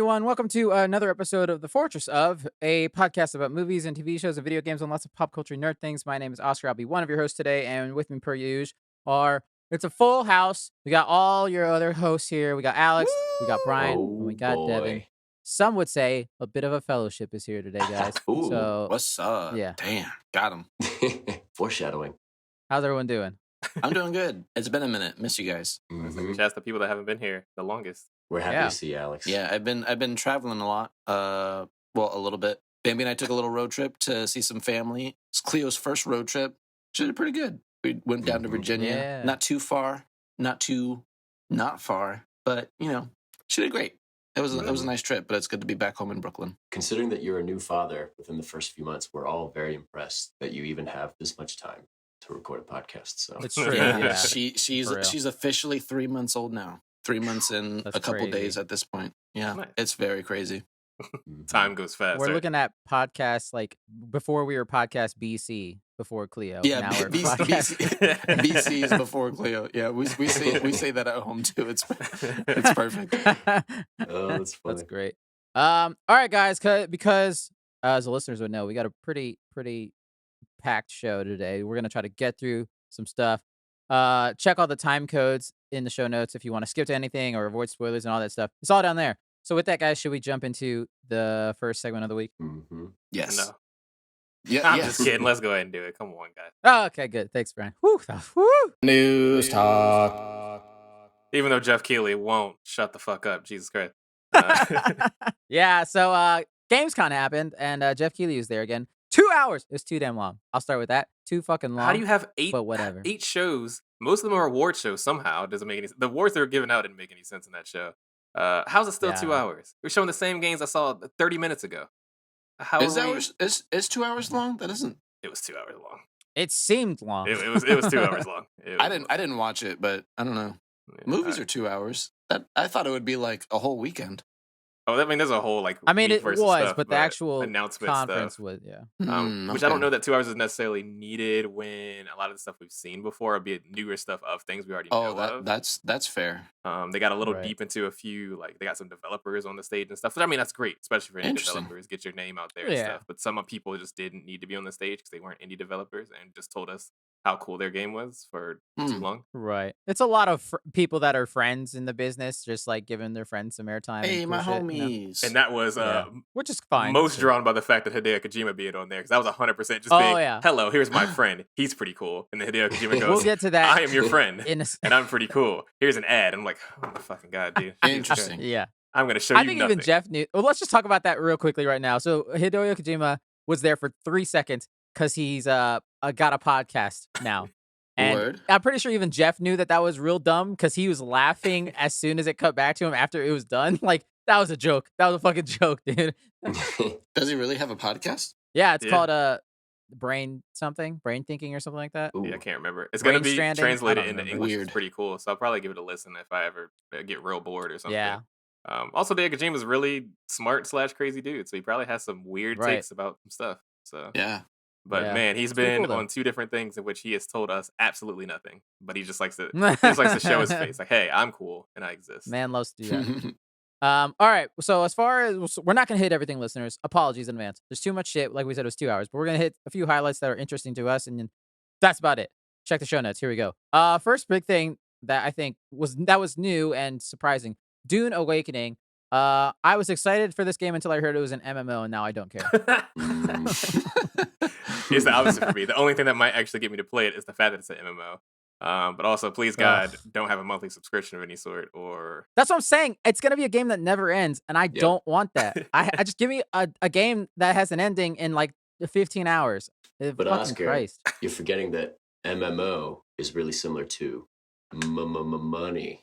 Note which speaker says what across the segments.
Speaker 1: everyone. Welcome to another episode of the Fourtress of, a podcast about movies and TV shows and video games and lots of pop culture nerd things. My name is Oscar. I'll be one of your hosts today, and with me per usual it's a full house. We got all your other hosts here. We got Alex, we got Brian, and we got Devin. Some would say a bit of a fellowship is here today, guys.
Speaker 2: Ooh,
Speaker 1: so
Speaker 2: what's up?
Speaker 1: Yeah.
Speaker 2: Damn, got him.
Speaker 3: Foreshadowing.
Speaker 1: How's everyone doing?
Speaker 2: I'm doing good. It's been a minute. Miss you guys.
Speaker 4: Shout out to the people that haven't been here the longest.
Speaker 3: We're happy to see you, Alex.
Speaker 2: Yeah, I've been traveling a lot. Well, a little bit. Bambi and I took a little road trip to see some family. It's Cleo's first road trip. She did pretty good. We went down to Virginia.
Speaker 1: Yeah.
Speaker 2: Not too far. Not far. But, she did great. It was a nice trip, but it's good to be back home in Brooklyn.
Speaker 3: Considering that you're a new father within the first few months, we're all very impressed that you even have this much time to record a podcast. So
Speaker 1: It's true.
Speaker 2: Yeah.
Speaker 1: Yeah.
Speaker 2: She's officially 3 months old now. 3 months in
Speaker 1: That's
Speaker 2: a couple
Speaker 1: crazy.
Speaker 2: days at this point. Yeah,
Speaker 4: Nice.
Speaker 2: It's very crazy.
Speaker 4: Time goes fast.
Speaker 1: We're
Speaker 4: right?
Speaker 1: looking at podcasts like before we were podcast BC before Cleo.
Speaker 2: Yeah,
Speaker 1: now we're
Speaker 2: BC,
Speaker 1: podcast.
Speaker 2: BC is before Cleo. Yeah, we say that at home too. It's perfect.
Speaker 3: Oh, that's funny.
Speaker 1: That's great. All right, guys, because as the listeners would know, we got a pretty packed show today. We're gonna try to get through some stuff. Check all the time codes in the show notes if you want to skip to anything or avoid spoilers and all that stuff. It's all down there. So with that, guys, should we jump into the first segment of the week?
Speaker 3: Mm-hmm.
Speaker 2: Yes.
Speaker 4: No.
Speaker 2: Yeah.
Speaker 4: I'm
Speaker 2: yes.
Speaker 4: just kidding. Let's go ahead and do it. Come on, guys.
Speaker 1: Oh, okay, good. Thanks, Brian. Woo.
Speaker 2: News talk.
Speaker 4: Even though Jeff Keighley won't shut the fuck up. Jesus Christ.
Speaker 1: Yeah, so Gamescom happened, and Jeff Keighley was there again. 2 hours. It was too damn long. I'll start with that. Too fucking long.
Speaker 4: How do you have
Speaker 1: but whatever.
Speaker 4: 8 shows? Most of them are award shows somehow. It doesn't make any sense. The awards they were giving out didn't make any sense in that show. How's it still 2 hours? We're showing the same games I saw 30 minutes ago. How
Speaker 2: Is 2 hours long? That isn't.
Speaker 4: It was 2 hours long.
Speaker 1: It seemed long.
Speaker 4: It was 2 hours long.
Speaker 2: I didn't watch it, but I don't know.
Speaker 4: Yeah,
Speaker 2: Movies are 2 hours. I thought it would be like a whole weekend.
Speaker 4: Oh, I mean, there's a whole
Speaker 1: it
Speaker 4: week worth of
Speaker 1: was,
Speaker 4: stuff,
Speaker 1: but the actual
Speaker 4: announcement
Speaker 1: conference
Speaker 4: stuff.
Speaker 1: was, yeah.
Speaker 4: Which I don't know that 2 hours is necessarily needed when a lot of the stuff we've seen before, albeit newer stuff of things we already know of.
Speaker 2: That's fair.
Speaker 4: They got a little
Speaker 1: Right.
Speaker 4: deep into a few, like they got some developers on the stage and stuff. I mean, that's great, especially for indie
Speaker 2: Interesting.
Speaker 4: developers, get your name out there and
Speaker 1: Yeah.
Speaker 4: stuff. But some people just didn't need to be on the stage because they weren't indie developers and just told us how cool their game was for too long.
Speaker 1: Right. It's a lot of people that are friends in the business, just like giving their friends some airtime.
Speaker 2: Hey,
Speaker 1: and
Speaker 2: my
Speaker 1: cool shit,
Speaker 2: homies.
Speaker 4: And that was
Speaker 1: which is fine.
Speaker 4: most drawn by the fact that Hideo Kojima being on there, because that was 100% just
Speaker 1: Oh,
Speaker 4: being,
Speaker 1: yeah.
Speaker 4: hello, here's my friend. He's pretty cool. And then Hideo Kojima goes,
Speaker 1: We'll get to that.
Speaker 4: I am your friend,
Speaker 1: in a,
Speaker 4: and I'm pretty cool. Here's an ad. I'm like, oh my fucking God, dude.
Speaker 2: Interesting.
Speaker 1: yeah.
Speaker 4: I'm going to show
Speaker 1: I
Speaker 4: you
Speaker 1: think
Speaker 4: nothing.
Speaker 1: even Jeff knew. Well, let's just talk about that real quickly right now. So Hideo Kojima was there for 3 seconds because he's got a podcast now. And
Speaker 2: Word.
Speaker 1: I'm pretty sure even Jeff knew that was real dumb because he was laughing as soon as it cut back to him after it was done. Like, that was a joke. That was a fucking joke, dude.
Speaker 2: Does he really have a podcast?
Speaker 1: Yeah, it's
Speaker 4: Yeah.
Speaker 1: called brain thinking or something like that.
Speaker 4: Yeah, I can't remember. It's
Speaker 1: Brain
Speaker 4: going to be
Speaker 1: stranding? I
Speaker 4: translated
Speaker 1: don't
Speaker 4: into
Speaker 1: remember.
Speaker 4: English.
Speaker 2: Weird.
Speaker 4: It's pretty cool. So I'll probably give it a listen if I ever get real bored or something.
Speaker 1: Yeah.
Speaker 4: Also, Hideo Kojima's a really smart / crazy dude. So he probably has some weird
Speaker 1: Right.
Speaker 4: takes about some stuff. So,
Speaker 2: Yeah.
Speaker 4: but
Speaker 1: Yeah.
Speaker 4: man, he's
Speaker 1: It's pretty
Speaker 4: been
Speaker 1: cool, though.
Speaker 4: on 2 different things in which he has told us absolutely nothing. But he just likes to show his face. Like, hey, I'm cool and I exist.
Speaker 1: Man loves to do that. All right. So as far as we're not gonna hit everything, listeners. Apologies in advance. There's too much shit. Like we said, it was 2 hours, but we're gonna hit a few highlights that are interesting to us, and then that's about it. Check the show notes. Here we go. First big thing that I think was new and surprising: Dune Awakening. I was excited for this game until I heard it was an MMO, and now I don't care.
Speaker 4: Here's the opposite for me. The only thing that might actually get me to play it is the fact that it's an MMO. But also, please God, don't have a monthly subscription of any sort. Or
Speaker 1: That's what I'm saying. It's gonna be a game that never ends, and I don't want that. I just give me a game that has an ending in like 15 hours.
Speaker 3: But
Speaker 1: Fucking
Speaker 3: Oscar,
Speaker 1: Christ.
Speaker 3: you're forgetting that MMO is really similar to money.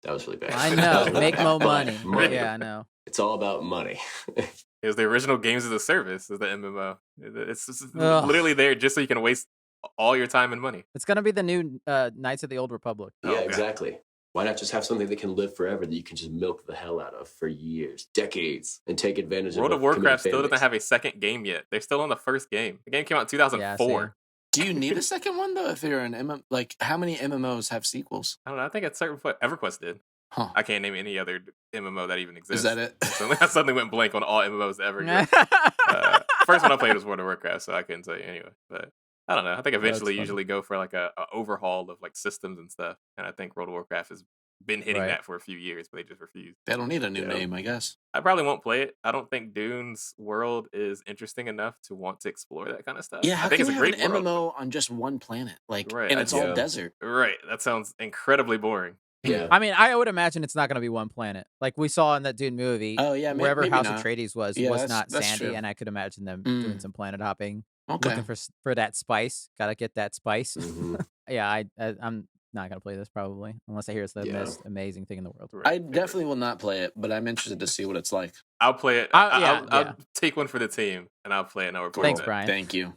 Speaker 3: That was really bad.
Speaker 1: I know. Make more money. Yeah, I know.
Speaker 3: It's all about money.
Speaker 4: it was the original Games as a Service, is the MMO. It's just
Speaker 1: Ugh.
Speaker 4: literally there just so you can waste all your time and money.
Speaker 1: It's gonna be the new Knights of the Old Republic.
Speaker 3: Yeah,
Speaker 4: Okay.
Speaker 3: exactly. Why not just have something that can live forever that you can just milk the hell out of for years, decades, and take advantage
Speaker 4: World
Speaker 3: of?
Speaker 4: of Warcraft still
Speaker 3: families.
Speaker 4: doesn't have a second game yet. They're still on the first game. The game came out in 2004.
Speaker 2: Do you need a second one though? If you're an like, how many MMOs have sequels?
Speaker 4: I don't know. I think at certain point, EverQuest did.
Speaker 2: Huh.
Speaker 4: I can't name any other MMO that even exists.
Speaker 2: Is that it?
Speaker 4: I suddenly went blank on all MMOs that ever exist. First one I played was World of Warcraft, so I couldn't tell you anyway. But I don't know. I think eventually usually go for like a overhaul of like systems and stuff. And I think World of Warcraft has been hitting that for a few years, but they just refuse.
Speaker 2: They don't need a new name, I guess.
Speaker 4: I probably won't play it. I don't think Dune's world is interesting enough to want to explore that kind of stuff.
Speaker 2: Yeah, how
Speaker 4: I think
Speaker 2: can
Speaker 4: it's
Speaker 2: you
Speaker 4: a
Speaker 2: have
Speaker 4: great
Speaker 2: an
Speaker 4: world.
Speaker 2: MMO on just one planet? Like,
Speaker 4: Right,
Speaker 2: and it's all desert.
Speaker 4: Right. That sounds incredibly boring.
Speaker 3: Yeah.
Speaker 1: I mean, I would imagine it's not going to be one planet. Like we saw in that Dune movie.
Speaker 2: Oh, yeah,
Speaker 1: wherever
Speaker 2: maybe
Speaker 1: House
Speaker 2: not.
Speaker 1: Atreides was not
Speaker 2: that's
Speaker 1: sandy,
Speaker 2: true.
Speaker 1: and I could imagine them doing some planet hopping,
Speaker 2: Okay.
Speaker 1: looking for that spice. Gotta get that spice.
Speaker 3: Mhm.
Speaker 1: Yeah, I'm not gonna play this probably unless I hear it's the
Speaker 3: Yeah.
Speaker 1: most amazing thing in the world.
Speaker 2: I definitely will not play it, but I'm interested to see what it's like.
Speaker 4: I'll play it. I'll take one for the team, and I'll play it. And I'll report
Speaker 1: Thanks,
Speaker 4: it.
Speaker 1: Brian.
Speaker 2: Thank you.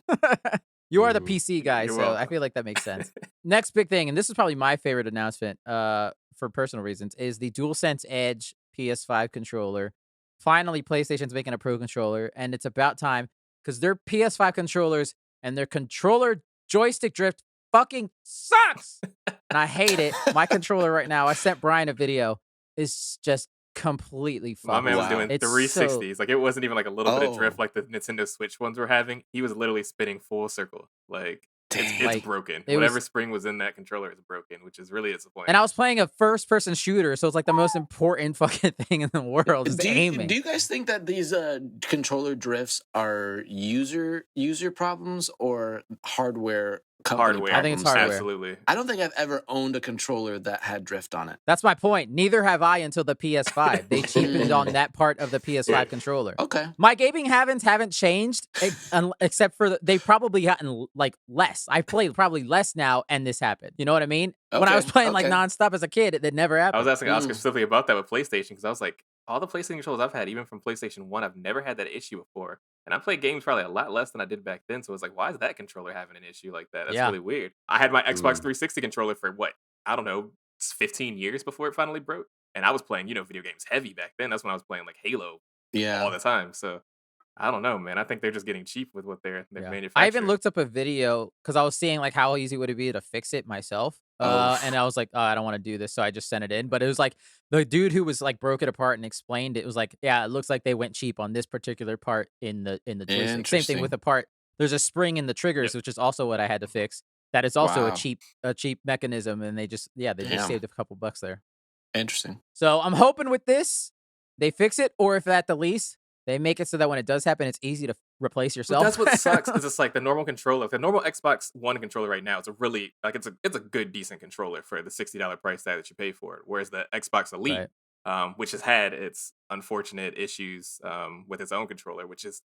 Speaker 1: You are the PC guy,
Speaker 4: You're
Speaker 1: so
Speaker 4: welcome.
Speaker 1: I feel like that makes sense. Next big thing, and this is probably my favorite announcement for personal reasons, is the DualSense Edge PS5 controller. Finally, PlayStation's making a Pro controller, and it's about time because their PS5 controllers and their controller joystick drift fucking sucks. And I hate it. My controller right now, I sent Brian a video, is just completely fucked.
Speaker 4: My man was doing
Speaker 1: It's
Speaker 4: 360s. Like it wasn't even like a little bit of drift
Speaker 2: Oh.
Speaker 4: like the Nintendo Switch ones were having. He was literally spinning full circle. Like it's
Speaker 1: Like,
Speaker 4: broken.
Speaker 1: it
Speaker 4: Whatever
Speaker 1: was-
Speaker 4: spring was in that controller is broken, which is really disappointing.
Speaker 1: And I was playing a first-person shooter, so it's like the most important fucking thing in the world is aiming.
Speaker 2: Do you guys think that these controller drifts are user problems or hardware company
Speaker 4: hardware.
Speaker 1: I think it's
Speaker 2: problems?
Speaker 1: hardware.
Speaker 4: Absolutely.
Speaker 2: I don't think I've ever owned a controller that had drift on it.
Speaker 1: That's my point. Neither have I until the PS5. They cheapened on that part of the PS5 controller.
Speaker 2: Okay.
Speaker 1: My gaming habits haven't changed, except for they've probably gotten like less. I played probably less now, and this happened. You know what I mean? When I was playing like nonstop as a kid, it never
Speaker 4: I
Speaker 1: happened.
Speaker 4: was asking Oscar specifically about that with PlayStation because I was like, all the PlayStation controllers I've had, even from PlayStation 1, I've never had that issue before. And I played games probably a lot less than I did back then. So it's like, why is that controller having an issue like that? That's
Speaker 1: Yeah.
Speaker 4: really weird. I had my Xbox 360 controller for what? I don't know, 15 years before it finally broke. And I was playing, video games heavy back then. That's when I was playing like Halo all
Speaker 2: Yeah.
Speaker 4: the time. So I don't know, man. I think they're just getting cheap with what they're
Speaker 1: Yeah.
Speaker 4: manufacturing.
Speaker 1: I even looked up a video because I was seeing like how easy would it be to fix it myself. And I was like, oh, I don't want to do this, so I just sent it in. But it was like the dude who was like broke it apart and explained it was like, yeah, it looks like they went cheap on this particular part in the joystick. Same thing
Speaker 2: Interesting.
Speaker 1: with the part. There's a spring in the triggers, which is also what I had to fix. That is also
Speaker 2: Wow.
Speaker 1: a cheap mechanism, and they just
Speaker 2: Damn.
Speaker 1: saved a couple bucks there.
Speaker 2: Interesting.
Speaker 1: So I'm hoping with this they fix it, or if at the least they make it so that when it does happen, it's easy to replace
Speaker 4: But
Speaker 1: yourself.
Speaker 4: that's what sucks is it's like the normal controller. The normal Xbox One controller right now is a really like it's a good decent controller for the $60 price tag that you pay for it. Whereas the Xbox Elite, which has had its unfortunate issues with its own controller, which is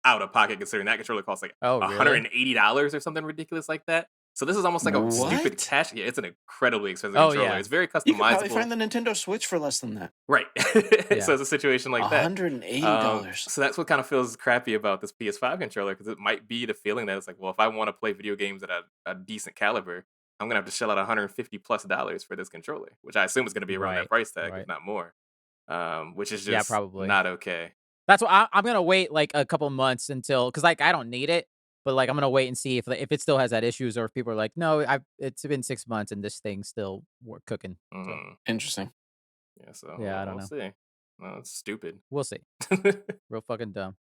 Speaker 4: out of pocket considering that controller costs like $180 or something ridiculous like that. So this is almost like a stupid
Speaker 2: What?
Speaker 4: cash. Yeah, it's an incredibly expensive
Speaker 1: Oh,
Speaker 4: controller.
Speaker 1: yeah.
Speaker 4: It's very
Speaker 2: You could probably
Speaker 4: customizable.
Speaker 2: find the Nintendo Switch for less than that.
Speaker 4: Right.
Speaker 1: Yeah.
Speaker 4: So it's a situation like that.
Speaker 2: $180.
Speaker 4: So that's what kind of feels crappy about this PS5 controller because it might be the feeling that it's like, well, if I want to play video games at a decent caliber, I'm gonna have to shell out $150+ for this controller, which I assume is gonna be around that price tag, if not more. Which is just
Speaker 1: probably
Speaker 4: not okay.
Speaker 1: That's what I'm gonna wait like a couple months until because like I don't need it, but like I'm gonna wait and see if it still has that issues or if people are like, no, it's been 6 months and this thing's still cooking. So,
Speaker 2: Interesting.
Speaker 4: Yeah. So
Speaker 1: Yeah, I don't
Speaker 4: we'll
Speaker 1: know.
Speaker 4: see. Well, it's stupid.
Speaker 1: we'll see. Real fucking dumb.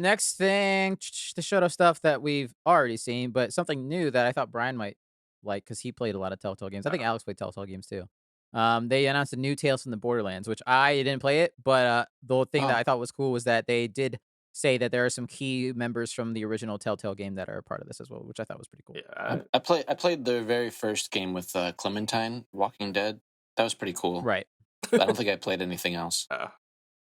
Speaker 1: Next thing, the Shoto stuff that we've already seen, but something new that I thought Brian might like because he played a lot of Telltale games. I think Alex played Telltale games too. They announced a new Tales from the Borderlands, which I didn't play it, but the thing that I thought was cool was that they did say that there are some key members from the original Telltale game that are a part of this as well, which I thought was pretty cool.
Speaker 4: Yeah.
Speaker 2: I played the very first game with Clementine, Walking Dead. That was pretty cool.
Speaker 1: Right.
Speaker 2: I don't think I played anything else.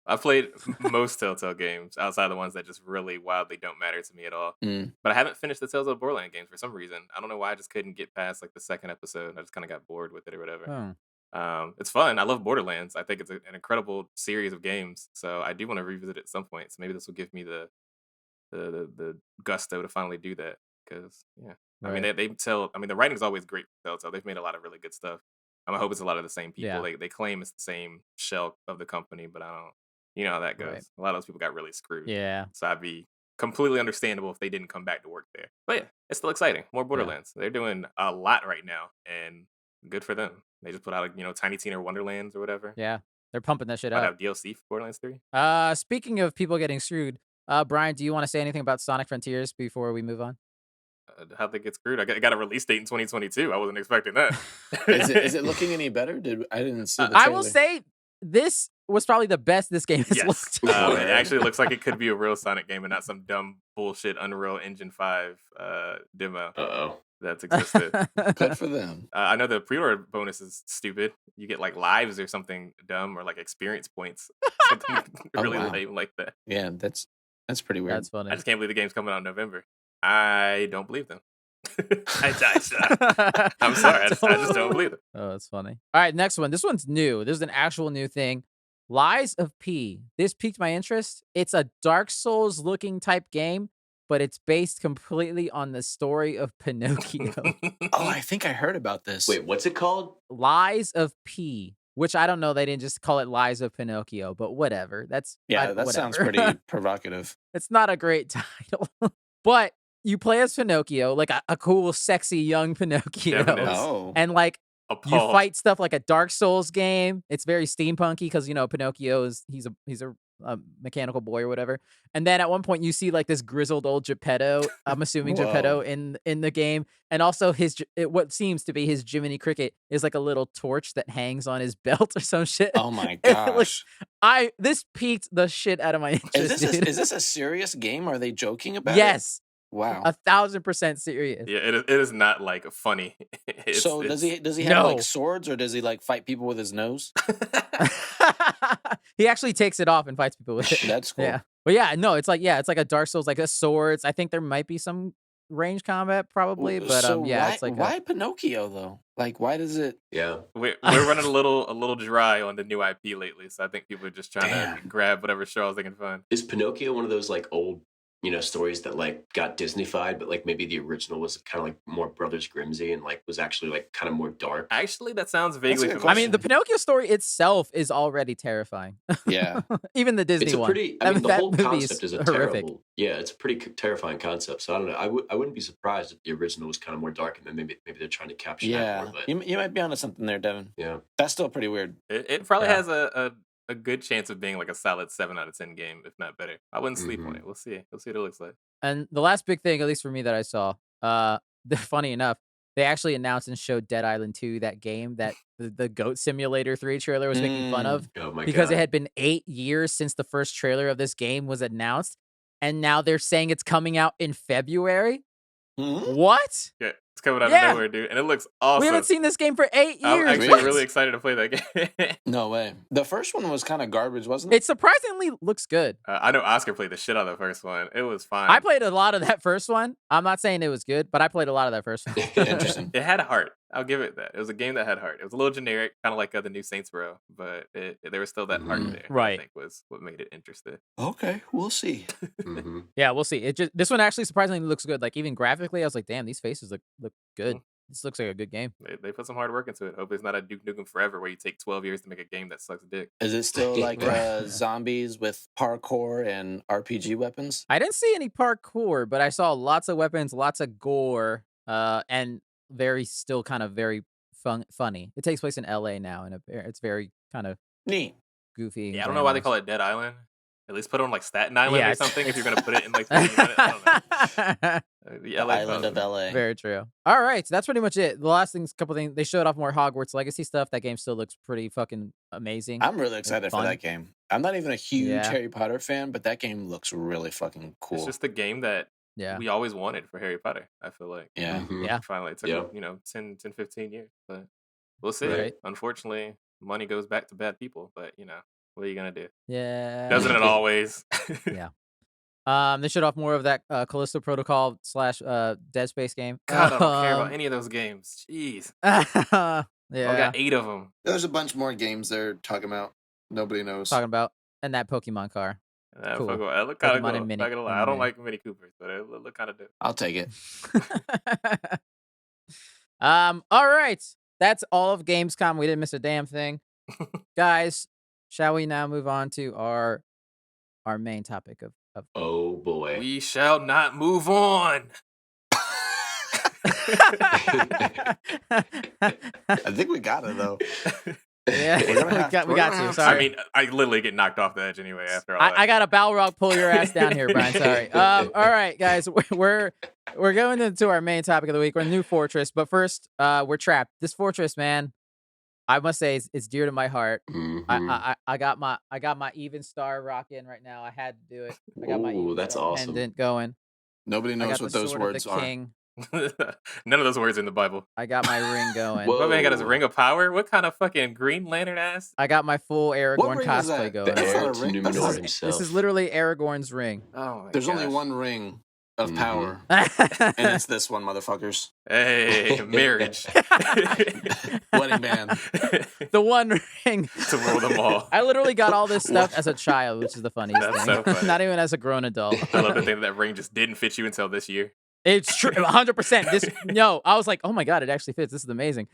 Speaker 4: I've played most Telltale games outside the ones that just really wildly don't matter to me at all. But I haven't finished the Tales of the Borderlands games for some reason. I don't know why I just couldn't get past like the second episode. I just kind of got bored with it or whatever. It's fun. I love Borderlands. I think it's an incredible series of games. So I do want to revisit it at some point. So maybe this will give me the gusto to finally do that. Because I mean the writing's always great for Telltale. They've made a lot of really good stuff. I hope it's a lot of the same people.
Speaker 1: Yeah.
Speaker 4: They claim it's the same shell of the company, but I don't. You know how that goes.
Speaker 1: Right.
Speaker 4: A lot of those people got really screwed.
Speaker 1: Yeah.
Speaker 4: So I'd be completely understandable if they didn't come back to work there. But yeah, it's still exciting. More Borderlands. They're doing a lot right now, and good for them. They just put out Tiny Tina Wonderlands or whatever.
Speaker 1: Yeah, they're pumping that shit
Speaker 4: Might
Speaker 1: up.
Speaker 4: have DLC for Borderlands 3.
Speaker 1: Speaking of people getting screwed, Brian, do you want to say anything about Sonic Frontiers before we move on?
Speaker 4: How'd they get screwed? I got a release date in 2022. I wasn't expecting that.
Speaker 2: Is it looking any better? I didn't see the trailer.
Speaker 1: I will say this was probably the best this game has looked.
Speaker 4: It actually looks like it could be a real Sonic game and not some dumb bullshit Unreal Engine 5 demo.
Speaker 3: Uh-oh.
Speaker 4: That's existed.
Speaker 2: Good for them.
Speaker 4: I know the pre-order bonus is stupid. You get like lives or something dumb or like experience points. Something really lame like that.
Speaker 2: Yeah, that's pretty weird.
Speaker 1: That's funny.
Speaker 4: I just can't believe the game's coming out in November. I don't believe them. I'm sorry. I just don't believe it.
Speaker 1: Oh, that's funny. All right, next one. This one's new. This is an actual new thing. Lies of P. This piqued my interest. It's a Dark Souls looking type game, but it's based completely on the story of Pinocchio.
Speaker 2: Oh, I think I heard about this.
Speaker 3: Wait, what's it called?
Speaker 1: Lies of P, which I don't know. They didn't just call it Lies of Pinocchio, but whatever. That
Speaker 2: sounds pretty provocative.
Speaker 1: It's not a great title, but you play as Pinocchio, like a cool, sexy young Pinocchio,
Speaker 2: Oh.
Speaker 1: and like you
Speaker 4: Appalled.
Speaker 1: fight stuff like a Dark Souls game. It's very steampunky because Pinocchio is he's a mechanical boy or whatever. And then at one point you see like this grizzled old Geppetto. I'm assuming
Speaker 2: Whoa.
Speaker 1: Geppetto in the game, and also what seems to be his Jiminy Cricket is like a little torch that hangs on his belt or some shit.
Speaker 2: Oh my gosh.
Speaker 1: This piqued the shit out of my interest.
Speaker 2: Is this a serious game? Are they joking about it?
Speaker 1: Yes.
Speaker 2: Wow.
Speaker 1: 1,000% serious.
Speaker 4: Yeah, it is not like funny.
Speaker 2: Does he have like swords, or does he like fight people with his nose?
Speaker 1: He actually takes it off and fights people with it.
Speaker 2: That's cool.
Speaker 1: Yeah. But yeah, no, it's like a Dark Souls, like a swords. I think there might be some range combat probably, but it's like
Speaker 2: why Pinocchio though? Like, why does it?
Speaker 3: Yeah,
Speaker 4: we're running a little dry on the new IP lately, so I think people are just trying to grab whatever straws they can find.
Speaker 3: Is Pinocchio one of those like old stories that like got Disneyfied, but like maybe the original was kind of like more Brothers Grimsby and like was actually like kind of more dark?
Speaker 4: Actually, that sounds vaguely familiar.
Speaker 1: I mean, the Pinocchio story itself is already terrifying.
Speaker 2: Yeah.
Speaker 1: Even the Disney one.
Speaker 3: The whole concept is
Speaker 1: horrific.
Speaker 3: terrible. Yeah, it's a pretty terrifying concept. So I don't know. I wouldn't be surprised if the original was kind of more dark, and then maybe they're trying to capture that more. But
Speaker 2: you might be onto something there, Devin.
Speaker 3: Yeah,
Speaker 2: that's still pretty weird.
Speaker 4: It probably has a good chance of being like a solid 7 out of 10 game, if not better. I wouldn't sleep on it. We'll see. We'll see what it looks like.
Speaker 1: And the last big thing, at least for me, that I saw, funny enough, they actually announced and showed Dead Island 2, that game that the Goat Simulator 3 trailer was making fun of.
Speaker 3: Oh my
Speaker 1: because
Speaker 3: God.
Speaker 1: it had been 8 years since the first trailer of this game was announced. And now they're saying it's coming out in February.
Speaker 2: Mm-hmm.
Speaker 1: What?
Speaker 4: Yeah, it's coming out of nowhere, dude. And it looks awesome.
Speaker 1: We haven't seen this game for 8 years.
Speaker 4: I'm actually really excited to play that game.
Speaker 2: No way. The first one was kind of garbage, wasn't it?
Speaker 1: It surprisingly looks good.
Speaker 4: I know Oscar played the shit out of the first one. It was fine.
Speaker 1: I played a lot of that first one. I'm not saying it was good, but I played a lot of that first one.
Speaker 2: Interesting.
Speaker 4: It had heart. I'll give it that. It was a game that had heart. It was a little generic, kind of like the new Saints Row, but there was still that heart there.
Speaker 1: Right.
Speaker 4: I think was what made it interesting.
Speaker 2: Okay, we'll see.
Speaker 1: Yeah, we'll see. This one actually surprisingly looks good. Like even graphically, I was like, damn, these faces look good. This looks like a good game.
Speaker 4: They put some hard work into it. Hope it's not a Duke Nukem Forever where you take 12 years to make a game that sucks dick.
Speaker 2: Is it still like zombies with parkour and RPG weapons?
Speaker 1: I didn't see any parkour, but I saw lots of weapons, lots of gore, and very funny. It takes place in LA now, and it's very kind of
Speaker 2: neat,
Speaker 1: goofy.
Speaker 4: Yeah, I don't know why they call it Dead Island. At least put it on like Staten Island or something if you're gonna put it in like 30 minutes. I don't know.
Speaker 2: The island of LA.
Speaker 1: Very true. All right, so that's pretty much it. The last couple things, they showed off more Hogwarts Legacy stuff. That game still looks pretty fucking amazing.
Speaker 2: I'm really excited for that game. I'm not even a huge Harry Potter fan, but that game looks really fucking cool.
Speaker 4: It's just the game that we always wanted for Harry Potter, I feel like.
Speaker 2: Yeah.
Speaker 4: Finally, it took 10, 15 years, but we'll see.
Speaker 1: Right.
Speaker 4: Unfortunately, money goes back to bad people, but what are you gonna do?
Speaker 1: Yeah.
Speaker 4: Doesn't it always?
Speaker 1: Yeah. They showed off more of that Callisto Protocol / Dead Space game.
Speaker 4: God, I don't care about any of those games. Jeez.
Speaker 1: Yeah.
Speaker 4: I got 8 of them.
Speaker 2: There's a bunch more games they're talking about. Nobody knows.
Speaker 1: Talking about. And that Pokemon car.
Speaker 4: Cool. It look kind of cool.
Speaker 1: Mini,
Speaker 4: Not gonna lie. I don't like Mini Coopers, but it look kind of dope.
Speaker 2: I'll take it.
Speaker 1: All right. That's all of Gamescom. We didn't miss a damn thing. Guys, shall we now move on to our main topic of
Speaker 3: Oh boy.
Speaker 4: We shall not move on.
Speaker 2: I think we got it though.
Speaker 1: Yeah, we got you.
Speaker 4: I
Speaker 1: Sorry.
Speaker 4: mean, I literally get knocked off the edge anyway after all that.
Speaker 1: I got a Balrog pull your ass down here, Brian. Sorry. All right, guys, we're going into our main topic of the week. We're in New Fourtress, but first, we're trapped. This Fortress, man, I must say, it's dear to my heart. I got my even star rocking right now. I had to do it. I got my even
Speaker 3: that's
Speaker 1: star
Speaker 3: awesome.
Speaker 1: pendant going.
Speaker 2: Nobody
Speaker 1: I
Speaker 2: knows
Speaker 1: got
Speaker 2: what
Speaker 1: the
Speaker 2: those
Speaker 1: sword
Speaker 2: words
Speaker 1: of the
Speaker 2: are.
Speaker 1: king.
Speaker 4: None of those words are in the Bible.
Speaker 1: I got my ring going.
Speaker 3: Whoa.
Speaker 4: My man got his ring of power. What kind of fucking Green Lantern ass?
Speaker 1: I got my full Aragorn
Speaker 2: ring is
Speaker 1: cosplay
Speaker 2: that?
Speaker 1: going.
Speaker 3: The
Speaker 2: That's
Speaker 3: heir
Speaker 2: not
Speaker 3: to
Speaker 2: a ring. That's
Speaker 3: Numenor
Speaker 2: not-
Speaker 3: himself.
Speaker 1: This is literally Aragorn's ring.
Speaker 4: Oh my
Speaker 2: There's only
Speaker 4: gosh.
Speaker 2: one ring of power,
Speaker 1: and
Speaker 2: and it's this one, motherfuckers.
Speaker 4: Hey, marriage.
Speaker 2: Wedding band.
Speaker 1: the one ring
Speaker 4: To rule them all.
Speaker 1: I literally got all this stuff as a child, which is the funniest
Speaker 4: That's
Speaker 1: thing.
Speaker 4: so funny.
Speaker 1: Not even as a grown adult.
Speaker 4: I love the thing that ring just didn't fit you until this year.
Speaker 1: It's true, 100%. I was like, oh my god, it actually fits. This is amazing.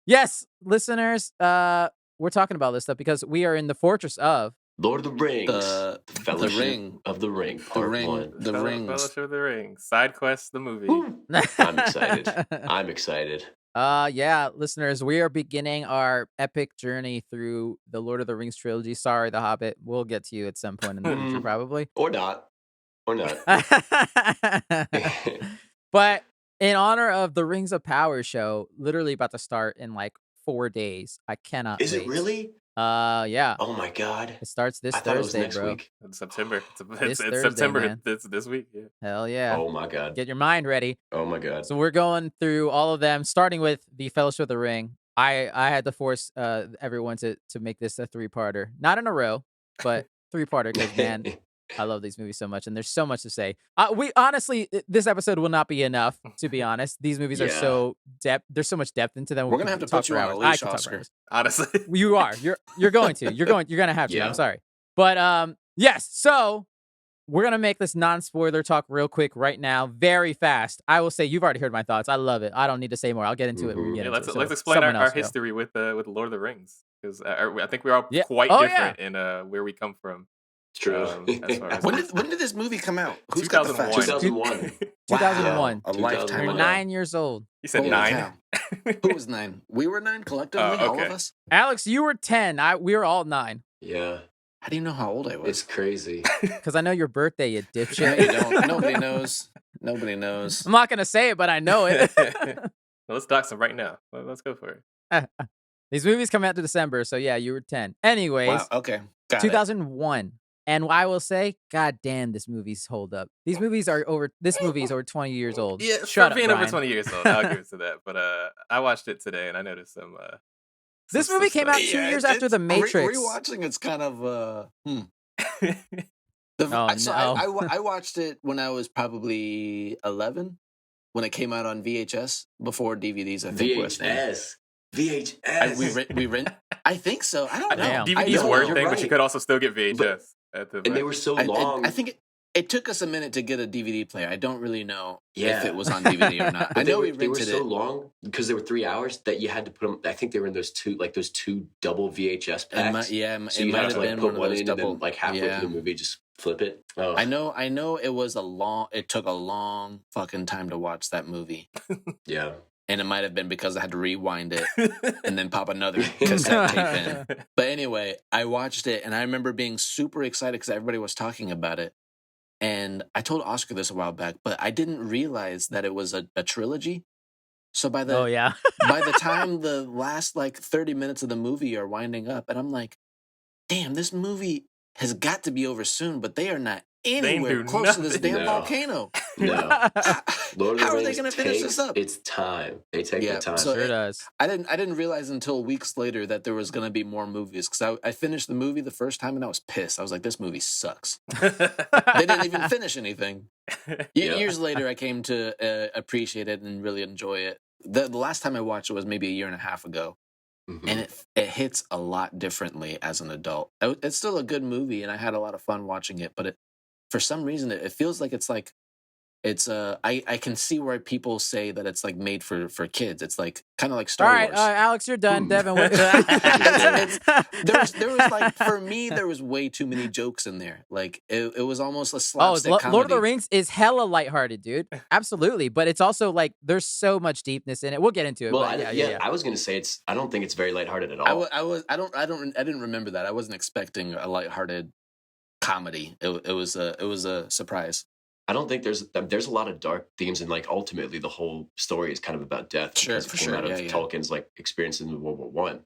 Speaker 1: Yes, listeners, we're talking about this stuff because we are in the Fortress of
Speaker 3: Lord of the Rings.
Speaker 2: The
Speaker 3: Fellowship
Speaker 2: ring.
Speaker 3: of the Ring. Part
Speaker 2: ring.
Speaker 3: 1.
Speaker 2: The rings.
Speaker 4: Fellowship of the Ring. Side Quest, the movie.
Speaker 3: I'm excited. I'm excited.
Speaker 1: Yeah, listeners, we are beginning our epic journey through the Lord of the Rings trilogy. Sorry, The Hobbit. We'll get to you at some point in the future, probably.
Speaker 3: Or not. Or not.
Speaker 1: But in honor of the Rings of Power show, literally about to start in like 4 days. I cannot
Speaker 3: Is
Speaker 1: wait.
Speaker 3: it really?
Speaker 1: Yeah.
Speaker 3: Oh my god.
Speaker 1: It starts this
Speaker 3: I thought it was
Speaker 1: Thursday,
Speaker 3: next
Speaker 1: bro.
Speaker 3: week.
Speaker 4: It's September.
Speaker 1: This
Speaker 4: It's
Speaker 1: Thursday,
Speaker 4: September.
Speaker 1: man.
Speaker 4: It's this week. Yeah.
Speaker 1: Hell yeah.
Speaker 3: Oh my god.
Speaker 1: Get your mind ready.
Speaker 3: Oh my god.
Speaker 1: So we're going through all of them, starting with the Fellowship of the Ring. I had to force everyone to make this a 3-parter. Not in a row, but 3-parter because, man, I love these movies so much, and there's so much to say. We honestly, this episode will not be enough, to be honest. These movies are so there's so much depth into them.
Speaker 2: We're gonna have to put you on a leash, Oscar.
Speaker 4: Honestly.
Speaker 1: You are. You're going to. You're gonna have to.
Speaker 3: Yeah.
Speaker 1: I'm sorry. But yes, so we're gonna make this non-spoiler talk real quick right now, very fast. I will say you've already heard my thoughts. I love it. I don't need to say more. I'll get into it when we get
Speaker 4: Yeah,
Speaker 1: into
Speaker 4: let's
Speaker 1: it. So
Speaker 4: let's explain
Speaker 1: someone
Speaker 4: our
Speaker 1: else go.
Speaker 4: history with Lord of the Rings, because I think we're all quite
Speaker 1: Oh,
Speaker 4: different in where we come from.
Speaker 3: It's true.
Speaker 4: As far as
Speaker 2: When did this movie come out? Who's got the facts?
Speaker 3: 2001.
Speaker 1: 2001.
Speaker 2: Wow, a lifetime
Speaker 1: You're
Speaker 2: ago.
Speaker 1: 9 years old.
Speaker 4: You said
Speaker 2: Holy
Speaker 4: 9.
Speaker 2: cow. Who was 9? We were 9 collectively, all of
Speaker 4: okay.
Speaker 2: us.
Speaker 1: Alex, you were 10. We were all 9.
Speaker 3: Yeah.
Speaker 2: How do you know how old I was?
Speaker 3: It's crazy.
Speaker 1: Because I know your birthday, you
Speaker 2: No,
Speaker 1: dipshit.
Speaker 2: you don't. Nobody knows. Nobody knows.
Speaker 1: I'm not gonna say it, but I know it.
Speaker 4: Well, let's dox him right now. Let's go for it.
Speaker 1: These movies come out to December, so yeah, you were 10. Anyways,
Speaker 2: Wow, okay. Got it.
Speaker 1: 2001. And I will say, god damn, this movie's hold up. This movie is over 20 years old.
Speaker 4: Yeah,
Speaker 1: Shut
Speaker 4: for
Speaker 1: up,
Speaker 4: being
Speaker 1: Brian.
Speaker 4: over 20 years old, I'll give it to that. But I watched it today, and I noticed some.
Speaker 1: This movie came out 2 years after The Matrix.
Speaker 2: Rewatching it's kind of
Speaker 1: Oh,
Speaker 2: So
Speaker 1: no.
Speaker 2: I watched it when I was probably 11 when it came out on VHS before DVDs. I think was
Speaker 3: VHS.
Speaker 2: we rent. I think so. I don't know.
Speaker 1: Damn.
Speaker 4: DVDs
Speaker 2: know,
Speaker 4: were a
Speaker 2: you're
Speaker 4: thing, but you
Speaker 3: right.
Speaker 4: could also still get VHS at the.
Speaker 3: And they were so
Speaker 2: I
Speaker 3: long.
Speaker 2: think it took us a minute to get a DVD player. I don't really know
Speaker 3: Yeah.
Speaker 2: if it was on DVD or not. I
Speaker 3: But
Speaker 2: know we
Speaker 3: they were
Speaker 2: rented
Speaker 3: so
Speaker 2: it.
Speaker 3: long because they were 3 hours that you had to put them. I think they were in those two double VHS packs.
Speaker 2: So
Speaker 3: So
Speaker 2: it
Speaker 3: you
Speaker 2: might
Speaker 3: had
Speaker 2: have
Speaker 3: to like
Speaker 2: been
Speaker 3: put
Speaker 2: one of
Speaker 3: one
Speaker 2: those
Speaker 3: in
Speaker 2: double.
Speaker 3: and then like halfway
Speaker 2: yeah.
Speaker 3: through the movie just flip it. Oh.
Speaker 2: I know it was it took a long fucking time to watch that movie.
Speaker 3: Yeah.
Speaker 2: And it might have been because I had to rewind it and then pop another cassette tape in. But anyway, I watched it and I remember being super excited because everybody was talking about it. And I told Oscar this a while back, but I didn't realize that it was a trilogy. So by
Speaker 1: Oh, yeah.
Speaker 2: by the time the last like 30 minutes of the movie are winding up, and I'm like, damn, this movie has got to be over soon, but they are not anywhere
Speaker 4: do
Speaker 2: close to this
Speaker 4: nothing.
Speaker 2: damn
Speaker 3: No.
Speaker 2: volcano.
Speaker 3: No. Lord of the
Speaker 2: How are they
Speaker 3: Rings
Speaker 2: going to finish
Speaker 3: takes
Speaker 2: this up?
Speaker 3: its time. They take
Speaker 2: Yeah,
Speaker 3: their time.
Speaker 2: so-
Speaker 1: Sure does.
Speaker 2: I didn't realize until weeks later that there was going to be more movies because I finished the movie the first time and I was pissed. I was like, this movie sucks. They didn't even finish anything.
Speaker 3: Yeah.
Speaker 2: Years later, I came to appreciate it and really enjoy it. The last time I watched it was maybe a year and a half ago,
Speaker 3: Mhm.
Speaker 2: and it hits a lot differently as an adult. It's still a good movie, and I had a lot of fun watching it. But for some reason, it feels like it's like It's I can see why people say that it's like made for kids. It's like kind of like
Speaker 1: All
Speaker 2: Star
Speaker 1: right,
Speaker 2: Wars.
Speaker 1: Alex, you're done. Devin,
Speaker 2: There was like, for me, there was way too many jokes in there. Like it was almost a
Speaker 1: Oh,
Speaker 2: slapstick
Speaker 1: Lord of the
Speaker 2: comedy.
Speaker 1: Rings is hella lighthearted, dude. Absolutely, but it's also like there's so much deepness in it. We'll get into it.
Speaker 3: Well,
Speaker 1: But yeah.
Speaker 3: I was gonna say I don't think it's very lighthearted at
Speaker 2: I
Speaker 3: all.
Speaker 2: I didn't remember that. I wasn't expecting a lighthearted comedy. It was a surprise.
Speaker 3: I don't think there's a lot of dark themes, and like ultimately the whole story is kind of about death
Speaker 2: Sure,
Speaker 3: because it
Speaker 2: for
Speaker 3: came
Speaker 2: sure.
Speaker 3: out of
Speaker 2: Yeah.
Speaker 3: Tolkien's like experiences in World War One.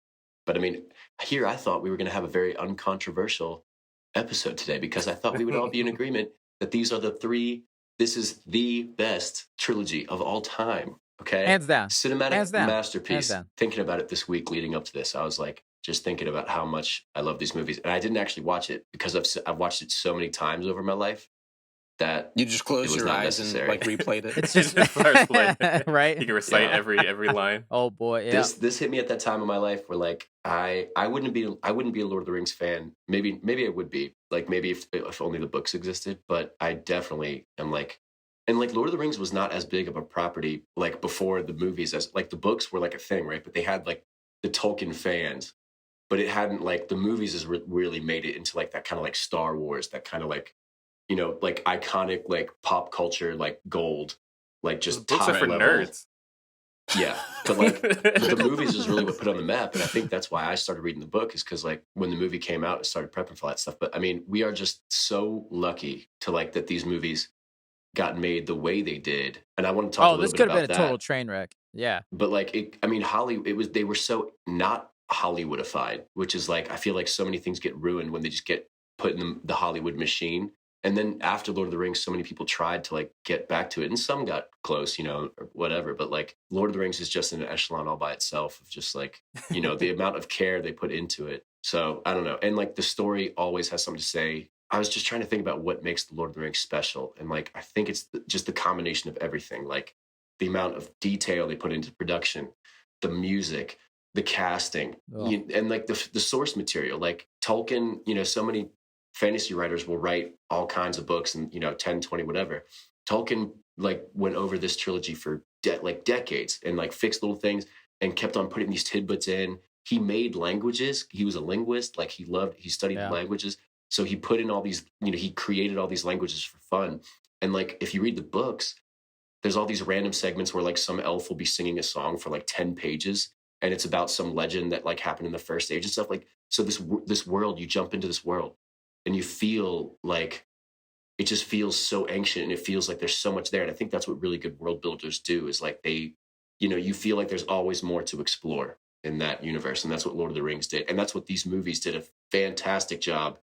Speaker 3: But I mean, here I thought we were going to have a very uncontroversial episode today because I thought we would all be in agreement that these are the three. This is the best trilogy of all time. Okay,
Speaker 1: Hands down.
Speaker 3: Cinematic
Speaker 1: Hands down.
Speaker 3: masterpiece.
Speaker 1: Hands down.
Speaker 3: Thinking about it this week leading up to this, I was like just thinking about how much I love these movies, and I didn't actually watch it because I've watched it so many times over my life that
Speaker 2: You just closed
Speaker 3: was
Speaker 2: your
Speaker 3: not
Speaker 2: eyes
Speaker 3: necessary.
Speaker 2: and like replayed it.
Speaker 1: It's
Speaker 4: Just
Speaker 1: just
Speaker 4: starts playing.
Speaker 1: right.
Speaker 4: You can recite
Speaker 3: Yeah.
Speaker 4: every line.
Speaker 1: Oh boy, yeah.
Speaker 3: This hit me at that time of my life where like I wouldn't be a Lord of the Rings fan. Maybe I would be, like, maybe if only the books existed, but I definitely am like, and like Lord of the Rings was not as big of a property like before the movies, as like the books were like a thing, right? But they had like the Tolkien fans, but it hadn't, like, the movies has really made it into like that kind of like Star Wars, that kind of like, you know, like iconic like pop culture like gold, like
Speaker 4: The
Speaker 3: just
Speaker 4: books
Speaker 3: top
Speaker 4: are for
Speaker 3: level.
Speaker 4: nerds.
Speaker 3: Yeah, but like the movies is really what put on the map, and I think that's why I started reading the book, is because like when the movie came out, I started prepping for all that stuff. But I mean, we are just so lucky to like that these movies got made the way they did, and I want to talk a
Speaker 1: Oh,
Speaker 3: little
Speaker 1: this
Speaker 3: bit
Speaker 1: could have
Speaker 3: about
Speaker 1: been a
Speaker 3: that.
Speaker 1: total train wreck. Yeah.
Speaker 3: But like I mean, they were so not Hollywoodified, which is like I feel like so many things get ruined when they just get put in the Hollywood machine. And then after Lord of the Rings, so many people tried to like get back to it, and some got close, you know, or whatever. But like Lord of the Rings is just an echelon all by itself of just like, you know, the amount of care they put into it. So I don't know. And like the story always has something to say. I was just trying to think about what makes the Lord of the Rings special, and like I think it's just the combination of everything, like the amount of detail they put into production, the music, the casting,
Speaker 1: Ugh.
Speaker 3: and like the source material. Like Tolkien, you know, so many fantasy writers will write all kinds of books and, you know, 10, 20, whatever. Tolkien like went over this trilogy for like decades and like fixed little things and kept on putting these tidbits in. He made languages. He was a linguist. Like he studied
Speaker 1: Yeah.
Speaker 3: languages. So he put in all these, you know, he created all these languages for fun. And like, if you read the books, there's all these random segments where like some elf will be singing a song for like 10 pages. And it's about some legend that like happened in the first age and stuff. Like, so this world, you jump into this world and you feel like it just feels so ancient, and it feels like there's so much there. And I think that's what really good world builders do, is like they, you know, you feel like there's always more to explore in that universe. And that's what Lord of the Rings did. And that's what these movies did a fantastic job.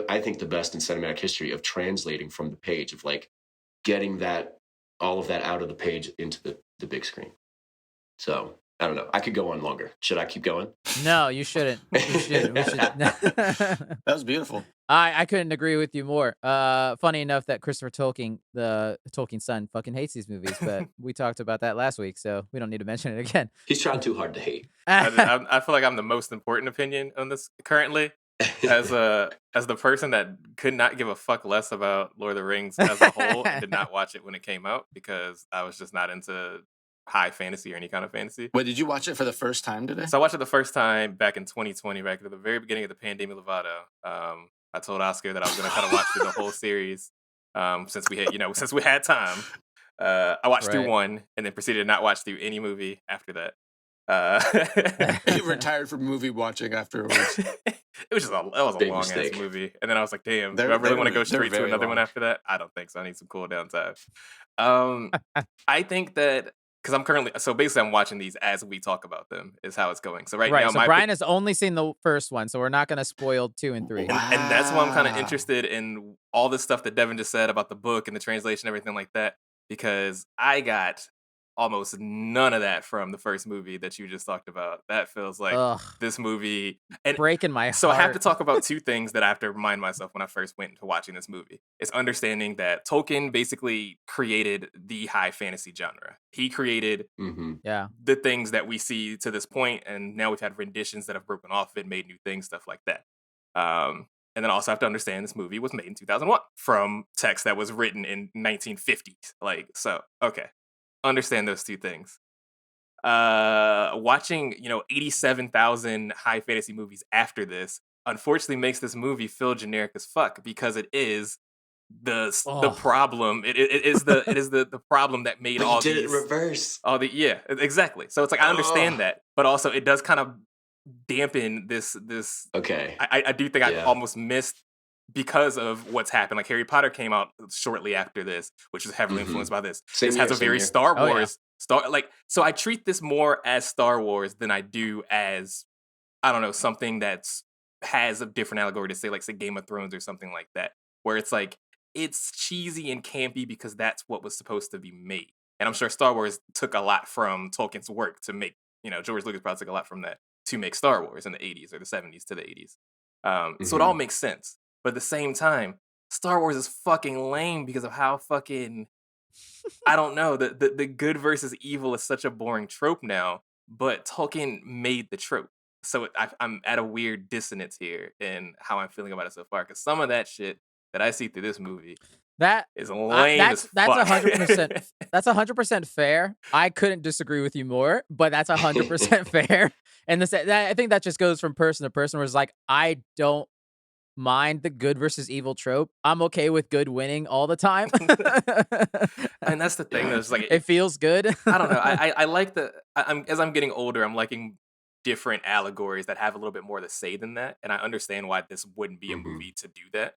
Speaker 3: I think the best in cinematic history of translating from the page, of like getting that, all of that out of the page into the big screen. So I don't know. I could go on longer. Should I keep going?
Speaker 1: No, you shouldn't. You shouldn't. We should.
Speaker 2: That was beautiful.
Speaker 1: I couldn't agree with you more. Funny enough that Christopher Tolkien, the Tolkien son, fucking hates these movies, but we talked about that last week, so we don't need to mention it again.
Speaker 3: He's trying too hard to hate.
Speaker 4: I feel like I'm the most important opinion on this currently, as the person that could not give a fuck less about Lord of the Rings as a whole and did not watch it when it came out because I was just not into high fantasy or any kind of fantasy.
Speaker 2: Wait, did you watch it for the first time today?
Speaker 4: So I watched it the first time back in 2020, back at the very beginning of the Pandemic Lovato. I told Oscar that I was going to kind of watch through the whole series since we had time. I watched through one and then proceeded to not watch through any movie after that.
Speaker 2: You retired from movie watching afterwards.
Speaker 4: It was a long ass movie, and then I was like, "Damn, do I really want to go straight to another one after that?" I don't think so. I need some cool down time. I think that because I'm watching these as we talk about them is how it's going. So now,
Speaker 1: so Brian has only seen the first one, so we're not going to spoil 2 and 3.
Speaker 4: And that's why I'm kind of interested in all this stuff that Devin just said about the book and the translation, everything like that, because I got almost none of that from the first movie that you just talked about. That feels like this movie and
Speaker 1: breaking my heart.
Speaker 4: So I have to talk about 2 things that I have to remind myself when I first went into watching this movie. It's understanding that Tolkien basically created the high fantasy genre. He created the things that we see to this point, and now we've had renditions that have broken off it, made new things, stuff like that. And then also have to understand this movie was made in 2001 from text that was written in 1950s. Like, so, okay. Understand those two things. Watching, 87,000 high fantasy movies after this, unfortunately makes this movie feel generic as fuck because it is the problem. It is the problem that made
Speaker 3: But
Speaker 4: all
Speaker 3: you did
Speaker 4: these
Speaker 3: it in reverse.
Speaker 4: yeah, exactly. So it's like I understand that, but also it does kind of dampen this.
Speaker 3: Okay.
Speaker 4: I do think I
Speaker 3: Yeah.
Speaker 4: almost missed because of what's happened. Like Harry Potter came out shortly after this, which is heavily influenced by this.
Speaker 3: Same
Speaker 4: This
Speaker 3: year,
Speaker 4: has a
Speaker 3: same
Speaker 4: very
Speaker 3: year.
Speaker 4: Star
Speaker 1: Oh, yeah.
Speaker 4: Wars so I treat this more as Star Wars than I do as, I don't know, something that's has a different allegory to say, like say Game of Thrones or something like that, where it's like it's cheesy and campy because that's what was supposed to be made. And I'm sure Star Wars took a lot from Tolkien's work to make, George Lucas probably took a lot from that to make Star Wars in the 80s or the 70s to the 80s. So it all makes sense. But at the same time, Star Wars is fucking lame because of how fucking, I don't know, the good versus evil is such a boring trope now, but Tolkien made the trope. So I'm at a weird dissonance here in how I'm feeling about it so far, because some of that shit that I see through this movie
Speaker 1: That
Speaker 4: is lame as
Speaker 1: that's
Speaker 4: fuck.
Speaker 1: 100%. That's 100% fair. I couldn't disagree with you more, but that's 100% fair. And I think that just goes from person to person. Where it's like I don't mind the good versus evil trope. I'm okay with good winning all the time.
Speaker 4: And that's the thing. That's like
Speaker 1: it feels good.
Speaker 4: I don't know. I like as I'm getting older, I'm liking different allegories that have a little bit more to say than that, and I understand why this wouldn't be a movie to do that.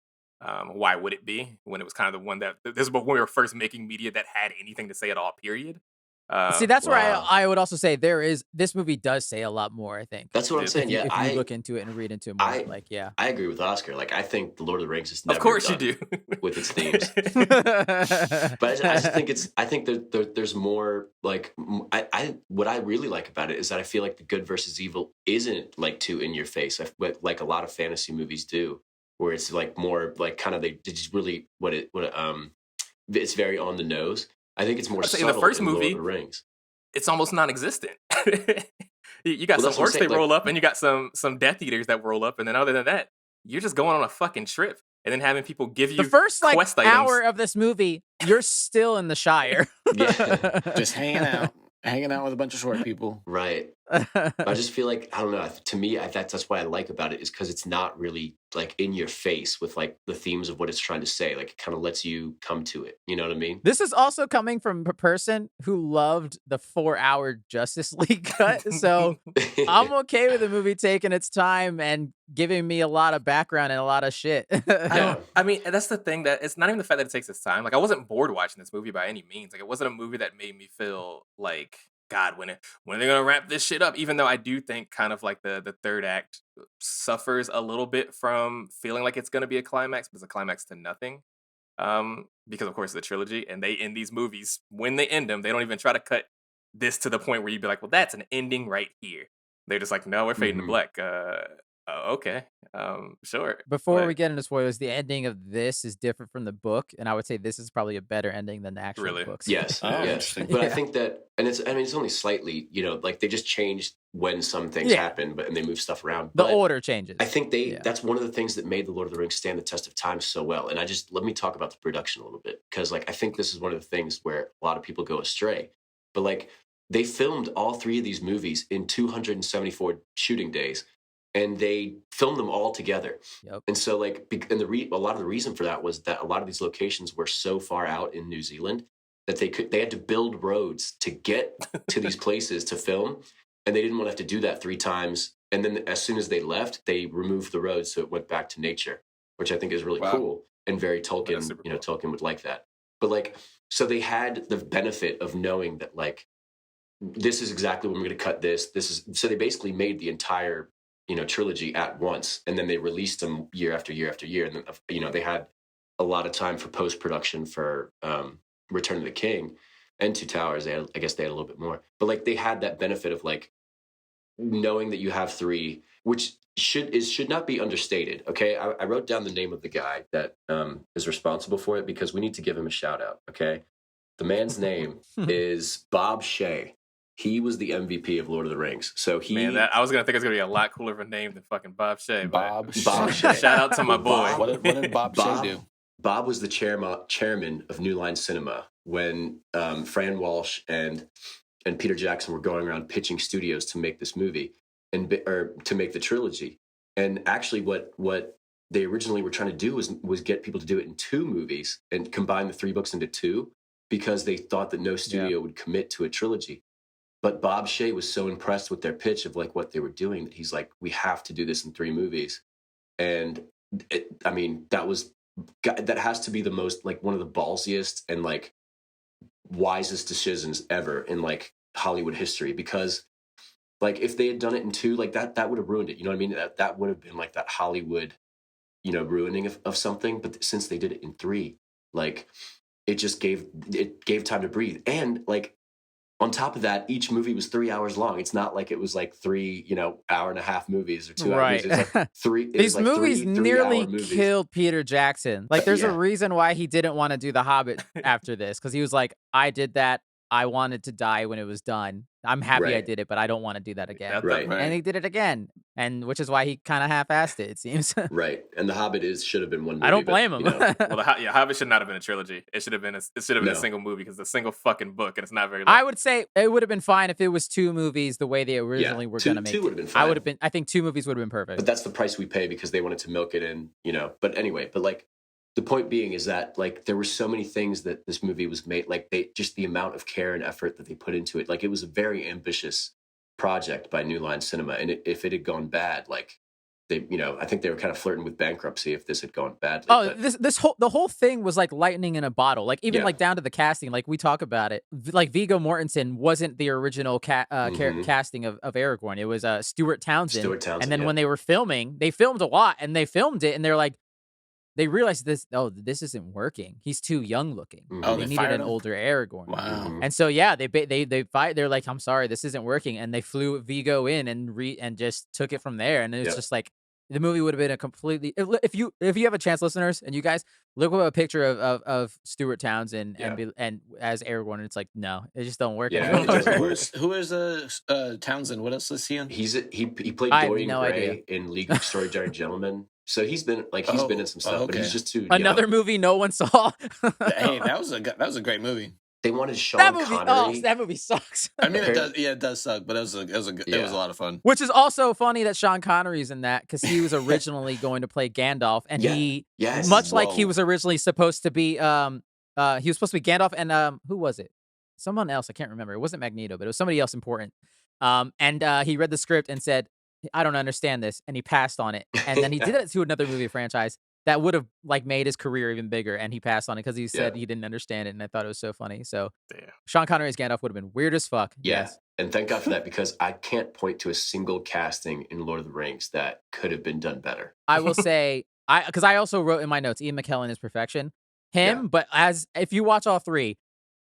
Speaker 4: Why would it be when it was kind of the one that this is when we were first making media that had anything to say at all? Period.
Speaker 1: See, that's where
Speaker 3: Wow.
Speaker 1: I would also say this movie does say a lot more. I think
Speaker 3: That's what I'm saying.
Speaker 1: if
Speaker 3: Yeah,
Speaker 1: you look into it and read into it more,
Speaker 3: I agree with Oscar. Like, I think The Lord of the Rings is
Speaker 4: Of
Speaker 3: never
Speaker 4: course you
Speaker 3: done
Speaker 4: do.
Speaker 3: with its themes. But I just think I think there's more like what I really like about it is that I feel like the good versus evil isn't like too in your face, like a lot of fantasy movies do, where it's like more like kind of they just really it's very on the nose. I think it's more
Speaker 4: I'd say
Speaker 3: subtle
Speaker 4: in the first
Speaker 3: Lord
Speaker 4: movie,
Speaker 3: of the Rings.
Speaker 4: it's almost non-existent. You got
Speaker 3: Well,
Speaker 4: some
Speaker 3: that's what I'm
Speaker 4: orcs
Speaker 3: saying,
Speaker 4: they roll
Speaker 3: like-
Speaker 4: up, and you got some Death Eaters that roll up, and then other than that, you're just going on a fucking trip, and then having people give you
Speaker 1: the first like
Speaker 4: quest
Speaker 1: hour
Speaker 4: items.
Speaker 1: of this movie, you're still in the Shire.
Speaker 3: Yeah.
Speaker 2: Just hanging out with a bunch of short people.
Speaker 3: Right. I just feel like I don't know. To me, that's what I like about it is because it's not really like in your face with like the themes of what it's trying to say. Like it kind of lets you come to it. You know what I mean?
Speaker 1: This is also coming from a person who loved the 4-hour Justice League cut, so I'm okay with the movie taking its time and giving me a lot of background and a lot of shit.
Speaker 4: I mean, that's the thing, that it's not even the fact that it takes its time. Like, I wasn't bored watching this movie by any means. Like, it wasn't a movie that made me feel like, God, when are they gonna wrap this shit up? Even though I do think kind of like the third act suffers a little bit from feeling like it's gonna be a climax, but it's a climax to nothing. Because of course the trilogy, and they end these movies when they end them, they don't even try to cut this to the point where you'd be like, well, that's an ending right here. They're just like, no, we're fading to black. Okay, sure.
Speaker 1: Before
Speaker 4: But
Speaker 1: we get into spoilers, the ending of this is different from the book, and I would say this is probably a better ending than the actual
Speaker 4: Really?
Speaker 1: books.
Speaker 3: Yes,
Speaker 2: Oh,
Speaker 3: yes.
Speaker 2: interesting.
Speaker 3: But I
Speaker 1: Yeah.
Speaker 3: think that, and it's only slightly, like they just changed when some things
Speaker 1: Yeah.
Speaker 3: happen, and they move stuff around.
Speaker 1: The
Speaker 3: But
Speaker 1: order changes.
Speaker 3: I think
Speaker 1: Yeah.
Speaker 3: that's one of the things that made the Lord of the Rings stand the test of time so well. And let me talk about the production a little bit, because like I think this is one of the things where a lot of people go astray. But like they filmed all three of these movies in 274 shooting days, and they filmed them all together.
Speaker 1: Yep.
Speaker 3: And so like, and a lot of the reason for that was that a lot of these locations were so far out in New Zealand that they had to build roads to get to these places to film, and they didn't want to have to do that 3 times. And then as soon as they left, they removed the roads, so it went back to nature, which I think is really cool and very Tolkien.
Speaker 4: That's super cool.
Speaker 3: Tolkien would like that. But like, so they had the benefit of knowing that like this is exactly when we're going to cut this. So they basically made the entire trilogy at once, and then they released them year after year after year. And then they had a lot of time for post production for Return of the King and Two Towers. I guess they had a little bit more, but like they had that benefit of like knowing that you have 3, which should not be understated. Okay, I wrote down the name of the guy that is responsible for it because we need to give him a shout out. Okay, the man's name is Bob Shea. He was the MVP of Lord of the Rings. So
Speaker 4: Man, I was gonna think it's gonna be a lot cooler of a name than fucking Bob Shea.
Speaker 2: Bob
Speaker 3: Bob
Speaker 2: Shea.
Speaker 3: Shea.
Speaker 4: Shout out to my boy.
Speaker 2: What did Bob Shea do?
Speaker 3: Bob was the chairman of New Line Cinema when Fran Walsh and Peter Jackson were going around pitching studios to make this movie or to make the trilogy. And actually, what they originally were trying to do was get people to do it in 2 movies and combine the 3 books into 2 because they thought that no studio would commit to a trilogy. But Bob Shea was so impressed with their pitch of like what they were doing that he's like, we have to do this in 3 movies. And that has to be the most like one of the ballsiest and like wisest decisions ever in like Hollywood history, because like if they had done it in 2, like that would have ruined it. You know what I mean? That would have been like that Hollywood, ruining of something. But since they did it in 3, like it gave time to breathe. And like on top of that, each movie was 3 hours long. It's not like it was like 3, hour and a half movies or 2 hour movies. It was like 3.
Speaker 1: These movies nearly
Speaker 3: movies.
Speaker 1: killed Peter Jackson. Like, there's a reason why he didn't want to do The Hobbit after this, because he was like, I did that. I wanted to die when it was done. I'm happy I did it, but I don't want to do that again.
Speaker 3: Right.
Speaker 1: And he did it again, and which is why he kind of half-assed it seems.
Speaker 3: Right. And The Hobbit should have been one movie.
Speaker 1: I don't blame him.
Speaker 4: Well, Hobbit should not have been a trilogy. It should have been a single movie, because it's a single fucking book and it's not very long.
Speaker 1: I would say it would have been fine if it was 2 movies the way they originally were going to make it.
Speaker 3: 2 would have been fine.
Speaker 1: I think 2 movies would have been perfect.
Speaker 3: But that's the price we pay because they wanted to milk it in, But anyway, like the point being is that like there were so many things that this movie was made, like the amount of care and effort that they put into it. Like it was a very ambitious project by New Line Cinema. And if it had gone bad, like they, I think they were kind of flirting with bankruptcy if this had gone badly.
Speaker 1: Oh, the whole thing was like lightning in a bottle. Like even like down to the casting, like we talk about it. Like Viggo Mortensen wasn't the original casting of Aragorn. It was Stuart Townsend. And then when they were filming, they filmed a lot and they filmed it and they're like, they realized this isn't working. He's too young looking.
Speaker 2: Oh,
Speaker 1: they needed an older Aragorn.
Speaker 2: Wow.
Speaker 1: And so they fight. They're like, I'm sorry, this isn't working. And they flew Viggo in and just took it from there. And it's just like the movie would have been a completely. If you have a chance, listeners, and you guys look up a picture of Stuart Townsend and as Aragorn, and it's like no, it just don't work.
Speaker 3: Yeah,
Speaker 2: who is Townsend? What else is he in?
Speaker 3: He played Dorian Gray in League of Extraordinary Gentlemen. So he's been in some stuff, but he's just too
Speaker 1: another
Speaker 3: young.
Speaker 1: Movie no one saw.
Speaker 2: Hey, that was a great movie.
Speaker 3: They wanted Sean Connery.
Speaker 1: Oh, that movie sucks.
Speaker 2: I mean, it does suck, but it was a lot of fun.
Speaker 1: Which is also funny that Sean Connery's in that, because he was originally going to play Gandalf, and like he was originally supposed to be he was supposed to be Gandalf, and who was it? Someone else, I can't remember. It wasn't Magneto, but it was somebody else important. And he read the script and said, I don't understand this, and he passed on it. And then he did it to another movie franchise that would have like made his career even bigger, and he passed on it because he said he didn't understand it, and I thought it was so funny. So Sean Connery's Gandalf would have been weird as fuck.
Speaker 3: Yes. And thank God for that, because I can't point to a single casting in Lord of the Rings that could have been done better.
Speaker 1: I will say, because I also wrote in my notes, Ian McKellen is perfection. But if you watch all 3,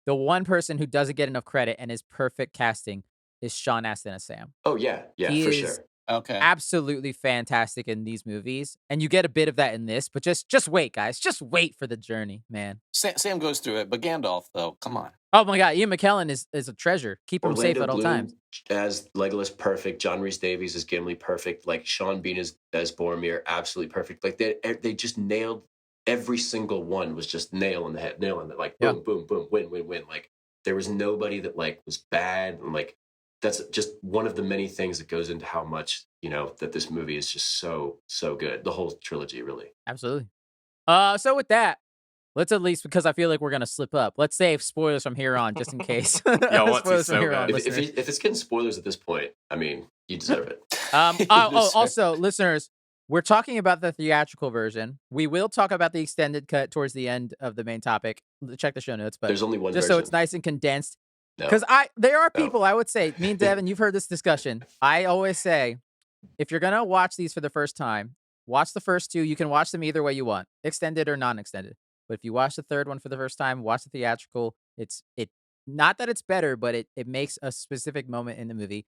Speaker 1: the one person who doesn't get enough credit and is perfect casting is Sean Astin as Sam.
Speaker 3: Oh yeah,
Speaker 1: he
Speaker 3: for
Speaker 1: is
Speaker 3: sure.
Speaker 2: Okay.
Speaker 1: Absolutely fantastic in these movies, and you get a bit of that in this. But just wait, guys. Just wait for the journey, man.
Speaker 2: Sam goes through it, but Gandalf, though, come on.
Speaker 1: Oh my God, Ian McKellen is a treasure. Keep him safe at all times.
Speaker 3: As Legolas, perfect. John Rhys Davies as Gimli, perfect. Like Sean Bean as Boromir, absolutely perfect. Like they just nailed every single one. Was just nail in the head, like boom, boom, boom, win, win, win. Like there was nobody that like was bad, and like that's just one of the many things that goes into how much that this movie is just so good. The whole trilogy, really.
Speaker 1: Absolutely. So with that, let's at least, because I feel like we're gonna slip up, let's save spoilers from here on, just in case.
Speaker 3: If it's getting spoilers at this point, I mean, you deserve it.
Speaker 1: Also, listeners, we're talking about the theatrical version. We will talk about the extended cut towards the end of the main topic. Check the show notes, but
Speaker 3: there's only one
Speaker 1: just
Speaker 3: version.
Speaker 1: So it's nice and condensed. Because there are people, I would say, me and Devin, you've heard this discussion. I always say, if you're going to watch these for the first time, watch the first 2. You can watch them either way you want, extended or non-extended. But if you watch the third one for the first time, watch the theatrical. It's not that it's better, but it makes a specific moment in the movie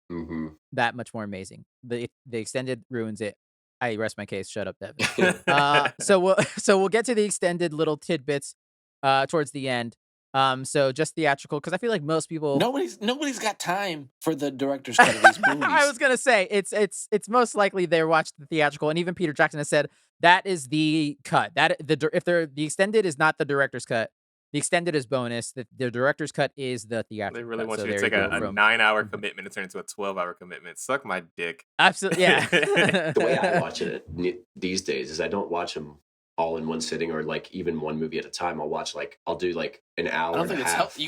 Speaker 1: that much more amazing. The extended ruins it. I rest my case. Shut up, Devin. So we'll get to the extended little tidbits towards the end. So just theatrical, because I feel like most people.
Speaker 2: Nobody's got time for the director's cut of these movies.
Speaker 1: I was gonna say it's most likely they watched the theatrical, and even Peter Jackson has said that is the cut. If the extended is not the director's cut, the extended is bonus. The director's cut is the theatrical.
Speaker 4: They really
Speaker 1: cut.
Speaker 4: want
Speaker 1: So
Speaker 4: you to
Speaker 1: there
Speaker 4: take a
Speaker 1: go from-
Speaker 4: 9-hour commitment and turn it into a 12-hour commitment. Suck my dick.
Speaker 1: Absolutely, yeah.
Speaker 3: The way I watch it these days is I don't watch them all in one sitting or like even one movie at a time. I'll do like an hour.
Speaker 2: I don't
Speaker 3: and
Speaker 2: think
Speaker 3: a
Speaker 2: it's
Speaker 3: half.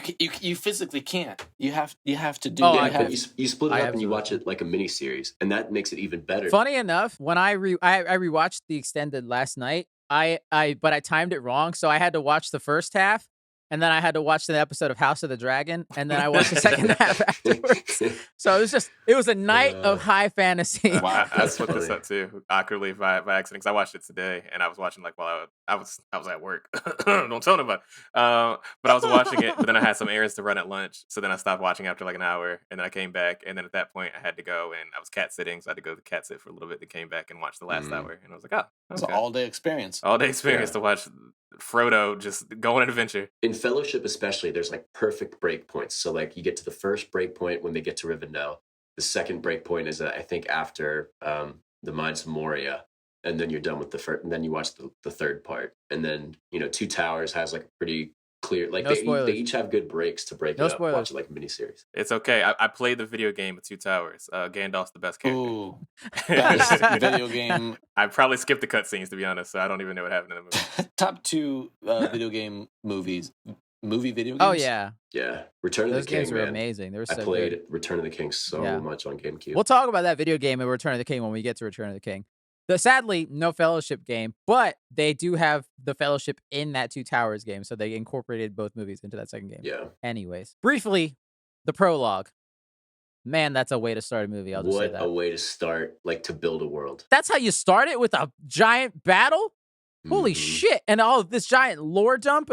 Speaker 2: You physically can't. You have to do.
Speaker 1: Oh,
Speaker 3: Yeah,
Speaker 1: I
Speaker 3: but
Speaker 1: could.
Speaker 3: you split it
Speaker 1: I
Speaker 3: up and you watch
Speaker 1: absolutely
Speaker 3: it like a mini series, and that makes it even better.
Speaker 1: Funny enough, when I rewatched the extended last night, but I timed it wrong, so I had to watch the first half, and then I had to watch the episode of House of the Dragon, and then I watched the second half afterwards. So it was a night of high fantasy.
Speaker 4: I
Speaker 3: That's
Speaker 4: split this
Speaker 3: funny.
Speaker 4: up too, awkwardly by accident, because I watched it today, and I was watching like while I was at work. Don't tell nobody. But I was watching it, but then I had some errands to run at lunch, so then I stopped watching after like an hour, and then I came back, and then at that point I had to go, and I was cat sitting, so I had to go to cat sit for a little bit, then came back and watched the last hour, and I was like, oh,
Speaker 2: It's
Speaker 4: okay.
Speaker 2: an all-day experience.
Speaker 4: All day experience
Speaker 3: Yeah.
Speaker 4: to watch Frodo just go on an adventure.
Speaker 3: In Fellowship, especially, there's like perfect break points. So like you get to the first break point when they get to Rivendell. The second break point is I think after the Mines of Moria, and then you're done with the first. And then you watch the third part, and then Two Towers has like a pretty clear. Like
Speaker 1: No
Speaker 3: they
Speaker 1: spoilers.
Speaker 3: each have good breaks to break
Speaker 1: No
Speaker 3: it up. Watch
Speaker 1: spoilers.
Speaker 3: it like a miniseries.
Speaker 4: It's okay. I played the video game of Two Towers. Gandalf's the best character.
Speaker 2: Ooh, best video game.
Speaker 4: I probably skipped the cutscenes, to be honest, so I don't even know what happened in the movie.
Speaker 2: Top 2 video game movies. Movie video games.
Speaker 1: Oh yeah,
Speaker 3: Yeah, Return of
Speaker 1: those
Speaker 3: the King.
Speaker 1: games were
Speaker 3: Man.
Speaker 1: amazing. They were so
Speaker 3: I played
Speaker 1: good.
Speaker 3: Return of the King so
Speaker 1: Yeah.
Speaker 3: much on GameCube.
Speaker 1: We'll talk about that video game and Return of the King when we get to Return of the King. Sadly, no Fellowship game, but they do have the Fellowship in that Two Towers game, so they incorporated both movies into that second game.
Speaker 3: Yeah.
Speaker 1: Anyways, briefly, the prologue. Man, that's a way to start a movie. I'll just say
Speaker 3: What
Speaker 1: that.
Speaker 3: a way to start, like to build a world.
Speaker 1: That's how you start it, with a giant battle? Holy
Speaker 3: Mhm.
Speaker 1: shit. And all of this giant lore dump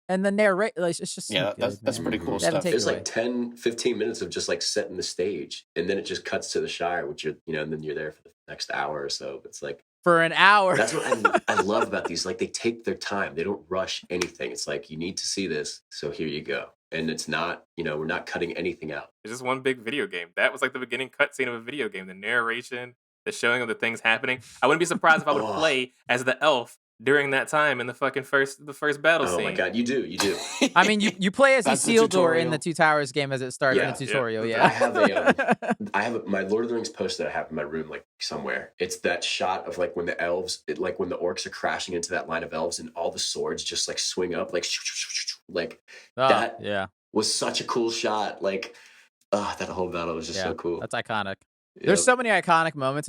Speaker 1: and the narrate. Like, it's just so
Speaker 2: Yeah,
Speaker 1: good,
Speaker 2: that's
Speaker 1: man.
Speaker 2: pretty cool
Speaker 3: Mhm.
Speaker 1: They haven't
Speaker 2: stuff.
Speaker 1: taken
Speaker 3: It's
Speaker 1: away.
Speaker 3: like 10, 15 minutes of just like setting the stage, and then it just cuts to the Shire, which and then you're there for the next hour or so. It's like
Speaker 1: For an hour.
Speaker 3: that's what I love about these. Like they take their time; they don't rush anything. It's like you need to see this, so here you go. And it's not, we're not cutting anything out.
Speaker 4: It's just one big video game. That was like the beginning cutscene of a video game. The narration, the showing of the things happening. I wouldn't be surprised if I would
Speaker 3: Oh.
Speaker 4: play as the elf during that time in the fucking first battle
Speaker 3: Oh
Speaker 4: scene.
Speaker 3: my god, you do.
Speaker 1: I mean, you play as
Speaker 2: That's the
Speaker 1: Isildur in the
Speaker 2: tutorial.
Speaker 1: Two Towers game as it starts in
Speaker 3: Yeah.
Speaker 1: the tutorial.
Speaker 4: Yeah.
Speaker 1: Yeah.
Speaker 3: I have my Lord of the Rings poster I have in my room, like somewhere. It's that shot of like when the orcs are crashing into that line of elves and all the swords just like swing up, like
Speaker 1: Oh,
Speaker 3: that
Speaker 1: yeah.
Speaker 3: was such a cool shot. Like, that whole battle was just
Speaker 1: Yeah,
Speaker 3: so cool.
Speaker 1: That's iconic.
Speaker 3: Yep.
Speaker 1: There's so many iconic moments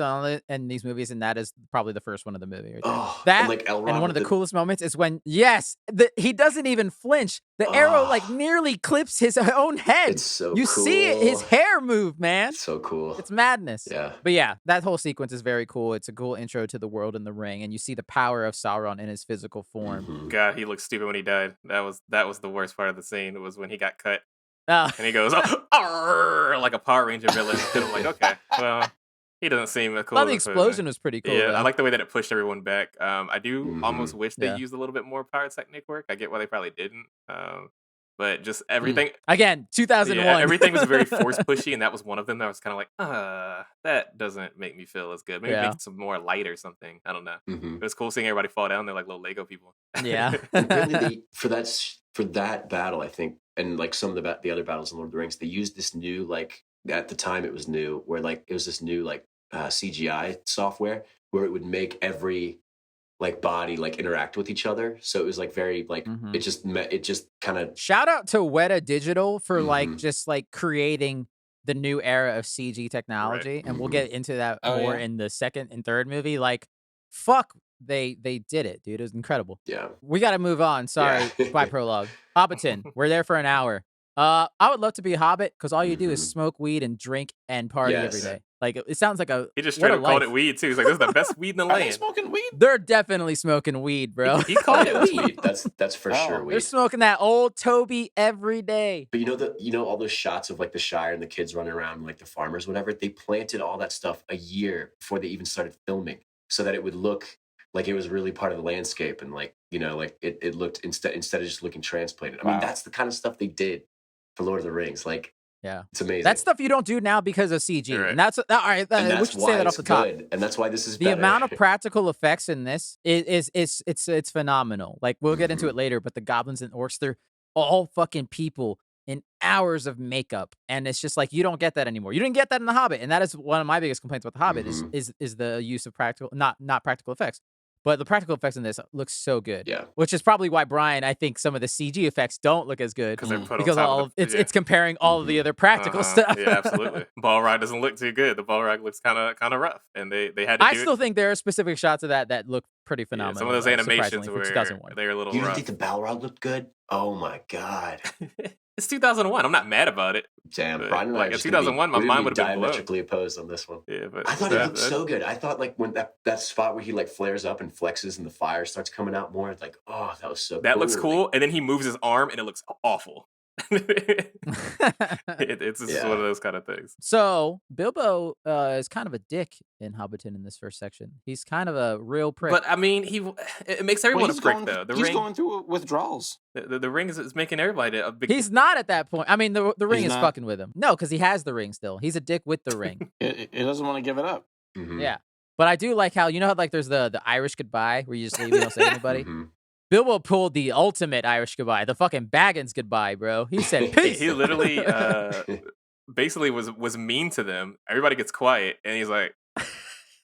Speaker 1: in these movies, and that is probably the first one of the movie. Right there.
Speaker 3: Oh,
Speaker 1: That
Speaker 3: and like Elrond
Speaker 1: and one of
Speaker 3: with
Speaker 1: the coolest moments is when, he doesn't even flinch. The arrow like nearly clips his own head.
Speaker 3: It's so
Speaker 1: You
Speaker 3: cool.
Speaker 1: see it, his hair move, man.
Speaker 3: It's so cool.
Speaker 1: It's madness.
Speaker 3: Yeah.
Speaker 1: But yeah, that whole sequence is very cool. It's a cool intro to the world in the ring, and you see the power of Sauron in his physical form.
Speaker 3: Mhm.
Speaker 4: God, he looked stupid when he died. That was the worst part of the scene. It was when he got cut
Speaker 1: Oh.
Speaker 4: and he goes, "Arr!" like a Power Ranger villain. And I'm like, okay, well, he doesn't seem cool.
Speaker 1: Well, the explosion was pretty cool.
Speaker 4: Yeah,
Speaker 1: though.
Speaker 4: I like the way that it pushed everyone back. I do almost wish they
Speaker 1: Yeah.
Speaker 4: used a little bit more pyrotechnic work. I get why they probably didn't. But just everything.
Speaker 1: Again, 2001.
Speaker 4: Yeah, everything was very force pushy, and that was one of them that was kind of like, that doesn't make me feel as good. Maybe
Speaker 1: Yeah.
Speaker 4: make it some more light or something. I don't know.
Speaker 3: Mhm.
Speaker 4: It was cool seeing everybody fall down there like little Lego people.
Speaker 1: Yeah.
Speaker 3: And really, for that battle, I think, and like some of the other battles in Lord of the Rings, they used this new, like at the time it was new, where like it was this new like CGI software where it would make every like body like interact with each other. So it was like very like
Speaker 1: Mhm.
Speaker 3: it just kind of
Speaker 1: Shout out to Weta Digital for like
Speaker 3: Mhm.
Speaker 1: just like creating the new era of CG technology, and we'll get into that
Speaker 2: Oh,
Speaker 1: more
Speaker 2: yeah.
Speaker 1: in the second and third movie. Like, fuck, they did it, dude. It was incredible.
Speaker 3: yeah.
Speaker 1: We got to move on. Sorry,
Speaker 3: Yeah.
Speaker 1: by prologue. Hobbiton, we're there for an hour. I would love to be a hobbit because all you do is
Speaker 3: Mhm.
Speaker 1: smoke weed and drink and party every
Speaker 3: Yes.
Speaker 1: day. Like, it sounds like a
Speaker 4: He just
Speaker 1: what
Speaker 4: straight
Speaker 1: a
Speaker 4: up called
Speaker 1: life.
Speaker 4: it weed too. He's like, "This is the best weed in the
Speaker 2: Are they
Speaker 4: land."
Speaker 2: smoking weed?
Speaker 1: They're definitely smoking weed, bro.
Speaker 4: He called
Speaker 3: Yeah,
Speaker 4: it
Speaker 3: that's
Speaker 4: weed.
Speaker 3: weed. That's for
Speaker 2: Oh.
Speaker 3: sure
Speaker 1: They're
Speaker 3: weed.
Speaker 1: smoking that old Toby every day.
Speaker 3: But all those shots of like the Shire and the kids running around, like the farmers, whatever. They planted all that stuff a year before they even started filming, so that it would look Like it was really part of the landscape, and like like it looked instead of just looking transplanted. I mean, that's the kind of stuff they did for Lord of the Rings. Like,
Speaker 1: Yeah,
Speaker 3: it's amazing.
Speaker 1: That's stuff you don't do now because of CG,
Speaker 4: Right.
Speaker 1: and that's all right.
Speaker 3: And
Speaker 1: We should say that off the top.
Speaker 3: And that's why this is
Speaker 1: The
Speaker 3: better.
Speaker 1: amount of practical effects in this it's phenomenal. Like we'll get into it later, but the goblins and orcs, they're all fucking people in hours of makeup, and it's just like you don't get that anymore. You didn't get that in The Hobbit, and that is one of my biggest complaints about The Hobbit is the use of practical, not practical effects. But the practical effects in this look so good.
Speaker 3: Yeah.
Speaker 1: Which is probably why, Brian, I think some of the CG effects don't look as good.
Speaker 4: They're put on
Speaker 1: Because
Speaker 4: top of
Speaker 1: it's comparing all of the other practical stuff.
Speaker 4: Yeah, absolutely. Balrog doesn't look too good. The Balrog looks kind of rough, and they had to.
Speaker 1: I still think there are specific shots of that look pretty phenomenal.
Speaker 4: Yeah, some of those animations
Speaker 1: where
Speaker 4: 2001. They're a little.
Speaker 3: You don't
Speaker 4: rough.
Speaker 3: think the Balrog looked good? Oh my god.
Speaker 4: It's 2001. I'm not mad about it.
Speaker 3: Damn,
Speaker 4: But,
Speaker 3: Brian and I
Speaker 4: like,
Speaker 3: are
Speaker 4: in
Speaker 3: just gonna
Speaker 4: 2001,
Speaker 3: be,
Speaker 4: my mind would've been blown.
Speaker 3: diametrically opposed on this one.
Speaker 4: Yeah, but
Speaker 3: I thought it looked so good. I thought like when that spot where he like flares up and flexes and the fire starts coming out more, it's like, oh, that was so
Speaker 4: that
Speaker 3: cool.
Speaker 4: looks cool. And then he moves his arm, and it looks awful. It's just one of those kind of things.
Speaker 1: So Bilbo is kind of a dick in Hobbiton in this first section. He's kind of a real prick.
Speaker 4: But I mean, it makes everyone a prick though.
Speaker 2: He's going through withdrawals.
Speaker 4: The ring is making everybody a big.
Speaker 1: He's not at that point. I mean, the ring
Speaker 2: He's
Speaker 1: is
Speaker 2: not.
Speaker 1: fucking with him. No, because he has the ring still. He's a dick with the ring.
Speaker 2: He doesn't want to give it up.
Speaker 3: Mhm.
Speaker 1: Yeah. But I do like how, how like there's the Irish goodbye where you just leave, you don't say to anybody.
Speaker 3: Mhm.
Speaker 1: Bilbo pulled the ultimate Irish goodbye, the fucking Baggins goodbye, bro. He said peace.
Speaker 4: He literally basically was mean to them. Everybody gets quiet, and he's like, "All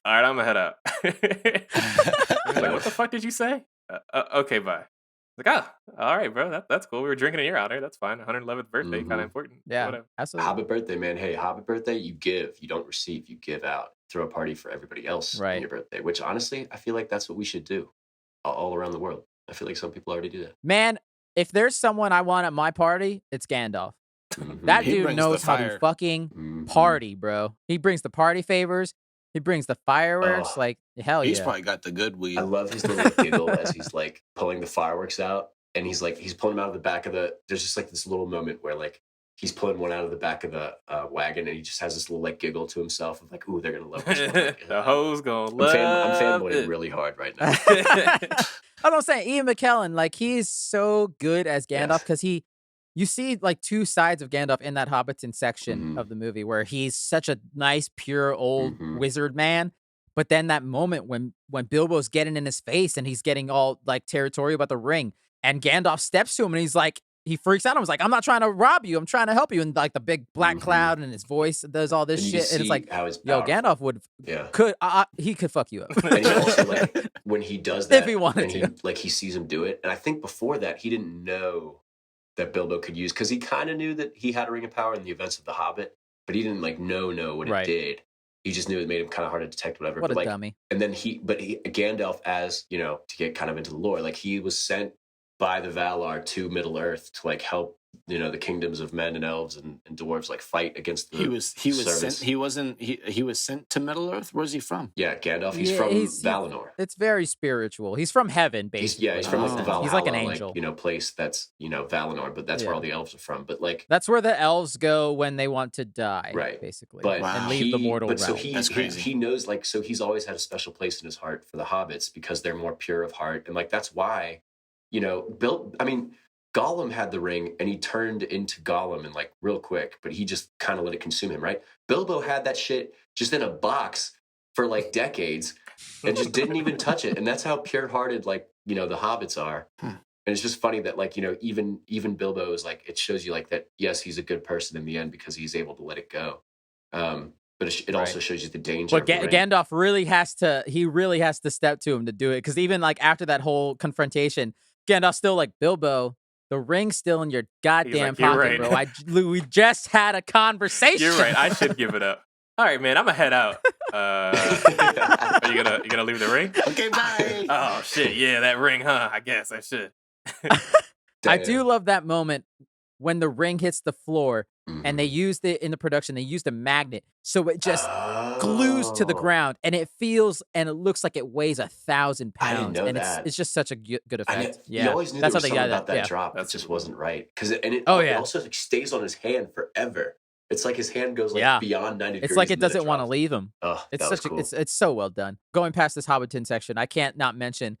Speaker 4: right, I'm gonna head out." He's like, "What the fuck did you say?" Okay, bye. Like, all right, bro. That's cool. We were drinking in your honor. That's fine. 111th birthday, kind of important.
Speaker 1: Yeah,
Speaker 4: Whatever.
Speaker 1: absolutely.
Speaker 3: Hobbit birthday, man. Hey, Hobbit birthday, you give, you don't receive, you give out. Throw a party for everybody else on your birthday, which honestly, I feel like that's what we should do all around the world. I feel like some people already do that.
Speaker 1: Man, if there's someone I want at my party, it's Gandalf. That
Speaker 2: He
Speaker 1: dude
Speaker 2: brings
Speaker 1: knows
Speaker 2: the
Speaker 1: how to
Speaker 2: fire.
Speaker 1: fucking party, bro. He brings the party favors. He brings the fireworks.
Speaker 3: Oh.
Speaker 1: Like, hell
Speaker 2: He's
Speaker 1: yeah.
Speaker 2: probably got the good weed.
Speaker 3: I love his little giggle as he's like pulling the fireworks out, and he's pulling them out of the back of the. There's just like this little moment where like he's pulling one out of the back of the wagon, and he just has this little like giggle to himself of like, "Ooh, they're gonna love this one." Like,
Speaker 4: The hoes gonna love
Speaker 3: I'm fanboying
Speaker 4: it.
Speaker 3: really hard right now.
Speaker 1: I don't say Ian McKellen, like he's so good as Gandalf because you see like two sides of Gandalf in that Hobbiton section of the movie where he's such a nice, pure old wizard man. But then that moment when Bilbo's getting in his face and he's getting all like territorial about the ring, and Gandalf steps to him and he's like, he freaks out. I was like, I'm not trying to rob you. I'm trying to help you. And like the big black cloud and his voice does all this
Speaker 3: And you
Speaker 1: shit.
Speaker 3: can
Speaker 1: And it's
Speaker 3: see
Speaker 1: like,
Speaker 3: how his
Speaker 1: yo,
Speaker 3: powerful.
Speaker 1: Gandalf he could fuck you up.
Speaker 3: And he also like when he does that,
Speaker 1: If he wanted
Speaker 3: and he sees him do it. And I think before that he didn't know that Bilbo could use, because he kind of knew that he had a ring of power in the events of The Hobbit, but he didn't like know what it did. He just knew it made him kind of hard to detect, whatever.
Speaker 1: What
Speaker 3: but,
Speaker 1: a dummy.
Speaker 3: And then Gandalf, as to get kind of into the lore, like he was sent by the Valar to Middle Earth to like help the kingdoms of men and elves and dwarves like fight against the
Speaker 2: He was
Speaker 3: service.
Speaker 2: sent. He was sent to Middle Earth. Where's he from?
Speaker 3: Yeah, Gandalf. He's from Valinor.
Speaker 1: It's very spiritual. He's from heaven, basically.
Speaker 3: He's from like the Valhalla,
Speaker 1: He's like an angel.
Speaker 3: place that's Valinor, but that's where all the elves are from. But like
Speaker 1: that's where the elves go when they want to die,
Speaker 3: right?
Speaker 1: Basically,
Speaker 3: but
Speaker 1: and leave the mortal realm.
Speaker 3: So
Speaker 2: That's crazy.
Speaker 3: He knows so he's always had a special place in his heart for the hobbits because they're more pure of heart, and like that's why Gollum had the ring and he turned into Gollum and like real quick, but he just kind of let it consume him, right? Bilbo had that shit just in a box for like decades and just didn't even touch it. And that's how pure-hearted like, the hobbits are. And it's just funny that like, even Bilbo is like, it shows you like that, yes, he's a good person in the end because he's able to let it go. But it also shows you the danger.
Speaker 1: But Gandalf really has to step to him to do it. Because even like after that whole confrontation, Gandalf's still like, Bilbo, the ring's still in your goddamn pocket, bro. We just had a conversation.
Speaker 4: You're right. I should give it up. All right, man. I'm gonna head out. Are you gonna leave the ring?
Speaker 2: Okay, bye.
Speaker 4: Oh shit, yeah, that ring, huh? I guess I should.
Speaker 1: I do love that moment when the ring hits the floor and they used it in the production. They used a magnet, so it just glues to the ground, and it feels and it looks like it weighs 1,000 pounds.
Speaker 3: I didn't know
Speaker 1: and
Speaker 3: that.
Speaker 1: it's just such a good effect.
Speaker 3: You always knew
Speaker 1: that's
Speaker 3: there was
Speaker 1: how
Speaker 3: something
Speaker 1: they got
Speaker 3: about that drop. That just wasn't right. It also like, stays on his hand forever. It's like his hand goes beyond 90 degrees.
Speaker 1: It's like it
Speaker 3: and then
Speaker 1: doesn't want to
Speaker 3: drops.
Speaker 1: leave him.
Speaker 3: Oh,
Speaker 1: It's
Speaker 3: that was
Speaker 1: such
Speaker 3: cool.
Speaker 1: it's so well done. Going past this Hobbiton section, I can't not mention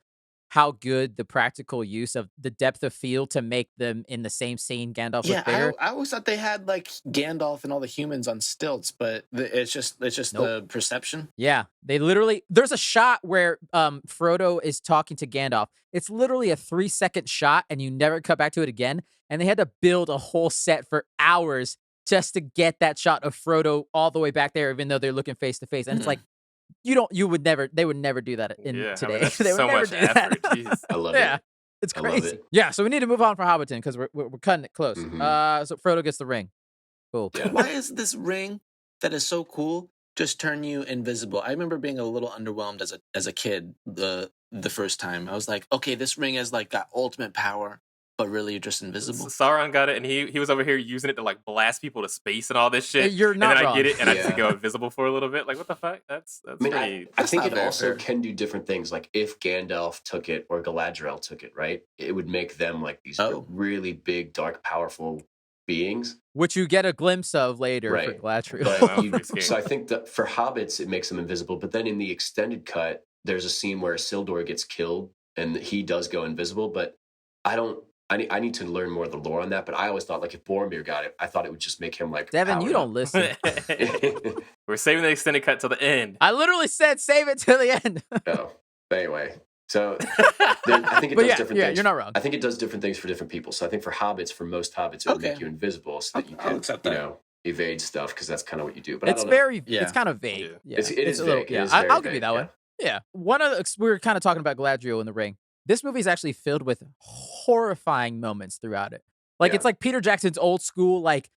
Speaker 1: how good the practical use of the depth of field to make them in the same scene Gandalf
Speaker 2: Yeah,
Speaker 1: look bigger.
Speaker 2: I always thought they had like Gandalf and all the humans on stilts, but it's just the perception.
Speaker 1: Yeah, they literally. There's a shot where Frodo is talking to Gandalf. It's literally a 3-second shot, and you never cut back to it again. And they had to build a whole set for hours just to get that shot of Frodo all the way back there, even though they're looking face to face. And it's like they would never do that in today.
Speaker 4: That's
Speaker 1: they would
Speaker 4: so
Speaker 1: never
Speaker 4: much
Speaker 1: do
Speaker 4: effort.
Speaker 1: that.
Speaker 4: Jeez.
Speaker 3: I love
Speaker 1: Yeah,
Speaker 3: it.
Speaker 1: it's
Speaker 3: I love
Speaker 1: crazy.
Speaker 3: it.
Speaker 1: Yeah, so we need to move on for Hobbiton because we're cutting it close. So Frodo gets the ring. Cool.
Speaker 3: Yeah.
Speaker 2: Why is this ring that is so cool just turn you invisible? I remember being a little underwhelmed as a kid the first time. I was like, okay, this ring has like got ultimate power, but really you're just invisible.
Speaker 4: Sauron got it, and he was over here using it to like blast people to space and all this shit.
Speaker 1: You're not
Speaker 4: and then
Speaker 1: wrong.
Speaker 4: I get it, and I just go invisible for a little bit. Like, what the fuck? That's
Speaker 3: I mean,
Speaker 4: pretty.
Speaker 3: I think
Speaker 2: not
Speaker 3: it
Speaker 2: very
Speaker 3: also
Speaker 2: fair.
Speaker 3: can do different things. Like if Gandalf took it or Galadriel took it, right? It would make them like these really big, dark, powerful beings.
Speaker 1: Which you get a glimpse of later for
Speaker 3: Right.
Speaker 1: Galadriel.
Speaker 3: But so I think that for hobbits, it makes them invisible. But then in the extended cut, there's a scene where Isildur gets killed and he does go invisible. But I need to learn more of the lore on that. But I always thought like if Boromir got it, I thought it would just make him like
Speaker 1: Devin, you don't listen.
Speaker 4: We're saving the extended cut till the end.
Speaker 1: I literally said save it till the end.
Speaker 3: No. But anyway, so then I think it
Speaker 1: But
Speaker 3: does different
Speaker 1: yeah,
Speaker 3: things.
Speaker 1: you're not wrong.
Speaker 3: I think it does different things for different people. So I think for hobbits, for most hobbits, it would make you invisible so that you
Speaker 2: I'll
Speaker 3: can,
Speaker 2: accept
Speaker 3: you
Speaker 2: that.
Speaker 3: know, evade stuff because that's kind of what you do. But
Speaker 1: It's
Speaker 3: I don't know.
Speaker 1: very,
Speaker 2: Yeah.
Speaker 1: it's kind of vague.
Speaker 4: Yeah.
Speaker 1: Yeah.
Speaker 3: It is
Speaker 1: a little,
Speaker 3: vague. It
Speaker 1: yeah.
Speaker 3: is very
Speaker 1: I'll give you
Speaker 3: vague,
Speaker 1: that
Speaker 3: yeah.
Speaker 1: one. Yeah. One of the, we were kind of talking about Galadriel in the ring. This movie is actually filled with horrifying moments throughout it. Like
Speaker 3: Yeah.
Speaker 1: it's like Peter Jackson's old school, like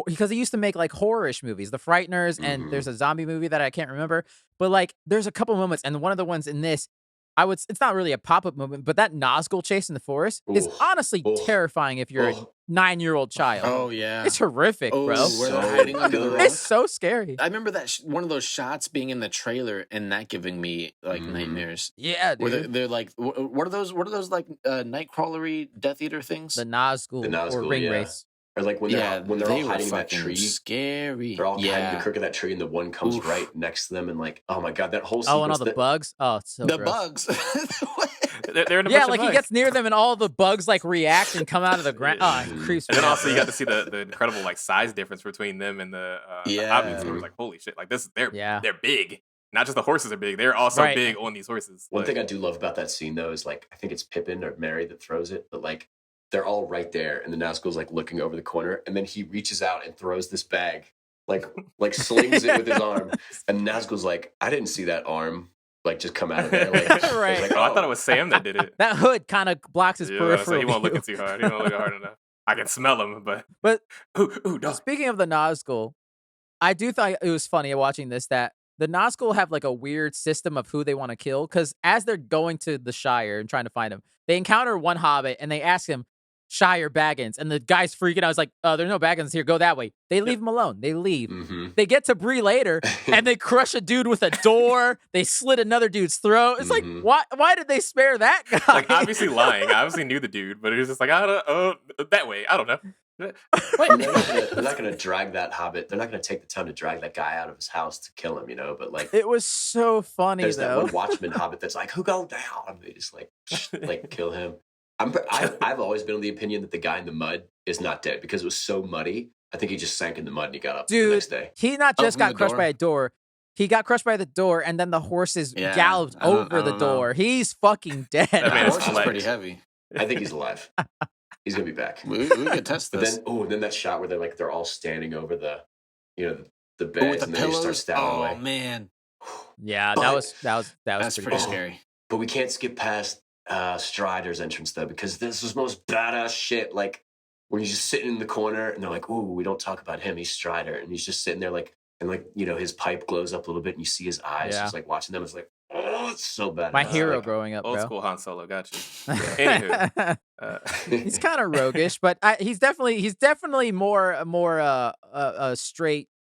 Speaker 1: because he used to make like horror-ish movies, The Frighteners, and there's a zombie movie that I can't remember. But like there's a couple moments, and one of the ones in this, it's not really a pop-up moment, but that Nazgul chase in the forest is honestly terrifying if you're a 9-year-old child.
Speaker 2: Oh yeah,
Speaker 1: It's horrific, bro.
Speaker 2: where they're hiding under the
Speaker 3: good.
Speaker 2: rock.
Speaker 1: It's so scary.
Speaker 2: I remember that one of those shots being in the trailer and that giving me like nightmares.
Speaker 1: Yeah,
Speaker 2: Where
Speaker 1: dude.
Speaker 2: they're like, what are those like nightcrawlery Death Eater things?
Speaker 1: The Nazgul,
Speaker 3: The Nazgul,
Speaker 1: or ring
Speaker 3: yeah.
Speaker 1: race.
Speaker 3: Or like when they're all
Speaker 2: they
Speaker 3: hiding
Speaker 2: were
Speaker 3: in that
Speaker 2: fucking
Speaker 3: tree.
Speaker 2: scary.
Speaker 3: They're all hiding in
Speaker 2: yeah,
Speaker 3: the crook of that tree, and the one comes
Speaker 2: Oof.
Speaker 3: right next to them, and like, oh my god, that whole
Speaker 1: Oh,
Speaker 3: sequence.
Speaker 1: and all the bugs. Oh, it's so
Speaker 2: the
Speaker 1: gross.
Speaker 2: bugs.
Speaker 4: They're in a
Speaker 1: Yeah,
Speaker 4: bunch
Speaker 1: like
Speaker 4: of
Speaker 1: he
Speaker 4: bugs.
Speaker 1: gets near them and all the bugs like react and come out of the ground. Oh, it creeps
Speaker 4: And
Speaker 1: me
Speaker 4: then
Speaker 1: out.
Speaker 4: also you got to see the incredible like size difference between them and the hobbits. Where it was like, holy shit, like this, they're big. Not just the horses are big; they're also big on these horses.
Speaker 3: One
Speaker 4: Like,
Speaker 3: thing I do love about that scene though is like I think it's Pippin or Merry that throws it, but like they're all right there, and the Nazgul's like looking over the corner, and then he reaches out and throws this bag, like slings it with his arm, and Nazgul's like, I didn't see that arm like just come out of there. Like,
Speaker 1: Right.
Speaker 3: like,
Speaker 4: oh, I thought it was Sam that did it.
Speaker 1: That hood kind of blocks his
Speaker 4: Yeah,
Speaker 1: peripheral.
Speaker 4: he won't
Speaker 1: view.
Speaker 4: look too hard. He won't look hard enough. I can smell him, but
Speaker 1: But
Speaker 4: ooh, dog.
Speaker 1: speaking of the Nazgul, I do think it was funny watching this that the Nazgul have like a weird system of who they want to kill. Because as they're going to the Shire and trying to find him, they encounter one hobbit and they ask him, Shire Baggins. And the guy's freaking out. I was like, there's no Baggins here. Go that way. They leave him alone. They leave. They get to Bree later and they crush a dude with a door. They slit another dude's throat. It's like, why did they spare that guy?
Speaker 4: Like obviously lying. I obviously knew the dude, but it was just like, I don't that way. I don't know.
Speaker 3: they're not gonna drag that hobbit. They're not gonna take the time to drag that guy out of his house to kill him, you know. But like,
Speaker 1: It was so funny
Speaker 3: there's that
Speaker 1: though.
Speaker 3: one Watchman hobbit that's like, who go down? And they just like kill him. I've always been of the opinion that the guy in the mud is not dead because it was so muddy. I think he just sank in the mud and he got up the
Speaker 1: Dude,
Speaker 3: next day.
Speaker 1: he not just
Speaker 2: from
Speaker 1: got
Speaker 2: the
Speaker 1: crushed
Speaker 2: door?
Speaker 1: by a door. He got crushed by the door, and then the horses galloped
Speaker 2: I don't
Speaker 1: over the
Speaker 2: know.
Speaker 1: door. He's fucking dead.
Speaker 4: That
Speaker 2: The
Speaker 4: man is
Speaker 2: horse is
Speaker 4: flex.
Speaker 2: pretty heavy.
Speaker 3: I think he's alive. He's gonna be back.
Speaker 2: We could test
Speaker 3: But
Speaker 2: this.
Speaker 3: then that shot where they're all standing over the
Speaker 2: With
Speaker 3: beds
Speaker 2: the
Speaker 3: and then they just start
Speaker 2: pillows.
Speaker 3: stabbing
Speaker 2: Oh
Speaker 3: away.
Speaker 2: man,
Speaker 1: Yeah,
Speaker 3: But-
Speaker 1: that was
Speaker 2: that's
Speaker 1: pretty
Speaker 2: pretty
Speaker 1: cool.
Speaker 2: scary.
Speaker 3: But we can't skip past Strider's entrance though, because this is most badass shit. Like when he's just sitting in the corner and they're like, "Ooh, we don't talk about him. He's Strider," and he's just sitting there like, and like his pipe glows up a little bit and you see his eyes.
Speaker 1: Yeah.
Speaker 3: Just like watching them, it's like, oh, it's so bad.
Speaker 1: My hero
Speaker 3: Like,
Speaker 1: growing up,
Speaker 4: Old
Speaker 1: bro.
Speaker 4: school Han Solo, got you. Anywho,
Speaker 1: He's kind of roguish, but he's definitely more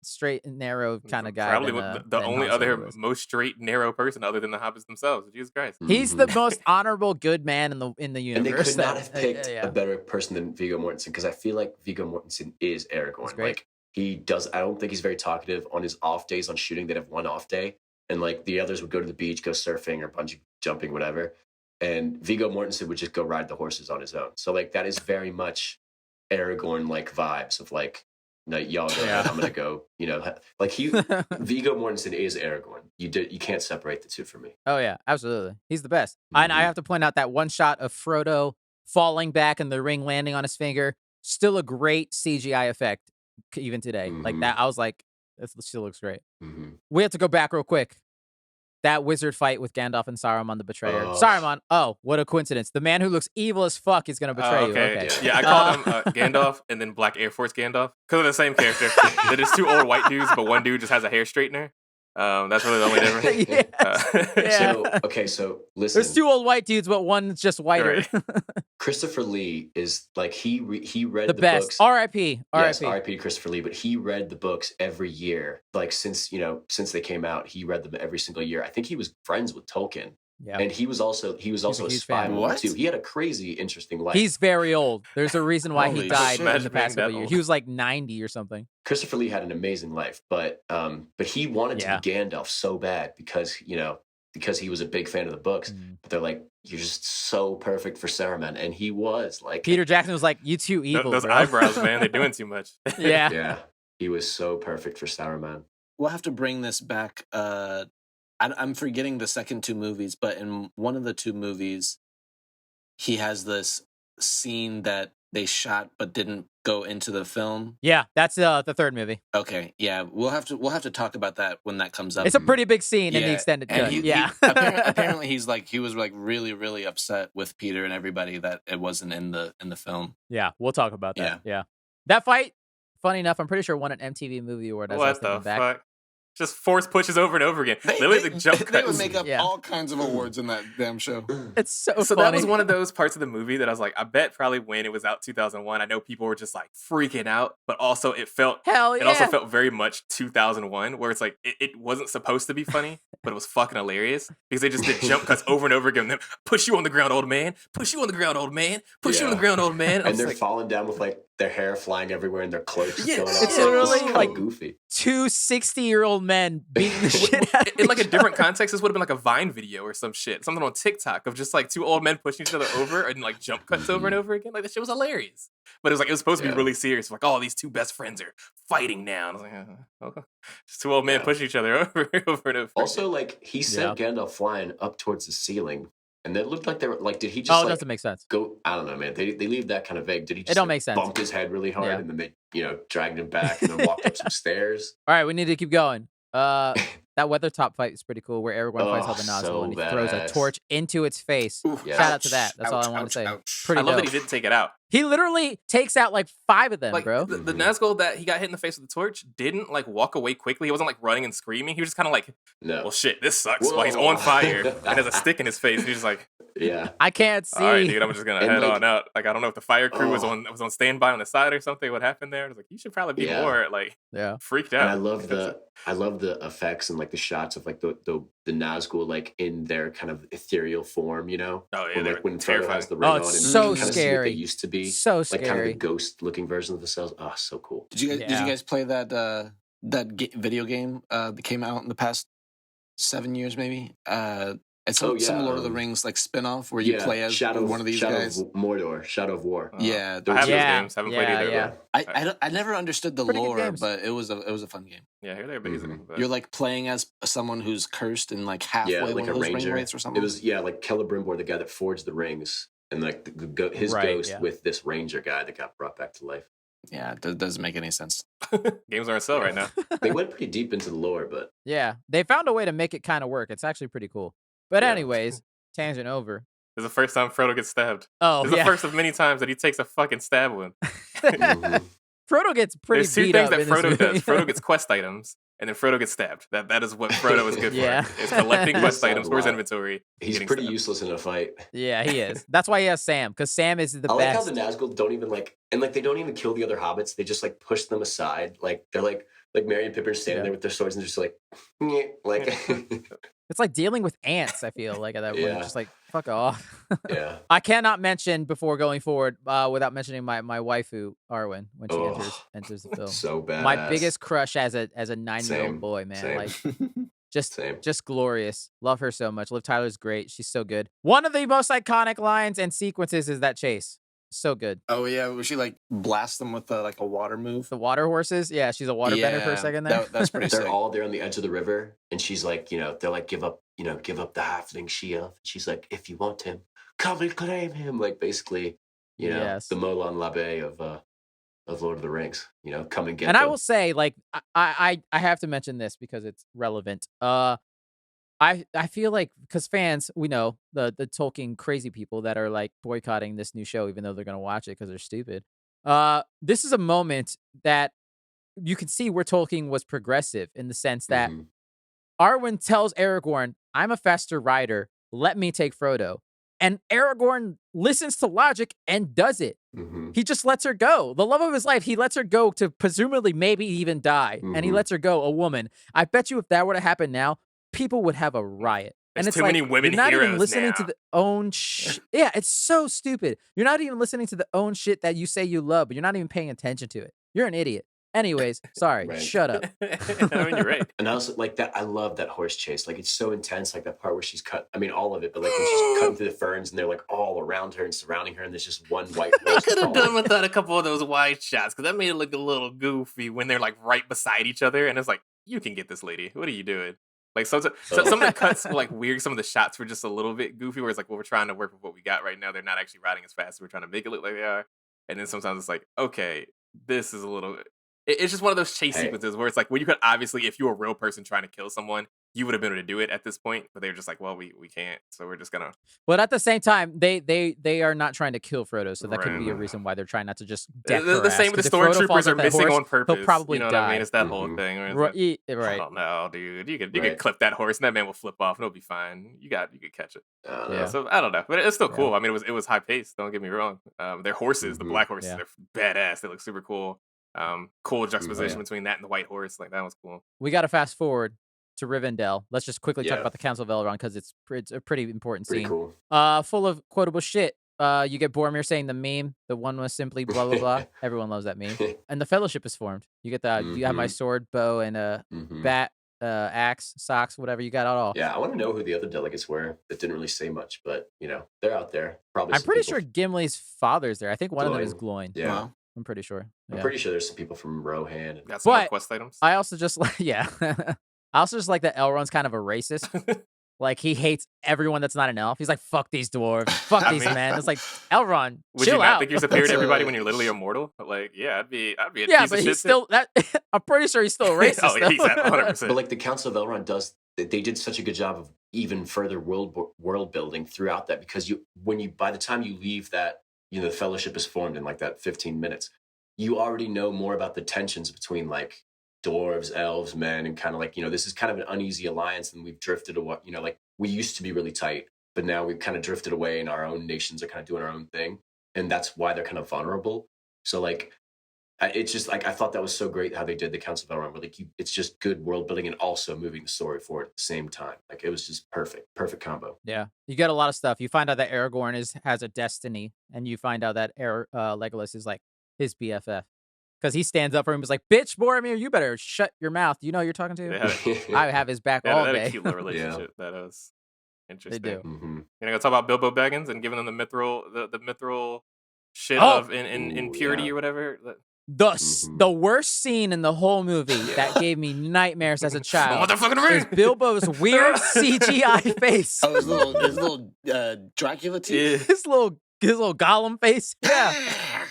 Speaker 1: straight and narrow kind of guy.
Speaker 4: Probably
Speaker 1: than,
Speaker 4: the
Speaker 1: than
Speaker 4: only
Speaker 1: Han
Speaker 4: other
Speaker 1: Solo is.
Speaker 4: most straight, narrow person other than the hobbits themselves. Jesus Christ.
Speaker 1: He's the most honorable good man in the
Speaker 3: And they
Speaker 1: universe.
Speaker 3: could not have picked
Speaker 1: yeah.
Speaker 3: a better person than Viggo Mortensen because I feel like Viggo Mortensen is Aragorn.
Speaker 1: great.
Speaker 3: Like I don't think he's very talkative. On his off days on shooting, they'd have one off day, and like the others would go to the beach, go surfing or bungee jumping, whatever. And Viggo Mortensen would just go ride the horses on his own. So like that is very much Aragorn like vibes of like, no, y'all go ahead, I'm gonna go. Like Viggo Mortensen is Aragorn. You can't separate the two for me.
Speaker 1: Oh yeah, absolutely. He's the best. And I have to point out that one shot of Frodo falling back and the ring landing on his finger, still a great CGI effect even today. Like that, I was like, this still looks great. We have to go back real quick. That wizard fight with Gandalf and Saruman the Betrayer. Saruman, what a coincidence. The man who looks evil as fuck is going to betray you. Okay.
Speaker 4: Yeah, I called him Gandalf and then Black Air Force Gandalf because of the same character. They're just two old white dudes, but one dude just has a hair straightener. That's really the only difference.
Speaker 3: So listen.
Speaker 1: There's two old white dudes, but one's just whiter.
Speaker 3: Right. Christopher Lee is like he read
Speaker 1: the best.
Speaker 3: books.
Speaker 1: R.I.P.
Speaker 3: Yes, R.I.P. Christopher Lee. But he read the books every year, like since they came out. He read them every single year. I think he was friends with Tolkien. Yeah, and he was also a spy too. He had a crazy, interesting life.
Speaker 1: He's very old. There's a reason why he died in the past couple years. He was like 90 or something.
Speaker 3: Christopher Lee had an amazing life, but he wanted to be Gandalf so bad because he was a big fan of the books. But they're like, you're just so perfect for Saruman, and he was like.
Speaker 1: Peter Jackson was like, you too evil.
Speaker 4: Those eyebrows, man, they're doing too much.
Speaker 3: Yeah, he was so perfect for Saruman.
Speaker 2: We'll have to bring this back. I'm forgetting the second two movies, but in one of the two movies, he has this scene that they shot but didn't go into the film.
Speaker 1: Yeah, that's the third movie.
Speaker 2: Okay, yeah, we'll have to talk about that when that comes up.
Speaker 1: It's a pretty big scene in the extended cut.
Speaker 2: Apparently, he was like really, really upset with Peter and everybody that it wasn't in the film.
Speaker 1: Yeah, we'll talk about that. Yeah. That fight, funny enough, I'm pretty sure won an MTV Movie Award.
Speaker 4: What the fuck? Just force pushes over and over again. Literally, the jump cuts.
Speaker 2: They would make up all kinds of awards in that damn show.
Speaker 1: It's so funny.
Speaker 4: That was one of those parts of the movie that I was like, I bet probably when it was out 2001, I know people were just like freaking out, but also it also felt very much 2001, where it's like it wasn't supposed to be funny, but it was fucking hilarious because they just did jump cuts over and over again. Them push you on the ground, old man. Push you on the ground, old man. Push you on the ground, old man.
Speaker 3: And they're falling down with like their hair flying everywhere and their cloaks going off.
Speaker 1: It's literally like
Speaker 3: goofy.
Speaker 1: Two 60-year-old men beating the shit out of
Speaker 4: in like a different context, this would have been like a Vine video or some shit. Something on TikTok of just like two old men pushing each other over and like jump cuts over and over again. Like that shit was hilarious. But it was supposed to be really serious. Like, oh, these two best friends are fighting now. And I was like, just two old men pushing each other over and over.
Speaker 3: Also, like he sent Gandalf flying up towards the ceiling. And it looked like they were like, did he just
Speaker 1: it doesn't make sense.
Speaker 3: Go, I don't know, man. They leave that kind of vague. Did he just
Speaker 1: it don't make sense.
Speaker 3: Bumped his head really hard and then they, dragged him back and then walked up some stairs?
Speaker 1: All right, we need to keep going. That Weathertop fight is pretty cool where Aragorn fights Hobnazzle and he throws a torch into its face. Shout out to that. That's all I want to say. Pretty
Speaker 4: I love
Speaker 1: dope.
Speaker 4: that he didn't take it out.
Speaker 1: He literally takes out like 5 of them,
Speaker 4: like,
Speaker 1: bro.
Speaker 4: The Nazgul that he got hit in the face with the torch didn't like walk away quickly. He wasn't like running and screaming. He was just kind of like, well, shit, this sucks. While he's on fire and has a stick in his face. And he's just like,
Speaker 1: I can't see.
Speaker 4: All right, dude, I'm just gonna head on out. Like, I don't know if the fire crew was on standby on the side or something. What happened there? I was like, you should probably be more like freaked out.
Speaker 3: And I love the effects and like the shots of like the Nazgul like in their kind of ethereal form,
Speaker 4: Oh yeah,
Speaker 3: when Frodo has the ring on, and
Speaker 1: so
Speaker 3: you kind of see what they used to be.
Speaker 1: So
Speaker 3: like
Speaker 1: scary.
Speaker 3: Kind of the ghost looking version of the cells. Oh, so cool.
Speaker 2: Did you guys play that video game that came out in the past 7 years maybe? It's some Lord of the Rings like spin-off where you play as one of these guys.
Speaker 3: Shadow of Mordor, Shadow of War.
Speaker 4: I have those games. Haven't played either.
Speaker 2: Yeah. I never understood the lore, but it was a fun game.
Speaker 4: Yeah, here they're amazing.
Speaker 2: You're like playing as someone who's cursed and like halfway
Speaker 3: like
Speaker 2: one of those ring wraiths or something.
Speaker 3: It was like Celebrimbor, the guy that forged the rings, and like his ghost with this ranger guy that got brought back to life.
Speaker 2: Yeah, it doesn't make any sense.
Speaker 4: Games aren't sale right now.
Speaker 3: They went pretty deep into the lore, but
Speaker 1: they found a way to make it kind of work. It's actually pretty cool. But anyways, tangent over.
Speaker 4: This is the first time Frodo gets stabbed.
Speaker 1: Oh,
Speaker 4: this is the first of many times that he takes a fucking stab wound.
Speaker 1: Frodo gets pretty
Speaker 4: There's two
Speaker 1: beat
Speaker 4: things
Speaker 1: up
Speaker 4: that Frodo does. Frodo gets quest items, and then Frodo gets stabbed. That is what Frodo is good for. Is collecting quest items for his inventory.
Speaker 3: He's pretty useless in a fight.
Speaker 1: Yeah, he is. That's why he has Sam, because Sam is the best.
Speaker 3: I like how the Nazgul don't even they don't even kill the other hobbits. They just like push them aside. Like they're like Merry and Pippin are standing there with their swords and just like
Speaker 1: It's like dealing with ants, I feel like, at that point.
Speaker 3: Yeah.
Speaker 1: Just like, fuck off.
Speaker 3: Yeah.
Speaker 1: I cannot mention before going forward, without mentioning my waifu, Arwen, when she enters the film.
Speaker 3: So badass.
Speaker 1: My biggest crush as a 9-year-old boy, man.
Speaker 3: Same.
Speaker 1: Like,
Speaker 3: Same.
Speaker 1: just glorious. Love her so much. Liv Tyler's great. She's so good. One of the most iconic lines and sequences is that chase. So good.
Speaker 2: Oh yeah, was she like blast them with like a water move?
Speaker 1: The water horses. Yeah, she's a water bender for a second there.
Speaker 2: That's pretty
Speaker 3: They're
Speaker 2: sick.
Speaker 3: all there on the edge of the river, and she's like, they're like, give up the halfling shield. She's like, if you want him, come and claim him. Like basically,
Speaker 1: Yes.
Speaker 3: the Moulin Labe of Lord of the Rings. Come and get
Speaker 1: And
Speaker 3: them.
Speaker 1: I will say, like, I have to mention this because it's relevant. I feel like, because fans, we know the Tolkien crazy people that are like boycotting this new show, even though they're gonna watch it because they're stupid. This is a moment that you can see where Tolkien was progressive in the sense that Arwen tells Aragorn, "I'm a faster rider. Let me take Frodo." And Aragorn listens to logic and does it. He just lets her go. The love of his life, he lets her go to presumably maybe even die. And he lets her go, a woman. I bet you if that were to happen now, people would have a riot.
Speaker 4: There's
Speaker 1: and it's
Speaker 4: too
Speaker 1: like,
Speaker 4: many women
Speaker 1: you're not even
Speaker 4: heroes
Speaker 1: listening
Speaker 4: now.
Speaker 1: to the own Yeah, it's so stupid. You're not even listening to the own shit that you say you love, but you're not even paying attention to it. You're an idiot. Anyways, sorry,
Speaker 3: Right.
Speaker 1: shut up.
Speaker 4: I mean, you're right.
Speaker 3: And I also like that. I love that horse chase. Like it's so intense. Like that part where she's cut. I mean, all of it, but like when she's cutting through the ferns and they're like all around her and surrounding her, and there's just one white
Speaker 4: I
Speaker 3: horse.
Speaker 4: could have
Speaker 3: crawling.
Speaker 4: done without a couple of those wide shots because that made it look a little goofy when they're like right beside each other, and it's like, you can get this lady. What are you doing? Like some of the cuts were like weird. Some of the shots were just a little bit goofy. Where it's like, well, we're trying to work with what we got right now. They're not actually riding as fast. We're trying to make it look like they are. And then sometimes it's like, okay, this is a little. It's just one of those chase sequences where it's like, well, you could obviously, if you were a real person trying to kill someone, you would have been able to do it at this point. But they're just like, well, we can't. So we're just gonna.
Speaker 1: But at the same time, they are not trying to kill Frodo, so that could be a
Speaker 4: Right.
Speaker 1: reason why they're trying not to just deck her
Speaker 4: The
Speaker 1: ass,
Speaker 4: same with
Speaker 1: 'cause
Speaker 4: the
Speaker 1: if Frodo falls
Speaker 4: stormtroopers are
Speaker 1: off that
Speaker 4: missing
Speaker 1: horse,
Speaker 4: on purpose.
Speaker 1: he'll probably
Speaker 4: You know what
Speaker 1: die.
Speaker 4: I mean? It's that whole thing. Where it's like,
Speaker 1: Right.
Speaker 4: I don't know, dude. You could
Speaker 3: Right.
Speaker 4: clip that horse and that man will flip off and it'll be fine. You could catch it.
Speaker 3: I don't know.
Speaker 1: Yeah.
Speaker 4: So I don't know, but it's still cool. I mean, it was high paced. Don't get me wrong. Their horses, the black horses, they're badass. They look super cool. Cool juxtaposition between that and the white horse. Like that was cool.
Speaker 1: We got to fast forward to Rivendell. Let's just quickly talk
Speaker 3: Yeah.
Speaker 1: about the Council of Elrond because it's a pretty important
Speaker 3: Pretty
Speaker 1: scene.
Speaker 3: cool.
Speaker 1: Full of quotable shit. You get Boromir saying the meme. The one was simply blah blah blah. Everyone loves that meme. And the Fellowship is formed. You get the you have my sword, bow, and bat, axe, socks, whatever. You got it all.
Speaker 3: Yeah, I want to know who the other delegates were that didn't really say much, but they're out there. Probably.
Speaker 1: I'm
Speaker 3: some
Speaker 1: pretty
Speaker 3: people
Speaker 1: sure Gimli's father's there. I think one of them is
Speaker 3: Gloin.
Speaker 1: Gloin.
Speaker 3: Yeah,
Speaker 2: Wow.
Speaker 1: I'm pretty sure.
Speaker 3: I'm
Speaker 1: Yeah.
Speaker 3: pretty sure there's some people from Rohan.
Speaker 4: Got some more
Speaker 1: But
Speaker 4: quest items.
Speaker 1: I also just like I also just like that Elrond's kind of a racist. Like he hates everyone that's not an elf. He's like, fuck these dwarves, fuck these men. It's like, Elrond,
Speaker 4: Would
Speaker 1: chill
Speaker 4: you not
Speaker 1: out.
Speaker 4: think you're superior to
Speaker 2: That's
Speaker 4: everybody when you're literally immortal? Like, yeah, I'd be a
Speaker 1: Yeah,
Speaker 4: piece
Speaker 1: but
Speaker 4: of
Speaker 1: he's
Speaker 4: shit
Speaker 1: still that. I'm pretty sure he's still a racist.
Speaker 4: Oh, yeah, he's at
Speaker 1: though.
Speaker 4: 100%.
Speaker 3: But like the Council of Elrond they did such a good job of even further world building throughout that, because by the time you leave that, the Fellowship is formed in like that 15 minutes, you already know more about the tensions between like dwarves, elves, men, and kind of like, this is kind of an uneasy alliance, and we've drifted away, like we used to be really tight, but now we've kind of drifted away and our own nations are kind of doing our own thing. And that's why they're kind of vulnerable. So like, it's just like, I thought that was so great how they did the Council of Elrond, where like it's just good world building and also moving the story forward at the same time. Like it was just perfect combo.
Speaker 1: Yeah, you get a lot of stuff. You find out that Aragorn has a destiny, and you find out that Legolas is like his BFF. Because he stands up for him and is like, bitch, Boromir, you better shut your mouth. You know who you're talking to? I have his back all
Speaker 4: They had
Speaker 1: day.
Speaker 4: a cute little relationship. That was interesting.
Speaker 1: They do.
Speaker 3: Mm-hmm.
Speaker 4: You're gonna talk about Bilbo Baggins and giving them the mithril shit
Speaker 1: Oh.
Speaker 4: of in purity or whatever.
Speaker 1: The worst scene in the whole movie that gave me nightmares as a child
Speaker 4: Motherfucking
Speaker 1: is
Speaker 4: ring.
Speaker 1: Bilbo's weird CGI face.
Speaker 2: Oh, his little Dracula teeth.
Speaker 1: His little Gollum face. Yeah.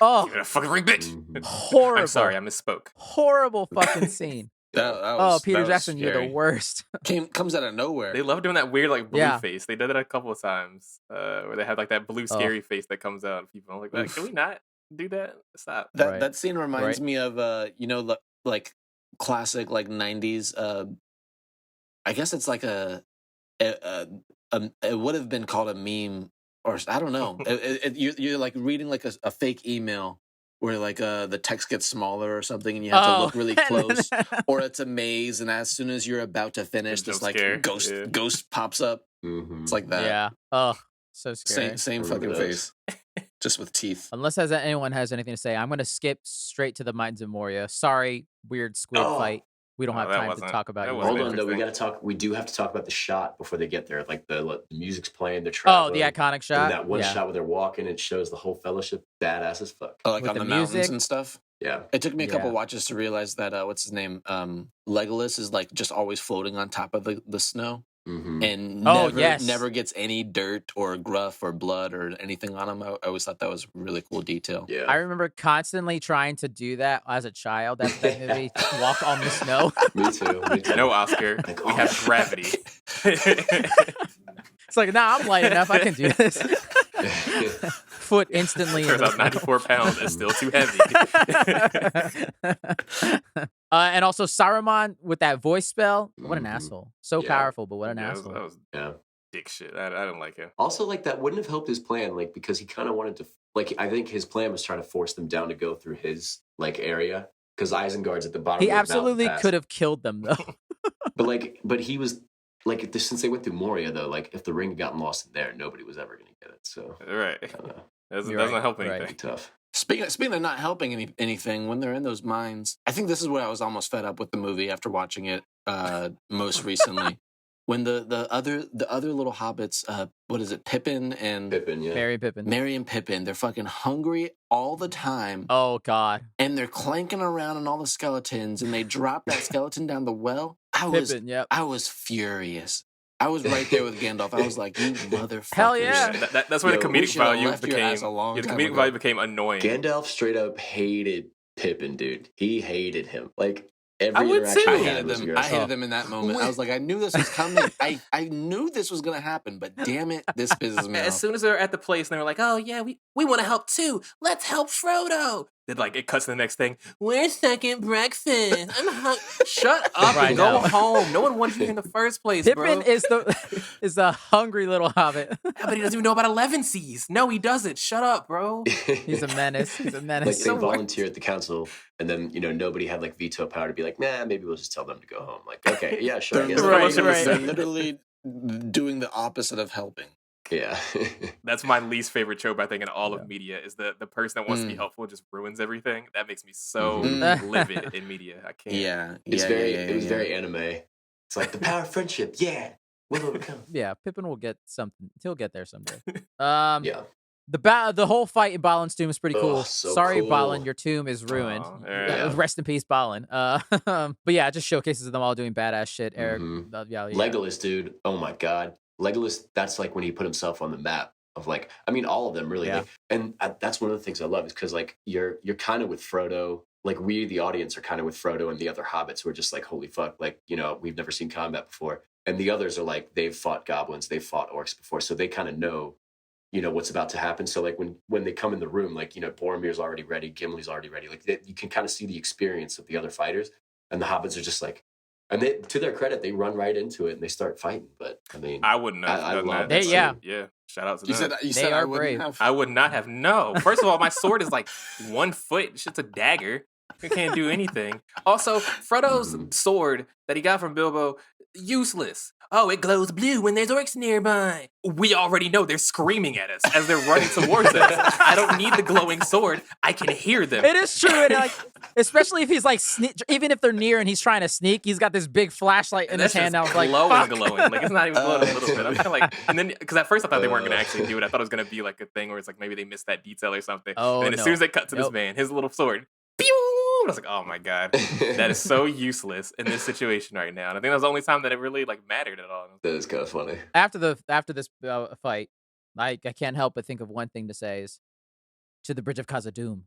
Speaker 1: Oh,
Speaker 4: You're a fucking ring, bitch.
Speaker 1: horrible.
Speaker 4: I'm sorry, I misspoke.
Speaker 1: Horrible fucking scene. Peter Jackson, you're the worst.
Speaker 2: Comes out of nowhere.
Speaker 4: They love doing that weird like blue
Speaker 1: Yeah.
Speaker 4: face. They did it a couple of times where they have like that blue scary face that comes out. And people are like, can we not do that? Stop.
Speaker 2: That scene reminds me of like classic like 90s. I guess it's like it would have been called a meme, or I don't know. You're like reading like a fake email where like the text gets smaller or something, and you have to look really close, or it's a maze, and as soon as you're about to finish, this like ghost pops up. It's like that.
Speaker 1: Yeah. Oh, so scary.
Speaker 2: Same fucking face, just with teeth.
Speaker 1: Unless anyone has anything to say, I'm gonna skip straight to the Mines of Moria. Sorry, weird squid fight. We don't have time to talk about it.
Speaker 3: Hold on, though. We got to talk. We do have to talk about the shot before they get there. Like the music's playing, they're traveling.
Speaker 1: Oh, the iconic shot.
Speaker 3: And that one shot where they're walking, it shows the whole fellowship. Badass as fuck.
Speaker 2: Oh, like with on the mountains and stuff.
Speaker 3: Yeah.
Speaker 2: It took me a couple watches to realize that what's his name? Legolas is like just always floating on top of the snow. And never gets any dirt or gruff or blood or anything on him. I always thought that was a really cool detail.
Speaker 3: Yeah.
Speaker 1: I remember constantly trying to do that as a child. That movie, walk on the snow.
Speaker 3: Me too.
Speaker 4: No, Oscar. We have gravity.
Speaker 1: It's like, nah, I'm light enough. I can do this. Foot instantly.
Speaker 4: Turns out 94 pounds is still too heavy.
Speaker 1: And also Saruman with that voice spell. What an asshole. So powerful, but what an asshole.
Speaker 4: That was dick shit. I didn't like him.
Speaker 3: Also, like, that wouldn't have helped his plan, like, because he kind of wanted to, like, I think his plan was trying to force them down to go through his, like, area. Because Isengard's at the bottom of the mountain.
Speaker 1: He absolutely could have killed them, though.
Speaker 3: but he was, like, since they went through Moria, though, like, if the ring had gotten lost in there, nobody was ever going to get it, so.
Speaker 4: Right. Doesn't help anything.
Speaker 3: That'd be tough.
Speaker 2: Speaking of not helping anything, when they're in those mines, I think this is where I was almost fed up with the movie after watching it most recently. When the other little hobbits, what is it, Pippin and
Speaker 1: Merry and Pippin,
Speaker 2: they're fucking hungry all the time.
Speaker 1: Oh God!
Speaker 2: And they're clanking around on all the skeletons, and they drop that skeleton down the well. I was furious. I was right there with Gandalf. I was like, "You motherfuckers!"
Speaker 1: Hell yeah!
Speaker 4: That's where the comedic value became annoying.
Speaker 3: Gandalf straight up hated Pippin, dude. He hated him. Like every
Speaker 2: I would
Speaker 3: interaction
Speaker 2: too.
Speaker 3: he had was
Speaker 2: I hated them in that moment. I was like, I knew this was coming. I knew this was gonna happen, but damn it, this pisses me off.
Speaker 4: As soon as they were at the place, and they were like, "Oh yeah, we want to help too. Let's help Frodo." Then like it cuts to the next thing. We're second breakfast. I'm shut up and go home. No one wanted you in the first place,
Speaker 1: Pippin
Speaker 4: bro.
Speaker 1: is the hungry little hobbit.
Speaker 4: But he doesn't even know about 11 Seas. No, he doesn't. Shut up, bro.
Speaker 1: He's a menace. Like
Speaker 3: they volunteer at the council, and then nobody had like veto power to be like, nah, maybe we'll just tell them to go home. Like, okay, yeah, sure. I guess
Speaker 2: They're literally doing the opposite of helping.
Speaker 3: Yeah.
Speaker 4: That's my least favorite trope, I think, in all of media, is the person that wants to be helpful just ruins everything. That makes me so livid in media. I can't.
Speaker 3: Yeah. It was very anime. It's like the power of friendship. Yeah. We'll overcome.
Speaker 1: Yeah, Pippin will get something. He'll get there someday.
Speaker 3: Yeah.
Speaker 1: The whole fight in Balin's tomb is pretty cool. Sorry,
Speaker 3: cool.
Speaker 1: Balin, your tomb is ruined. Rest in peace, Balin. But yeah, it just showcases them all doing badass shit. Eric,
Speaker 3: Legolas, dude. Oh my god. Legolas, that's like when he put himself on the map of like, I mean, all of them really.
Speaker 1: Yeah.
Speaker 3: Like, and that's one of the things I love is because like you're kind of with Frodo. Like we, the audience, are kind of with Frodo and the other hobbits who are just like, holy fuck, like, we've never seen combat before. And the others are like, they've fought goblins, they've fought orcs before. So they kind of know, what's about to happen. So like when they come in the room, like, Boromir's already ready, Gimli's already ready. Like you can kind of see the experience of the other fighters. And the hobbits are just like, and they, to their credit, they run right into it and they start fighting. But I mean,
Speaker 4: I wouldn't have.
Speaker 3: I love that.
Speaker 1: Yeah.
Speaker 4: Shout out to them.
Speaker 2: You said I wouldn't have.
Speaker 4: I would not have. No. First of all, my sword is like 1 foot. It's just a dagger. It can't do anything. Also, Frodo's sword that he got from Bilbo, useless. Oh, it glows blue when there's orcs nearby. We already know they're screaming at us as they're running towards us. I don't need the glowing sword. I can hear them.
Speaker 1: It is true. And like, especially if he's like, even if they're near and he's trying to sneak, he's got this big flashlight in his hand. I was like,
Speaker 4: glowing. Like, it's not even glowing a little bit. I'm kind of like, and then, because at first I thought they weren't going to actually do it. I thought it was going to be like a thing where it's like maybe they missed that detail or something. And then as soon as they cut to this man, his little sword, pew! I was like, oh my god, that is so useless in this situation right now. And I think that was the only time that it really like mattered at all.
Speaker 3: That is kind of funny.
Speaker 1: After this fight, I can't help but think of one thing to say is, to the Bridge of Khazad-dûm.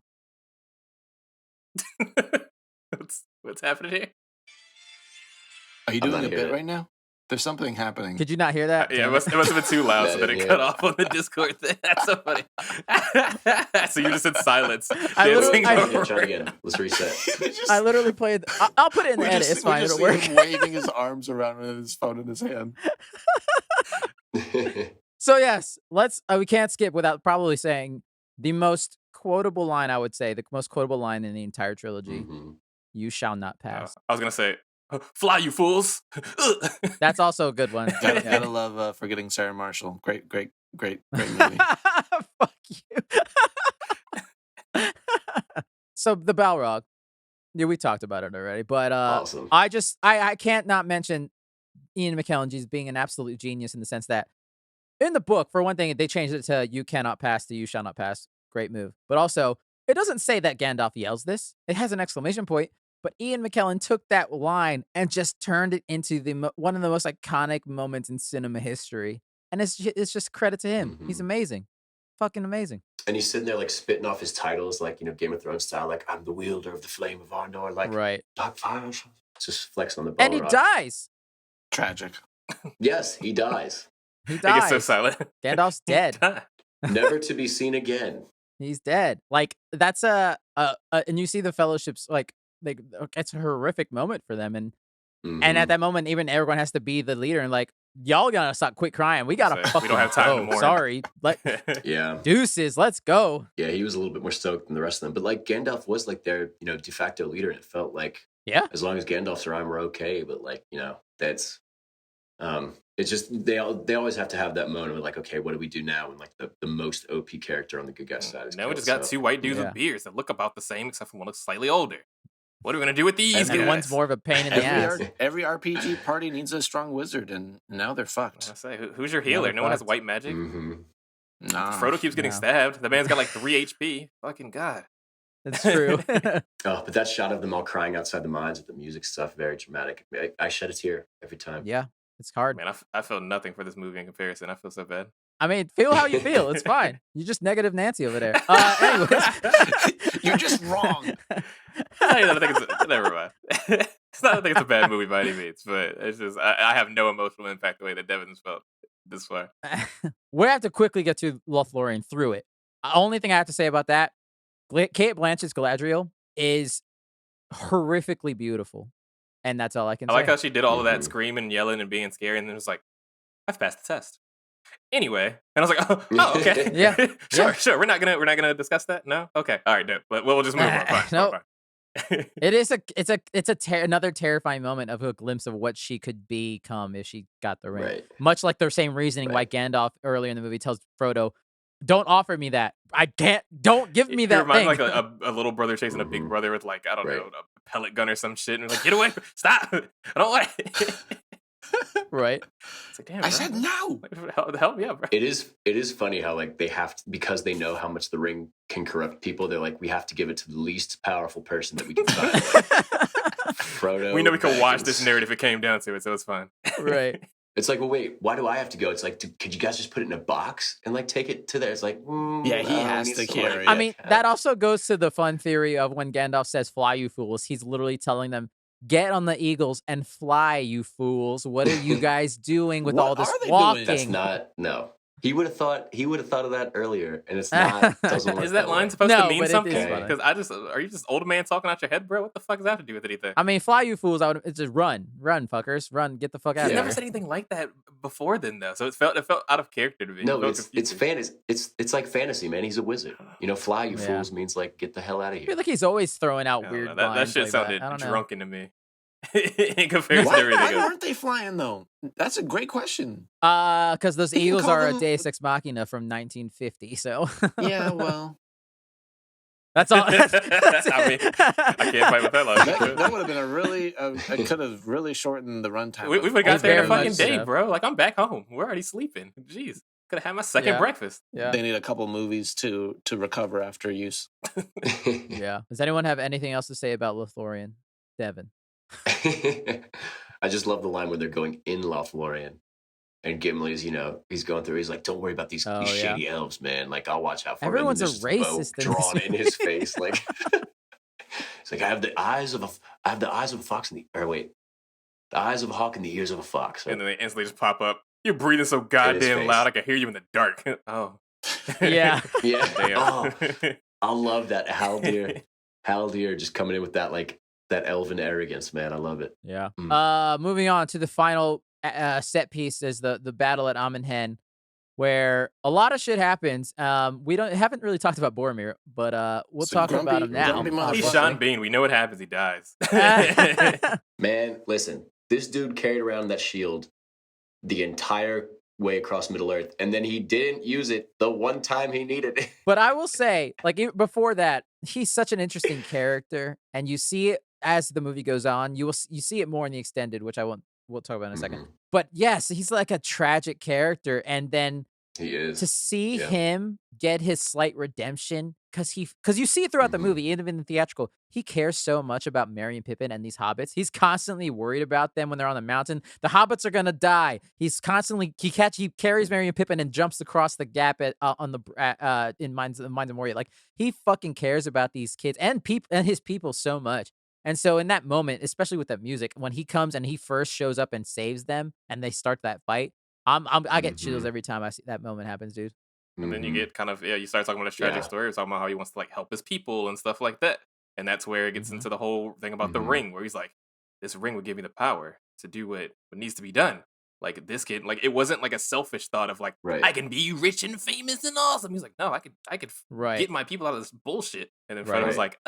Speaker 4: What's happening here?
Speaker 2: Are you doing a bit right now? There's something happening.
Speaker 1: Could you not hear that?
Speaker 4: Yeah, it must have been too loud, so that it cut off on the Discord thing. That's so funny. So you're just in silence.
Speaker 3: Try again. Let's reset.
Speaker 1: I literally played. I'll put it in the edit. It's fine. It'll work.
Speaker 2: Him waving his arms around with his phone in his hand.
Speaker 1: So yes, we can't skip without probably saying the most quotable line, I would say, the most quotable line in the entire trilogy.
Speaker 3: Mhm.
Speaker 1: You shall not pass.
Speaker 4: I was gonna say, fly, you fools.
Speaker 1: That's also a good one.
Speaker 2: Gotta love Forgetting Sarah Marshall. Great movie.
Speaker 1: Fuck you. So the Balrog. Yeah, we talked about it already, but
Speaker 3: Awesome.
Speaker 1: I can't not mention Ian McKellen just being an absolute genius in the sense that in the book, for one thing, they changed it to "You cannot pass" to "You shall not pass." Great move, but also it doesn't say that Gandalf yells this. It has an exclamation point, but Ian McKellen took that line and just turned it into one of the most iconic moments in cinema history, and it's just credit to him. He's amazing, fucking amazing.
Speaker 3: And he's sitting there like spitting off his titles, like, Game of Thrones style, like, I'm the wielder of the flame of Arnor, like,
Speaker 1: Right.
Speaker 3: Dark Fire. Just flexing on the
Speaker 1: And he
Speaker 3: Balrog.
Speaker 1: dies.
Speaker 2: Tragic.
Speaker 3: Yes, he dies.
Speaker 1: He
Speaker 4: It gets so
Speaker 1: dies.
Speaker 4: silent.
Speaker 1: Gandalf's dead.
Speaker 3: Never to be seen again.
Speaker 1: He's dead. Like that's and you see the fellowships like it's a horrific moment for them, and at that moment, even Aragorn has to be the leader and like y'all gotta stop, quit crying. We gotta
Speaker 4: So,
Speaker 1: fucking
Speaker 4: we don't have time
Speaker 1: go.
Speaker 4: to mourn.
Speaker 1: Sorry,
Speaker 3: Yeah.
Speaker 1: deuces. Let's go.
Speaker 3: Yeah, he was a little bit more stoked than the rest of them. But like Gandalf was like their, de facto leader, and it felt like as long as Gandalf's around, we're okay. But like, that's it's just they always have to have that moment of like, okay, what do we do now? And like the most OP character on the good guy side is
Speaker 4: Now we
Speaker 3: killed,
Speaker 4: just got
Speaker 3: so.
Speaker 4: two white dudes with beards that look about the same, except for one looks slightly older. What are we gonna do with these
Speaker 1: And
Speaker 4: guys?
Speaker 1: one's more of a pain in the ass.
Speaker 2: Every RPG party needs a strong wizard, and now they're fucked.
Speaker 4: I say, who's your healer? No one has white magic.
Speaker 2: Nah.
Speaker 4: Frodo keeps getting stabbed. The man's got like 3 HP. Fucking god.
Speaker 1: That's true.
Speaker 3: Oh, but that shot of them all crying outside the mines with the music stuff, very dramatic. I shed a tear every time.
Speaker 1: Yeah, it's hard.
Speaker 4: Man, I feel nothing for this movie in comparison. I feel so bad.
Speaker 1: I mean, feel how you feel. It's fine. You're just negative Nancy over there. Anyways.
Speaker 2: You're just wrong.
Speaker 4: I think it's never mind. It's not. I think it's a bad movie by any means, but it's just I have no emotional impact the way that Devin's felt this far.
Speaker 1: We have to quickly get to Lothlorien through it. Only thing I have to say about that, Kate Blanchett's Galadriel is horrifically beautiful, and that's all I can say.
Speaker 4: I like how she did all of that screaming and yelling and being scary, and then was like, "I've passed the test." Anyway, and I was like, "Oh, okay,
Speaker 1: Yeah.
Speaker 4: sure. We're not gonna discuss that. No, okay, all right, no. But we'll just move on. Fine,
Speaker 1: Nope.
Speaker 4: fine.
Speaker 1: It's another terrifying moment of a glimpse of what she could become if she got the ring.
Speaker 3: Right.
Speaker 1: Much like the same reasoning why Gandalf earlier in the movie tells Frodo, "Don't offer me that. I can't. Don't give me that
Speaker 4: It reminds
Speaker 1: thing."
Speaker 4: me like a little brother chasing a big brother with like I don't know a pellet gun or some shit, and like get away, stop! I don't want it.
Speaker 1: Right.
Speaker 4: It's like damn.
Speaker 2: I
Speaker 4: bro.
Speaker 2: said no.
Speaker 4: Help me out, bro.
Speaker 3: It is funny how like they have to, because they know how much the ring can corrupt people. They're like, we have to give it to the least powerful person that we can find. Frodo.
Speaker 4: We know we could watch
Speaker 3: Baggins.
Speaker 4: this narrative if it came down to it, so it's fine.
Speaker 1: Right.
Speaker 3: It's like, well, wait, why do I have to go? It's like, could you guys just put it in a box and like take it to there? It's like,
Speaker 2: Yeah, he
Speaker 3: no,
Speaker 2: has
Speaker 3: needs
Speaker 2: to
Speaker 3: like,
Speaker 2: carry
Speaker 1: I
Speaker 2: it.
Speaker 1: mean, that also goes to the fun theory of when Gandalf says, "Fly, you fools." He's literally telling them, "Get on the eagles and fly, you fools. What are you guys doing with
Speaker 2: What
Speaker 1: all this
Speaker 2: are they doing?
Speaker 1: walking?"
Speaker 3: That's not no. He would have thought of that earlier, and it's not. Doesn't work
Speaker 4: Is that line
Speaker 3: way.
Speaker 4: supposed
Speaker 1: No,
Speaker 4: to mean
Speaker 1: but it is
Speaker 4: something?
Speaker 1: funny.
Speaker 4: Because are you just old man talking out your head, bro? What the fuck does that have to do with anything?
Speaker 1: I mean, "Fly, you fools." It's just run, fuckers, run, get the fuck out
Speaker 4: He's
Speaker 1: of
Speaker 4: never
Speaker 1: here.
Speaker 4: said anything like that before then, though. So it felt out of character to me.
Speaker 3: No,
Speaker 4: It
Speaker 3: but
Speaker 4: felt
Speaker 3: it's
Speaker 4: confusing.
Speaker 3: fantasy. It's like fantasy, man. He's a wizard. Fly, you
Speaker 1: Yeah.
Speaker 3: fools means like get the hell out of
Speaker 1: I
Speaker 3: here.
Speaker 1: feel like he's always throwing out
Speaker 4: I don't
Speaker 1: weird
Speaker 4: know. That
Speaker 1: lines
Speaker 4: shit
Speaker 1: like
Speaker 4: sounded
Speaker 1: I don't know.
Speaker 4: drunken to me. In comparison to everything
Speaker 2: Why
Speaker 4: else.
Speaker 2: aren't they flying though? That's a great question.
Speaker 1: Because those
Speaker 2: You can
Speaker 1: eagles
Speaker 2: call
Speaker 1: are a
Speaker 2: them-
Speaker 1: Deus Ex Machina from 1950. So
Speaker 2: Yeah, well,
Speaker 1: that's all.
Speaker 4: I mean, I can't fight with that logic.
Speaker 2: that would have been a really. I could have really shortened the runtime.
Speaker 4: We would have got there in a
Speaker 1: very
Speaker 4: fucking
Speaker 1: much
Speaker 4: day,
Speaker 1: so.
Speaker 4: bro. Like I'm back home. We're already sleeping. Jeez, could have had my second
Speaker 1: Yeah.
Speaker 4: breakfast.
Speaker 1: Yeah.
Speaker 2: They need a couple movies to recover after use.
Speaker 1: Yeah. Does anyone have anything else to say about Lothlorien? Devin.
Speaker 3: I just love the line where they're going in Lothlorien, and Gimli's, he's going through. He's like, "Don't worry about these
Speaker 1: Oh, yeah.
Speaker 3: shady elves, man. Like, I'll watch out for
Speaker 1: Everyone's
Speaker 3: them."
Speaker 1: a
Speaker 3: And then there's
Speaker 1: racist
Speaker 3: this
Speaker 1: in
Speaker 3: bow
Speaker 1: this
Speaker 3: drawn in his face. Like, it's like I have the eyes of a fox the eyes of a hawk and the ears of a fox.
Speaker 4: And then they instantly just pop up. You're breathing so goddamn
Speaker 3: face.
Speaker 4: loud, I can hear you in the dark. Oh.
Speaker 1: Yeah.
Speaker 3: Yeah.
Speaker 4: Damn.
Speaker 3: Oh, I love that Haldir just coming in with that that elven arrogance, man. I love it.
Speaker 1: Yeah.
Speaker 3: Mm.
Speaker 1: Moving on to the final set piece is the battle at Amenhen. where a lot of shit happens. We haven't really talked about Boromir, but we'll
Speaker 2: So
Speaker 1: talk about him now.
Speaker 2: grumpy motherfucker.
Speaker 4: He's Sean Bean. We know what happens. He dies.
Speaker 3: Man, listen, this dude carried around that shield the entire way across Middle Earth, and then he didn't use it the one time he needed it.
Speaker 1: But I will say, like before that, he's such an interesting character, and you see it as the movie goes on. You see it more in the extended, which we'll talk about in a second.
Speaker 3: Mhm.
Speaker 1: But yes, he's like a tragic character, and then
Speaker 3: He is.
Speaker 1: to see
Speaker 3: Yeah.
Speaker 1: him get his slight redemption, because you see it throughout the
Speaker 3: Mhm.
Speaker 1: movie, even in the theatrical, he cares so much about Merry and Pippin and these hobbits. He's constantly worried about them when they're on the mountain. The hobbits are gonna die. He's constantly he carries Merry and Pippin and jumps across the gap in Mines of Moria. Like, he fucking cares about these kids and his people so much. And so in that moment, especially with that music, when he comes and he first shows up and saves them, and they start that fight, I get chills
Speaker 3: Mhm.
Speaker 1: every time I see that moment happens, dude.
Speaker 4: And then you
Speaker 3: Mhm.
Speaker 4: get kind of, you start talking about his tragic
Speaker 3: Yeah.
Speaker 4: story, talking about how he wants to like help his people and stuff like that. And that's where it gets
Speaker 1: Mhm.
Speaker 4: into the whole thing about the
Speaker 3: Mhm.
Speaker 4: ring, where he's like, this ring would give me the power to do what needs to be done. Like, this kid, like, it wasn't like a selfish thought of like,
Speaker 3: Right.
Speaker 4: I can be rich and famous and awesome. He's like, no, I could
Speaker 1: Right.
Speaker 4: get my people out of this bullshit. And then
Speaker 1: Right.
Speaker 4: Frodo's like,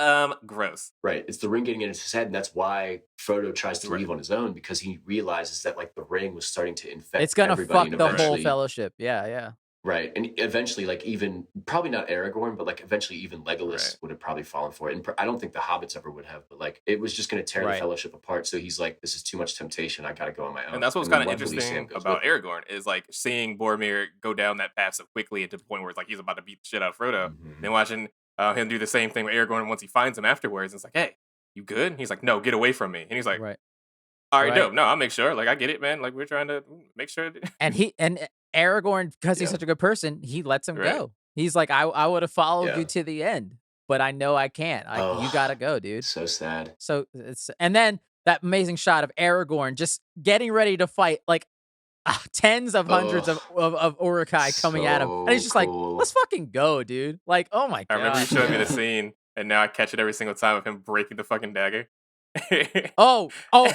Speaker 4: gross.
Speaker 3: Right. It's the ring getting in his head, and that's why Frodo tries to
Speaker 4: Right.
Speaker 3: leave on his own, because he realizes that like the ring was starting to infect
Speaker 1: It's gonna
Speaker 3: everybody,
Speaker 1: fuck
Speaker 3: and
Speaker 1: the whole
Speaker 3: eventually,
Speaker 1: fellowship. Yeah.
Speaker 3: right, and eventually, like even probably not Aragorn, but like eventually even Legolas
Speaker 4: Right.
Speaker 3: would have probably fallen for it, and I don't think the hobbits ever would have, but like it was just going to tear the
Speaker 1: Right.
Speaker 3: fellowship apart. So he's like, "This is too much temptation. I got to go on my own."
Speaker 4: And that's what's
Speaker 3: then
Speaker 4: kind of
Speaker 3: luckily Sam
Speaker 4: interesting
Speaker 3: goes
Speaker 4: about
Speaker 3: with him.
Speaker 4: Aragorn is like seeing Boromir go down that path so quickly to the point where it's like he's about to beat the shit out of Frodo.
Speaker 3: Mhm.
Speaker 4: Then watching him do the same thing with Aragorn once he finds him afterwards. It's like, hey, you good? And he's like, no, get away from me. And he's like,
Speaker 1: Right.
Speaker 4: all right,
Speaker 1: Right.
Speaker 4: dope. No, I'll make sure. Like, I get it, man. Like, we're trying to make sure.
Speaker 1: And Aragorn, because he's
Speaker 3: Yeah.
Speaker 1: such a good person, he lets him
Speaker 4: Right.
Speaker 1: go. He's like, I would have followed
Speaker 3: Yeah.
Speaker 1: you to the end, but I know I can't. You
Speaker 3: Oh.
Speaker 1: gotta go, dude.
Speaker 3: So sad.
Speaker 1: So and then that amazing shot of Aragorn just getting ready to fight, like tens of hundreds of Uruk-hai coming at him, and he's
Speaker 3: So
Speaker 1: just like,
Speaker 3: cool.
Speaker 1: let's fucking go, dude. Like, oh my
Speaker 4: I remember you
Speaker 1: god.
Speaker 4: showing me the
Speaker 3: Yeah.
Speaker 4: scene, and now I catch it every single time of him breaking the fucking dagger.
Speaker 1: Oh,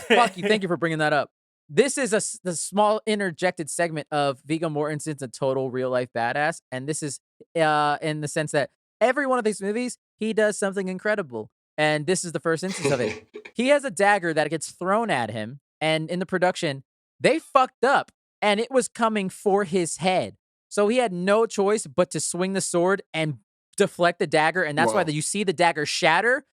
Speaker 1: fuck you. Thank you for bringing that up. This is the small interjected segment of Viggo Mortensen's a total real life badass, and this is in the sense that every one of these movies he does something incredible, and this is the first instance of it. He has a dagger that gets thrown at him, and in the production they fucked up, and it was coming for his head, so he had no choice but to swing the sword and deflect the dagger, and that's why
Speaker 2: Wow.
Speaker 1: you see the dagger shatter.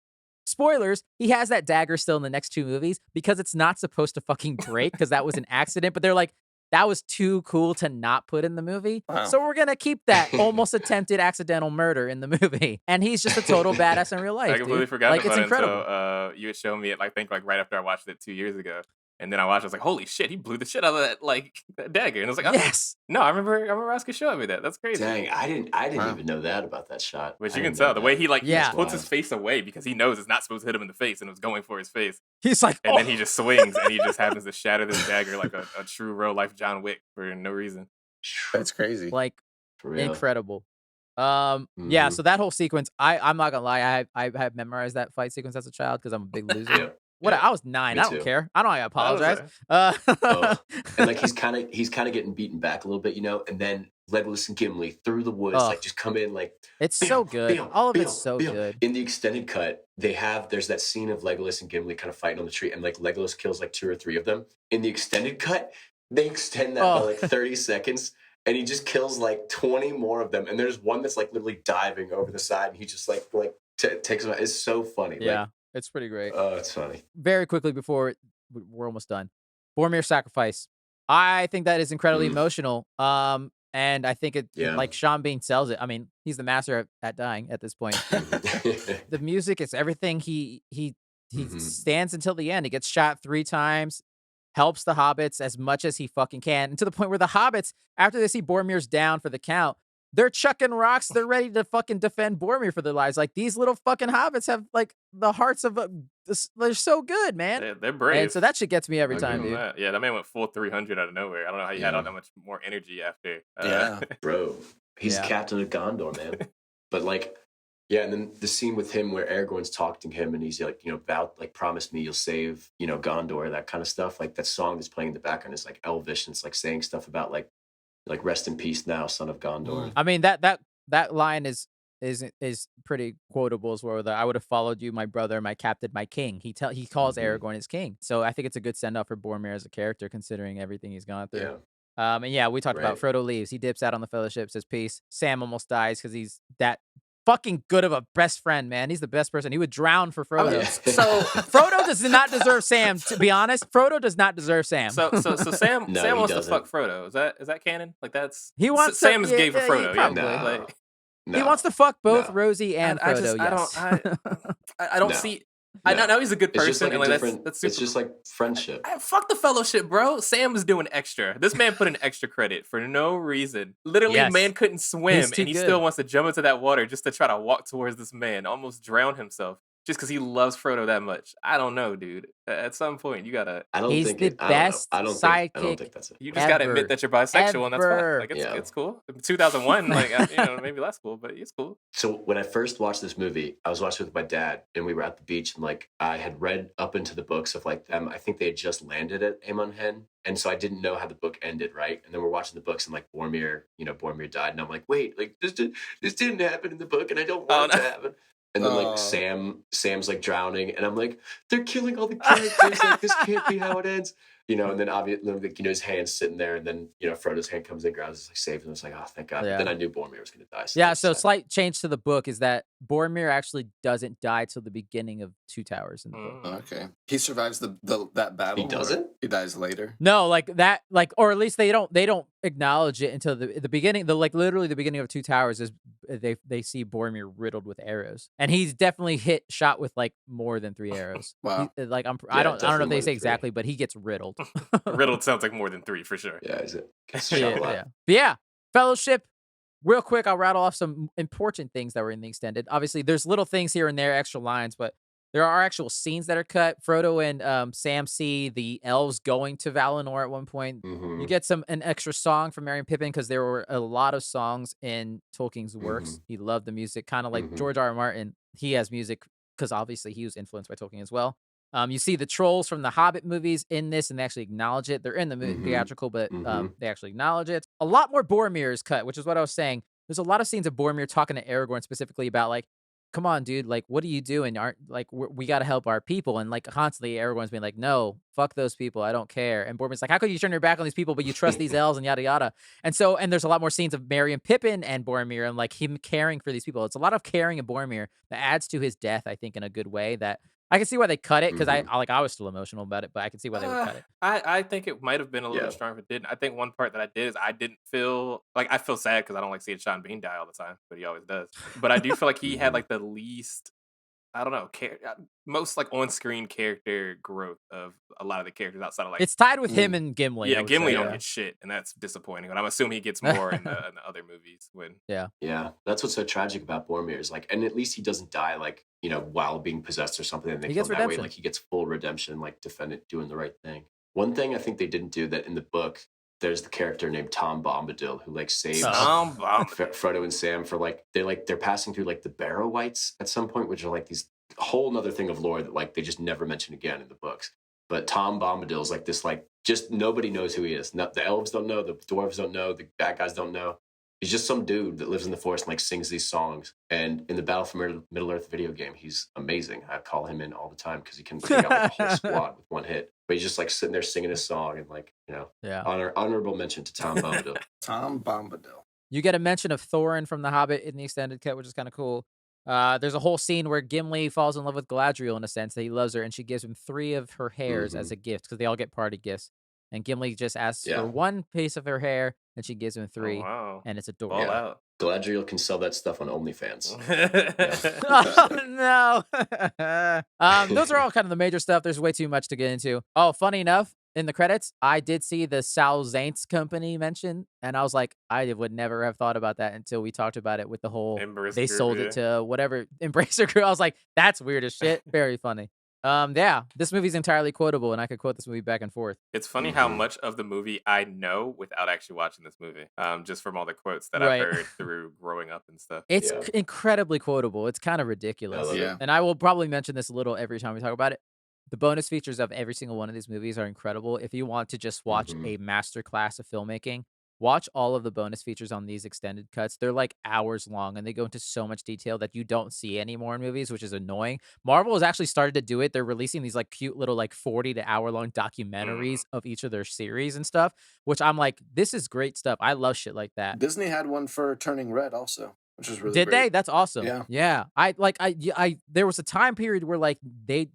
Speaker 1: Spoilers, he has that dagger still in the next two movies because it's not supposed to fucking break because that was an accident. But they're like, that was too cool to not put in the movie.
Speaker 2: Wow.
Speaker 1: So we're going to keep that almost attempted accidental murder in the movie. And he's just a total badass in real life.
Speaker 4: I completely
Speaker 1: dude.
Speaker 4: forgot
Speaker 1: Like,
Speaker 4: about
Speaker 1: it's
Speaker 4: it
Speaker 1: incredible.
Speaker 4: until you had shown me it. I think like right after I watched it 2 years ago, and then I watched. I was like, "Holy shit! He blew the shit out of that like that dagger." And I was like, "Oh,
Speaker 1: Yes.
Speaker 4: no, I remember Oscar showing me that. That's crazy."
Speaker 3: Dang, I didn't
Speaker 2: Wow.
Speaker 3: even know that about that shot.
Speaker 4: Which
Speaker 3: I
Speaker 4: you can
Speaker 3: didn't know
Speaker 4: tell the way he like
Speaker 1: Yeah.
Speaker 4: he puts his
Speaker 3: Wild.
Speaker 4: face away because he knows it's not supposed to hit him in the face, and it was going for his face.
Speaker 1: He's like,
Speaker 4: And
Speaker 1: oh.
Speaker 4: then he just swings, and he just happens to shatter this dagger like a true real life John Wick for no reason.
Speaker 2: That's crazy.
Speaker 1: like,
Speaker 3: For real.
Speaker 1: incredible. Yeah,
Speaker 3: Mhm.
Speaker 1: so that whole sequence, I'm not gonna lie, I have memorized that fight sequence as a child because I'm a big loser.
Speaker 3: Yep.
Speaker 1: What?
Speaker 3: Yep.
Speaker 1: I was 9.
Speaker 3: Me
Speaker 1: I don't
Speaker 3: too.
Speaker 1: care. I don't gotta
Speaker 4: I was,
Speaker 1: apologize.
Speaker 3: Oh. And like he's kind of getting beaten back a little bit, and then Legolas and Gimli through the woods,
Speaker 1: Ugh.
Speaker 3: like just come in like
Speaker 1: It's so
Speaker 3: bam,
Speaker 1: good.
Speaker 3: bam,
Speaker 1: All of
Speaker 3: bam,
Speaker 1: it's so
Speaker 3: bam.
Speaker 1: good.
Speaker 3: In the extended cut, there's that scene of Legolas and Gimli kind of fighting on the tree, and like Legolas kills like 2 or 3 of them. In the extended cut, they extend that by
Speaker 1: Oh.
Speaker 3: like 30 seconds, and he just kills like 20 more of them. And there's one that's like literally diving over the side, and he just like takes them out. It's so funny.
Speaker 1: Yeah,
Speaker 3: Like,
Speaker 1: it's pretty great.
Speaker 3: oh, it's funny.
Speaker 1: Very quickly before we're almost done, Boromir's sacrifice. I think that is incredibly
Speaker 3: Mm.
Speaker 1: emotional. And I think it
Speaker 3: Yeah.
Speaker 1: like Sean Bean sells it. I mean, he's the master at dying at this point. The music is everything. He
Speaker 3: Mhm.
Speaker 1: stands until the end. He gets shot 3 times, helps the hobbits as much as he fucking can, and to the point where the hobbits, after they see Boromir's down for the count, they're chucking rocks. They're ready to fucking defend Boromir for their lives. Like, these little fucking hobbits have like the hearts of they're so good, man.
Speaker 4: They're brave.
Speaker 1: And so that shit gets me every
Speaker 3: I
Speaker 1: time,
Speaker 3: agree
Speaker 1: dude.
Speaker 4: That. Yeah, that man went full 300 out of nowhere. I don't know how he had
Speaker 3: Yeah.
Speaker 4: all that much more energy after.
Speaker 2: Yeah.
Speaker 3: Bro, he's
Speaker 1: Yeah.
Speaker 3: captain of Gondor, man. But like, yeah, and then the scene with him where Aragorn's talking to him, and he's like, promise me you'll save, Gondor, that kind of stuff. Like that song that's playing in the background is like Elvish, and it's like saying stuff about like Like, rest in peace now, son of Gondor.
Speaker 1: I mean that line is pretty quotable as well. That I would have followed you, my brother, my captain, my king. He calls Aragorn his king. So I think it's a good send off for Boromir as a character, considering everything he's gone through. And yeah, we talked about Frodo leaves. He dips out on the Fellowship, says peace. Sam almost dies because he's that fucking good of a best friend, man. He's the best person. He would drown for Frodo. So Frodo does not deserve Sam. To be honest, Frodo does not deserve Sam.
Speaker 4: So Sam wants to fuck Frodo. Is that canon? Like that's
Speaker 1: he wants
Speaker 4: Sam is gay for Frodo.
Speaker 1: Probably.
Speaker 4: Yeah, like,
Speaker 1: he wants to fuck both Rosie and Frodo.
Speaker 4: I don't see. I know he's a good person.
Speaker 3: It's just like
Speaker 4: and that's super.
Speaker 3: It's just like friendship.
Speaker 4: Fuck the Fellowship, bro. Sam is doing extra. This man put in extra credit for no reason. Literally, man couldn't swim, and he still wants to jump into that water just to try to walk towards this man, almost drown himself. Just because he loves Frodo that much. I don't know, dude. At some point, you gotta.
Speaker 1: He's the best sidekick.
Speaker 3: I don't think that's it.
Speaker 4: You just gotta admit that you're bisexual, and that's fine. Like it's cool. 2001, like maybe that's cool, but it's cool.
Speaker 3: So when I first watched this movie, I was watching it with my dad, and we were at the beach, and like I had read up into the books of like them. I think they had just landed at Amon Hen, and so I didn't know how the book ended, right? And then we're watching the books, and like Boromir died, and I'm like, wait, like this didn't happen in the book, and I don't want it to happen. And then like Sam's like drowning, and I'm like, they're killing all the characters. Like this can't be how it ends, And then obviously, like, his hand's sitting there, and then Frodo's hand comes in, grabs, like saves him. It's like, oh, thank God. Then I knew Boromir was going to die.
Speaker 1: So slight change to the book is that Boromir actually doesn't die till the beginning of Two Towers in the book.
Speaker 2: Okay, he survives that battle.
Speaker 3: He doesn't.
Speaker 2: He dies later.
Speaker 1: No, like that, like, or at least they don't acknowledge it until the beginning. Literally the beginning of Two Towers is they see Boromir riddled with arrows, and he's definitely shot with like more than 3 arrows.
Speaker 2: Wow.
Speaker 1: I don't know if they say exactly, but he gets riddled.
Speaker 4: Riddled sounds like more than 3 for sure.
Speaker 3: Yeah, is it?
Speaker 1: But yeah, Fellowship. Real quick, I'll rattle off some important things that were in the extended. Obviously, there's little things here and there, extra lines, but there are actual scenes that are cut. Frodo and Sam see the elves going to Valinor at one point. You get an extra song from Merry and Pippin because there were a lot of songs in Tolkien's works. He loved the music, kind of like George R.R. Martin. He has music because obviously he was influenced by Tolkien as well. You see the trolls from the Hobbit movies in this, and they actually acknowledge it. They're in the movie theatrical, but they actually acknowledge it. A lot more Boromir is cut, which is what I was saying. There's a lot of scenes of Boromir talking to Aragorn specifically about like, come on, dude, like, what are you doing? We got to help our people. And like constantly Aragorn's being like, no, fuck those people. I don't care. And Boromir's like, how could you turn your back on these people, but you trust these elves and yada, yada. And there's a lot more scenes of Merry and Pippin and Boromir and like him caring for these people. It's a lot of caring of Boromir that adds to his death, I think, in a good way that I can see why they cut it because I was still emotional about it, but I can see why they would cut it.
Speaker 4: I think it might have been a little bit stronger if it didn't. I think one part that I did is I didn't feel like I feel sad because I don't like seeing Sean Bean die all the time, but he always does. But I do feel like he had like the least, I don't know, most like on-screen character growth of a lot of the characters outside of like.
Speaker 1: It's tied with him and Gimli.
Speaker 4: Yeah, Gimli don't get shit, and that's disappointing. But I'm assuming he gets more in the other movies.
Speaker 3: Yeah, that's what's so tragic about Boromir is like, and at least he doesn't die like while being possessed or something. And they kill him that way. Like he gets full redemption, like defendant doing the right thing. One thing I think they didn't do that in the book. There's the character named Tom Bombadil who like saves Frodo and Sam for like they're passing through like the Barrow-wights at some point, which are like these whole nother thing of lore that like they just never mention again in the books. But Tom Bombadil is like this like just nobody knows who he is. The elves don't know, the dwarves don't know, the bad guys don't know. He's just some dude that lives in the forest and like sings these songs. And in the Battle for Middle Earth video game, he's amazing. I call him in all the time because he can take out like a whole squad with one hit. But he's just like sitting there singing his song and like, honorable mention to Tom Bombadil.
Speaker 2: Tom Bombadil.
Speaker 1: You get a mention of Thorin from The Hobbit in the extended cut, which is kind of cool. There's a whole scene where Gimli falls in love with Galadriel in a sense that he loves her, and she gives him 3 of her hairs as a gift because they all get party gifts. And Gimli just asks for 1 piece of her hair, and she gives him 3.
Speaker 4: Oh, wow.
Speaker 1: And it's adorable.
Speaker 4: Out.
Speaker 3: Galadriel can sell that stuff on OnlyFans.
Speaker 1: Oh, no. Those are all kind of the major stuff. There's way too much to get into. Oh, funny enough, in the credits, I did see the Sal Zaentz company mentioned, and I was like, I would never have thought about that until we talked about it with the whole, they sold it to whatever, Embracer Group. I was like, that's weird as shit. Very funny. This movie's entirely quotable, and I could quote this movie back and forth.
Speaker 4: It's funny how much of the movie I know without actually watching this movie, just from all the quotes that I've heard through growing up and stuff.
Speaker 1: It's incredibly quotable. It's kind of ridiculous. And I will probably mention this a little every time we talk about it. The bonus features of every single one of these movies are incredible. If you want to just watch a masterclass of filmmaking, watch all of the bonus features on these extended cuts. They're like hours long, and they go into so much detail that you don't see anymore in movies, which is annoying. Marvel has actually started to do it. They're releasing these like cute little like 40 to hour long documentaries of each of their series and stuff, which I'm like, this is great stuff. I love shit like that.
Speaker 2: Disney had one for Turning Red also, which was really
Speaker 1: Did
Speaker 2: great.
Speaker 1: they? That's awesome.
Speaker 2: Yeah.
Speaker 1: Yeah. I there was a time period where like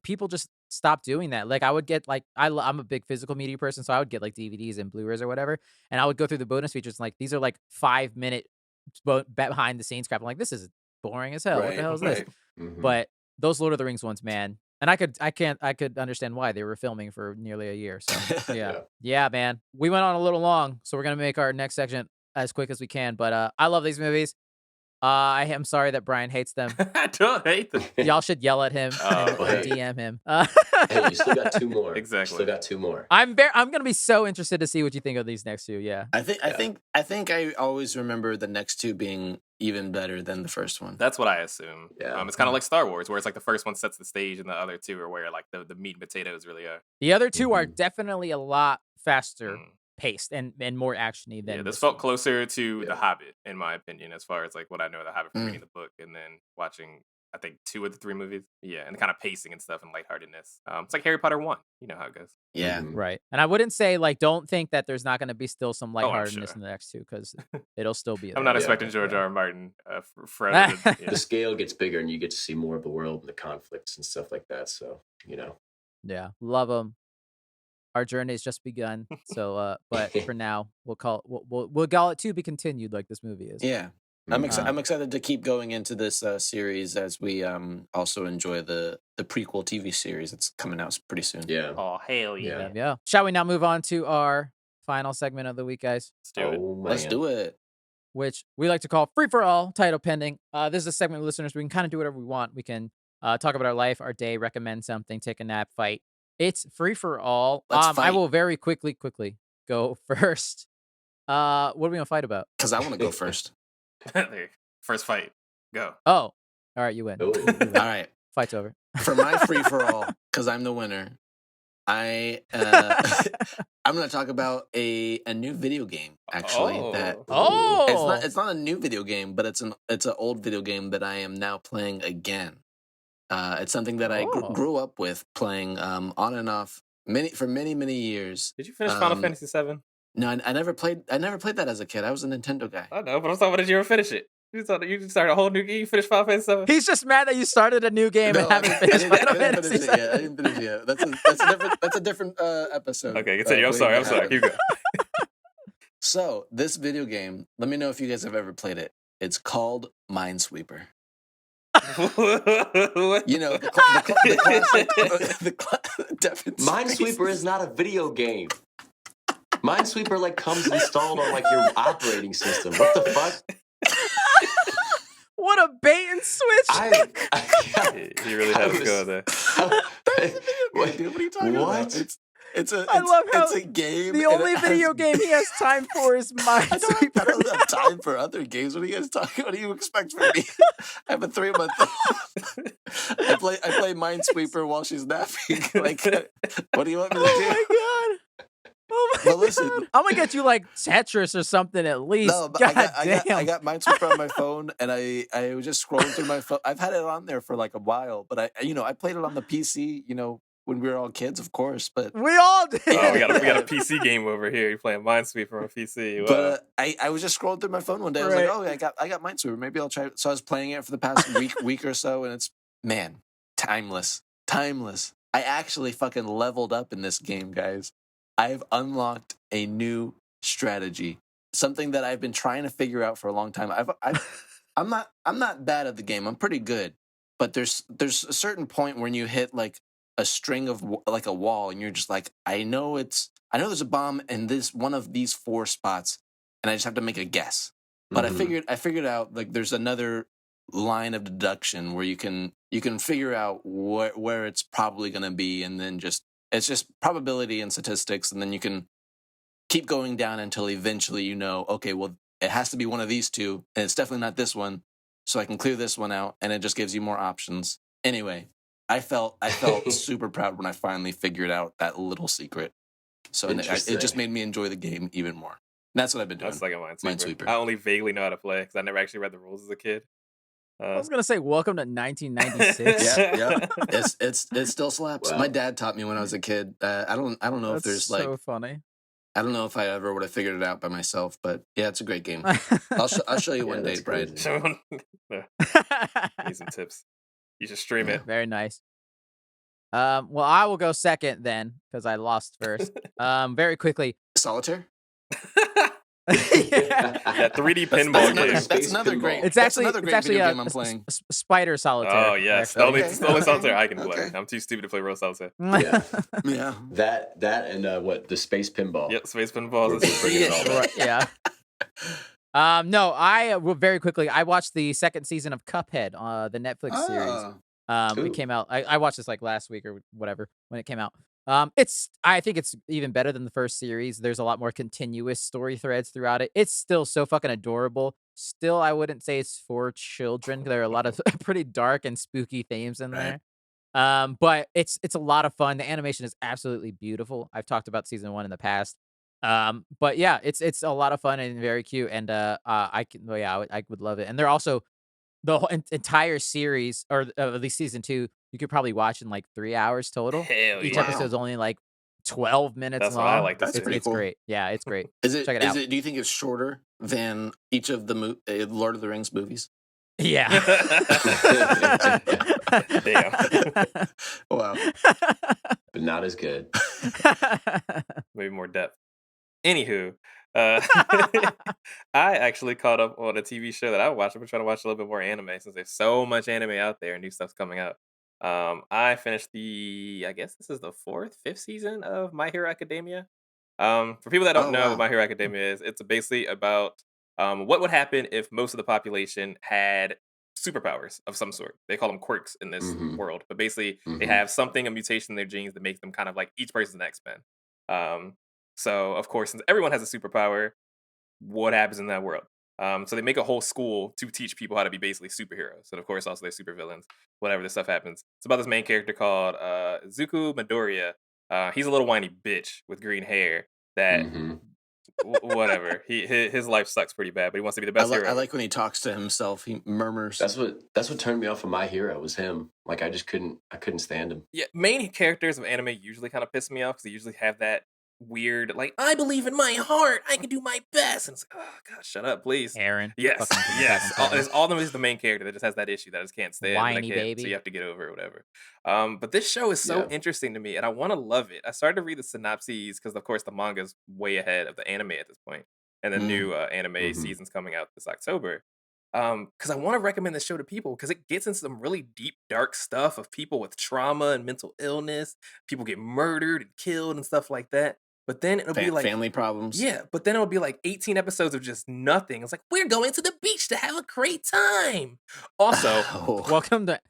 Speaker 1: people just stopped doing that. Like I would get like I'm a big physical media person, so I would get like DVDs and Blu-rays or whatever, and I would go through the bonus features and like these are like 5-minute behind the scenes crap. I'm like, this is boring as hell. What the hell is this? But those Lord of the Rings ones, man. And I could understand why they were filming for nearly a year. So yeah, man. We went on a little long, so we're gonna make our next section as quick as we can. But I love these movies. I am sorry that Brian hates them.
Speaker 4: I don't hate them.
Speaker 1: Y'all should yell at him and DM him.
Speaker 3: Hey, you still got 2 more.
Speaker 4: Exactly.
Speaker 3: Still got 2 more.
Speaker 1: I'm gonna be so interested to see what you think of these next 2. Yeah.
Speaker 2: I think I always remember the next 2 being even better than the first one.
Speaker 4: That's what I assume.
Speaker 3: Yeah.
Speaker 4: It's kind of like Star Wars, where it's like the first one sets the stage, and the other 2 are where like the meat and potatoes really are.
Speaker 1: The other 2 are definitely a lot faster paced and more actiony than
Speaker 4: this felt closer to The Hobbit, in my opinion, as far as like what I know of The Hobbit from reading the book and then watching, I think 2 of the 3 movies. Yeah, and kind of pacing and stuff and lightheartedness. It's like Harry Potter 1. You know how it goes.
Speaker 2: Yeah.
Speaker 1: Right. And I wouldn't say like don't think that there's not going to be still some lightheartedness
Speaker 4: sure.
Speaker 1: in the next 2 because it'll still be.
Speaker 4: I'm not expecting George R. R. Martin for
Speaker 3: The scale gets bigger and you get to see more of the world and the conflicts and stuff like that. So, you know.
Speaker 1: Yeah, love them. Our journey's just begun. So, but for now, we'll call it to be continued, like this movie is.
Speaker 2: Yeah, I'm excited to keep going into this series as we also enjoy the prequel TV series that's coming out pretty soon.
Speaker 3: Yeah.
Speaker 4: Oh hell yeah.
Speaker 1: Yeah. Shall we now move on to our final segment of the week, guys?
Speaker 2: Let's do it.
Speaker 1: Which we like to call Free for All, title pending. This is a segment with listeners. We can kind of do whatever we want. We can talk about our life, our day, recommend something, take a nap, fight. It's free for all. I will very quickly go first. What are we gonna fight about?
Speaker 2: Because I want to go first.
Speaker 4: First fight. Go.
Speaker 1: Oh, all right, you win.
Speaker 2: All right,
Speaker 1: fight's over.
Speaker 2: For my free for all, because I'm the winner. I'm gonna talk about a new video game. Actually, it's not a new video game, but it's an old video game that I am now playing again. It's something that I grew up with playing on and off for many years.
Speaker 4: Did you finish Final Fantasy VII?
Speaker 2: No, I never played that as a kid. I was a Nintendo guy.
Speaker 4: I know, but I'm talking about, did you ever finish it? You started a whole new game. You finished Final Fantasy VII.
Speaker 1: He's just mad that you started a new game and haven't finished Final Fantasy VII.
Speaker 2: I didn't finish it yet. That's a different episode.
Speaker 4: Okay, continue. I'm sorry. Keep going.
Speaker 2: So this video game, let me know if you guys have ever played it. It's called Minesweeper. You know, the classic
Speaker 3: Minesweeper is not a video game. Minesweeper like comes installed on like your operating system. What the fuck?
Speaker 1: What a bait and switch!
Speaker 4: You really have to go there.
Speaker 2: What are you talking about? It's a game.
Speaker 1: The only video game he has time for is Minesweeper.
Speaker 2: I don't have time for other games. What are you guys talking? What do you expect from me? I have a 3-month. I play Minesweeper while she's napping. Like, what do you want me to do?
Speaker 1: Oh my god!
Speaker 2: But listen,
Speaker 1: I'm gonna get you like Tetris or something at least.
Speaker 2: No, but I got Minesweeper on my phone, and I was just scrolling through my phone. I've had it on there for like a while, but I played it on the PC. When we were all kids, of course, but
Speaker 1: we all did.
Speaker 4: Oh, we got a PC game over here. You're playing Minesweeper on PC. Wow.
Speaker 2: But I was just scrolling through my phone one day. I was like, oh, I got Minesweeper. Maybe I'll try it. So I was playing it for the past week or so, and it's timeless. I actually fucking leveled up in this game, guys. I've unlocked a new strategy, something that I've been trying to figure out for a long time. I'm not bad at the game. I'm pretty good, but there's a certain point when you hit like a string of like a wall, and you're just like, I know there's a bomb in this one of these 4 spots, and I just have to make a guess. But I figured out like there's another line of deduction where you can figure out where it's probably going to be, and then it's just probability and statistics, and then you can keep going down until eventually okay, well, it has to be one of these 2, and it's definitely not this one, so I can clear this one out, and it just gives you more options. Anyway, I felt super proud when I finally figured out that little secret. So it just made me enjoy the game even more. That's what I've been doing.
Speaker 4: That's like a Minesweeper.
Speaker 2: Minesweeper.
Speaker 4: I only vaguely know how to play because I never actually read the rules as a kid.
Speaker 1: I was gonna say, welcome to 1996.
Speaker 2: Yeah. It still slaps.
Speaker 3: Wow.
Speaker 2: My dad taught me when I was a kid. I don't know if there's like.
Speaker 1: So funny.
Speaker 2: I don't know if I ever would have figured it out by myself, but yeah, it's a great game. I'll show you one day, Brian.
Speaker 4: Need some tips. You should stream it.
Speaker 1: Very nice. Well, I will go second then because I lost first. Very quickly.
Speaker 2: Solitaire.
Speaker 4: That 3D pinball game.
Speaker 2: That's another great.
Speaker 1: It's actually
Speaker 2: video game I'm playing.
Speaker 1: Spider Solitaire.
Speaker 4: Oh yes, the only Solitaire I can play. Okay. I'm too stupid to play real Solitaire.
Speaker 3: Yeah. That and what the space pinball.
Speaker 4: Yep, space pinball.
Speaker 1: Yeah. No, I very quickly. I watched the second season of Cuphead, the Netflix series. It came out. I watched this like last week or whatever when it came out. I think it's even better than the first series. There's a lot more continuous story threads throughout it. It's still so fucking adorable. Still, I wouldn't say it's for children. There are a lot of pretty dark and spooky themes in there. But it's a lot of fun. The animation is absolutely beautiful. I've talked about season 1 in the past. But yeah, it's a lot of fun and very cute. And I would love it. And they're also the whole entire series, or at least season 2, you could probably watch in like 3 hours total.
Speaker 4: Hell
Speaker 1: Each
Speaker 4: yeah.
Speaker 1: episode is only like 12 minutes
Speaker 4: That's
Speaker 1: long.
Speaker 4: what I like to
Speaker 2: That's
Speaker 4: see.
Speaker 2: pretty
Speaker 1: It's
Speaker 2: cool.
Speaker 1: great. Yeah, it's great.
Speaker 2: Is it?
Speaker 1: Check it out.
Speaker 2: Do you think it's shorter than each of the Lord of the Rings movies?
Speaker 1: Yeah.
Speaker 4: Damn.
Speaker 2: Wow.
Speaker 3: But not as good.
Speaker 4: Maybe more depth. Anywho, I actually caught up on a TV show that I watched. I've been trying to watch a little bit more anime since there's so much anime out there and new stuff's coming out. I finished I guess this is the 4th, 5th season of My Hero Academia. For people that don't know what My Hero Academia is, it's basically about what would happen if most of the population had superpowers of some sort. They call them quirks in this world, but basically they have something, a mutation in their genes that makes them kind of like each person's an X-Men. So of course, since everyone has a superpower, what happens in that world? So they make a whole school to teach people how to be basically superheroes. And of course, also they're supervillains, whatever this stuff happens. It's about this main character called Zuko Midoriya. He's a little whiny bitch with green hair that whatever. His life sucks pretty bad, but he wants to be the best hero.
Speaker 2: I like when he talks to himself. He murmurs.
Speaker 3: That's what turned me off of My Hero was him. Like I couldn't stand him.
Speaker 4: Yeah, main characters of anime usually kind of piss me off because they usually have that weird, like, I believe in my heart, I can do my best. And it's like, oh god, shut up, please.
Speaker 1: Aaron.
Speaker 4: Yes. All of them is the main character that just has that issue that I just can't stand.
Speaker 1: Whiny baby.
Speaker 4: So you have to get over it or whatever. But this show is so interesting to me, and I want to love it. I started to read the synopses because, of course, the manga's way ahead of the anime at this point, and the new anime season's coming out this October. Because I want to recommend this show to people because it gets into some really deep, dark stuff of people with trauma and mental illness. People get murdered and killed and stuff like that. But then it'll be like
Speaker 2: family problems.
Speaker 4: Yeah, but then it'll be like 18 episodes of just nothing. It's like, we're going to the beach to have a great time. Also,
Speaker 1: welcome to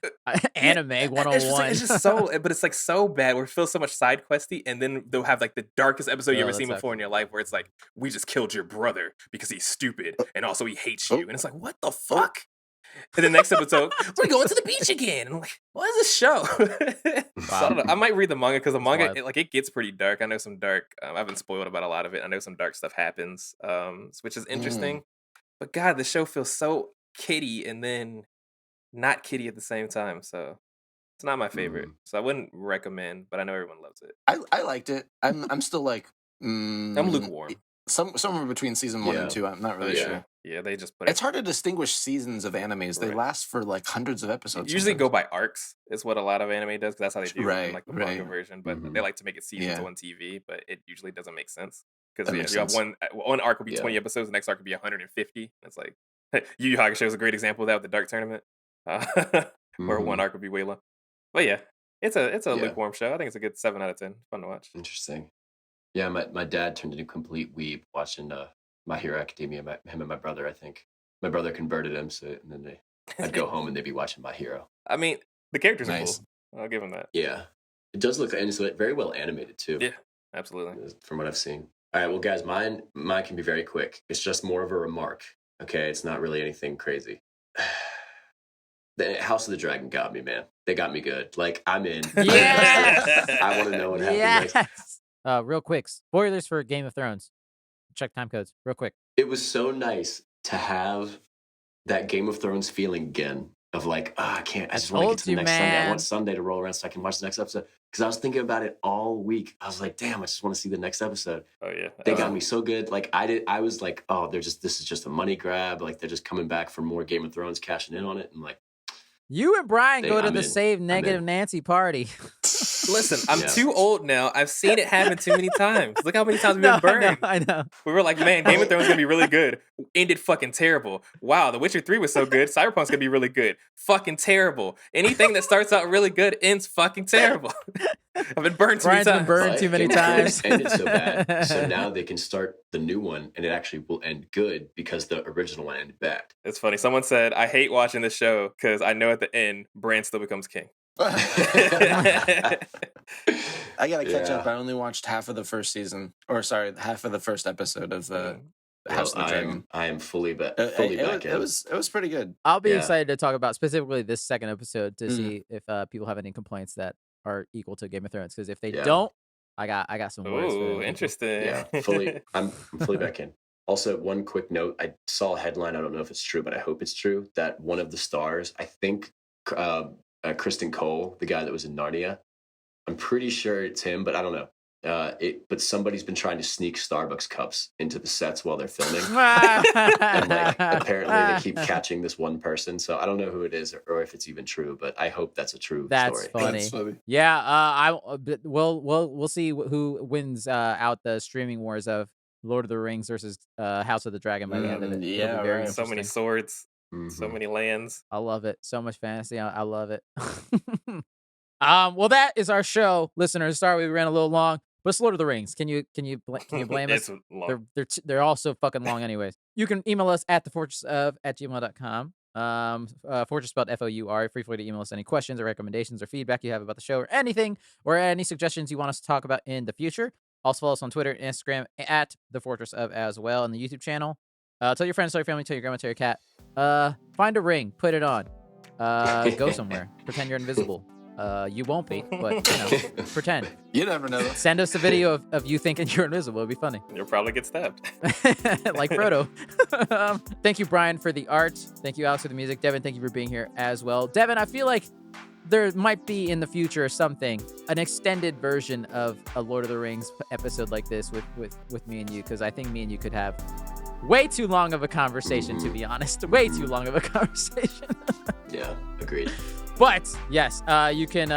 Speaker 1: Anime 101.
Speaker 4: It's just so, but it's like so bad where it feels so much side questy, and then they'll have like the darkest episode you ever seen before in your life where it's like, we just killed your brother because he's stupid and also he hates you. And it's like, what the fuck? And the next episode, we're going to the beach again. And I'm like, what is this show? So I don't know. I might read the manga because the manga, it gets pretty dark. I know some dark, I've been spoiled about a lot of it. I know some dark stuff happens, which is interesting. But God, the show feels so kiddie and then not kiddie at the same time. So it's not my favorite. So I wouldn't recommend, but I know everyone loves it.
Speaker 2: I liked it. I'm still like,
Speaker 4: I'm lukewarm.
Speaker 2: Somewhere between season 1 and 2. I'm not really sure.
Speaker 4: Yeah, they just put
Speaker 2: It's hard to distinguish seasons of animes. They last for like hundreds of episodes.
Speaker 4: Usually go by arcs. Is what a lot of anime does because that's how they do it in like the manga
Speaker 2: right.
Speaker 4: version. But they like to make it seasons on TV, but it usually doesn't make sense because you have one arc will be 20 episodes, the next arc will be 150. It's like Yu Yu Hakusho is a great example of that with the Dark Tournament, where one arc would be way long. But yeah, it's a lukewarm show. I think it's a good 7 out of 10. Fun to watch.
Speaker 3: Interesting. Yeah, my dad turned into a complete weeb watching My Hero Academia. Him and my brother, I think. My brother converted him, and then I'd go home and they'd be watching My Hero.
Speaker 4: I mean, the characters are cool. I'll give them that.
Speaker 3: Yeah. It does look, and it's very well animated, too.
Speaker 4: Yeah, absolutely.
Speaker 3: From what I've seen. All right, well, guys, mine can be very quick. It's just more of a remark, okay? It's not really anything crazy. The House of the Dragon got me, man. They got me good. Like, I'm in.
Speaker 1: Yes!
Speaker 3: I want to know what happens next.
Speaker 1: Real quick, spoilers for Game of Thrones. check time codes real quick.
Speaker 3: It was so nice to have that Game of Thrones feeling again of like, I can't, I just want to get to the next Sunday. I want Sunday to roll around so I can watch the next episode. Because I was thinking about it all week. I was like, damn, I just want to see the next episode.
Speaker 4: Oh yeah.
Speaker 3: They got me so good. Like I was like, oh, this is just a money grab. Like they're just coming back for more Game of Thrones, cashing in on it. And like,
Speaker 1: you and Brian go to the Save Negative Nancy party.
Speaker 4: Listen, I'm too old now. I've seen it happen too many times. Look how many times we've been burned.
Speaker 1: I know.
Speaker 4: We were like, man, Game of Thrones is going to be really good. Ended fucking terrible. Wow, The Witcher 3 was so good. Cyberpunk's going to be really good. Fucking terrible. Anything that starts out really good ends fucking terrible. I've been burned too many times.
Speaker 1: Been burned too many times.
Speaker 3: It ended so bad. So now they can start the new one, and it actually will end good because the original one ended bad.
Speaker 4: It's funny. Someone said, I hate watching this show because I know at the end, Bran still becomes king.
Speaker 2: I gotta catch up. I only watched half of the first season, or sorry, half of the first episode of House of the Dragon.
Speaker 3: I am fully back.
Speaker 2: It was pretty good.
Speaker 1: I'll be excited to talk about specifically this second episode to see if people have any complaints that are equal to Game of Thrones. Because if they don't, I got some words.
Speaker 4: Ooh, interesting.
Speaker 3: Yeah, I'm fully back in. Also, one quick note: I saw a headline. I don't know if it's true, but I hope it's true. That one of the stars, I think. Kristen Cole, the guy that was in Narnia. I'm pretty sure it's him, but I don't know. But somebody's been trying to sneak Starbucks cups into the sets while they're filming. And like, apparently they keep catching this one person. So I don't know who it is or if it's even true, but I hope that's a true story.
Speaker 1: That's funny. Yeah, we'll see who wins out the streaming wars of Lord of the Rings versus House of the Dragon by the end of it.
Speaker 2: Yeah,
Speaker 4: right. So many swords. So many lands.
Speaker 1: I love it. So much fantasy. I love it. Well, that is our show, listeners. Sorry we ran a little long, but it's Lord of the Rings. Can you blame us? They're all so fucking long, anyways. You can email us at thefortressof@gmail.com. Fortress spelled FOUR. Free for you to email us any questions or recommendations or feedback you have about the show or anything, or any suggestions you want us to talk about in the future. Also follow us on Twitter and Instagram at the Fortress of as well, and the YouTube channel. Tell your friends, tell your family, tell your grandma, tell your cat. Find a ring, put it on. Go somewhere. Pretend you're invisible. You won't be, but pretend.
Speaker 2: You never know.
Speaker 1: Send us a video of you thinking you're invisible. It'd be funny.
Speaker 4: You'll probably get stabbed.
Speaker 1: Like Frodo. Thank you, Brian, for the art. Thank you, Alex, for the music. Devin, thank you for being here as well. Devin, I feel like there might be in the future an extended version of a Lord of the Rings episode like this with me and you, because I think me and you could have way too long of a conversation, to be honest. Way too long of a conversation.
Speaker 3: Yeah, agreed.
Speaker 1: But, yes, you can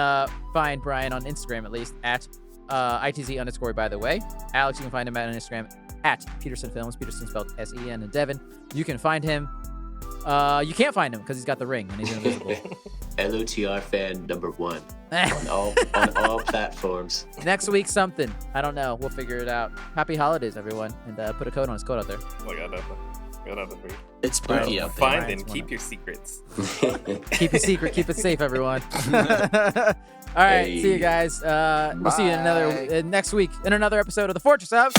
Speaker 1: find Brian on Instagram, at least, at ITZ_ by the way. Alex, you can find him on Instagram at Peterson Films, Peterson spelled S-E-N. And Devin, you can find him. You can't find him because he's got the ring and he's invisible.
Speaker 3: LOTR fan #1 on all platforms.
Speaker 1: Next week, something. I don't know. We'll figure it out. Happy holidays, everyone. And put a code on his code out there.
Speaker 4: Oh my God, definitely.
Speaker 2: It's spooky out there.
Speaker 4: Find and keep your secrets.
Speaker 1: Keep your secret. Keep it safe, everyone. All right. See you guys. We'll see you in next week in another episode of The Fortress of...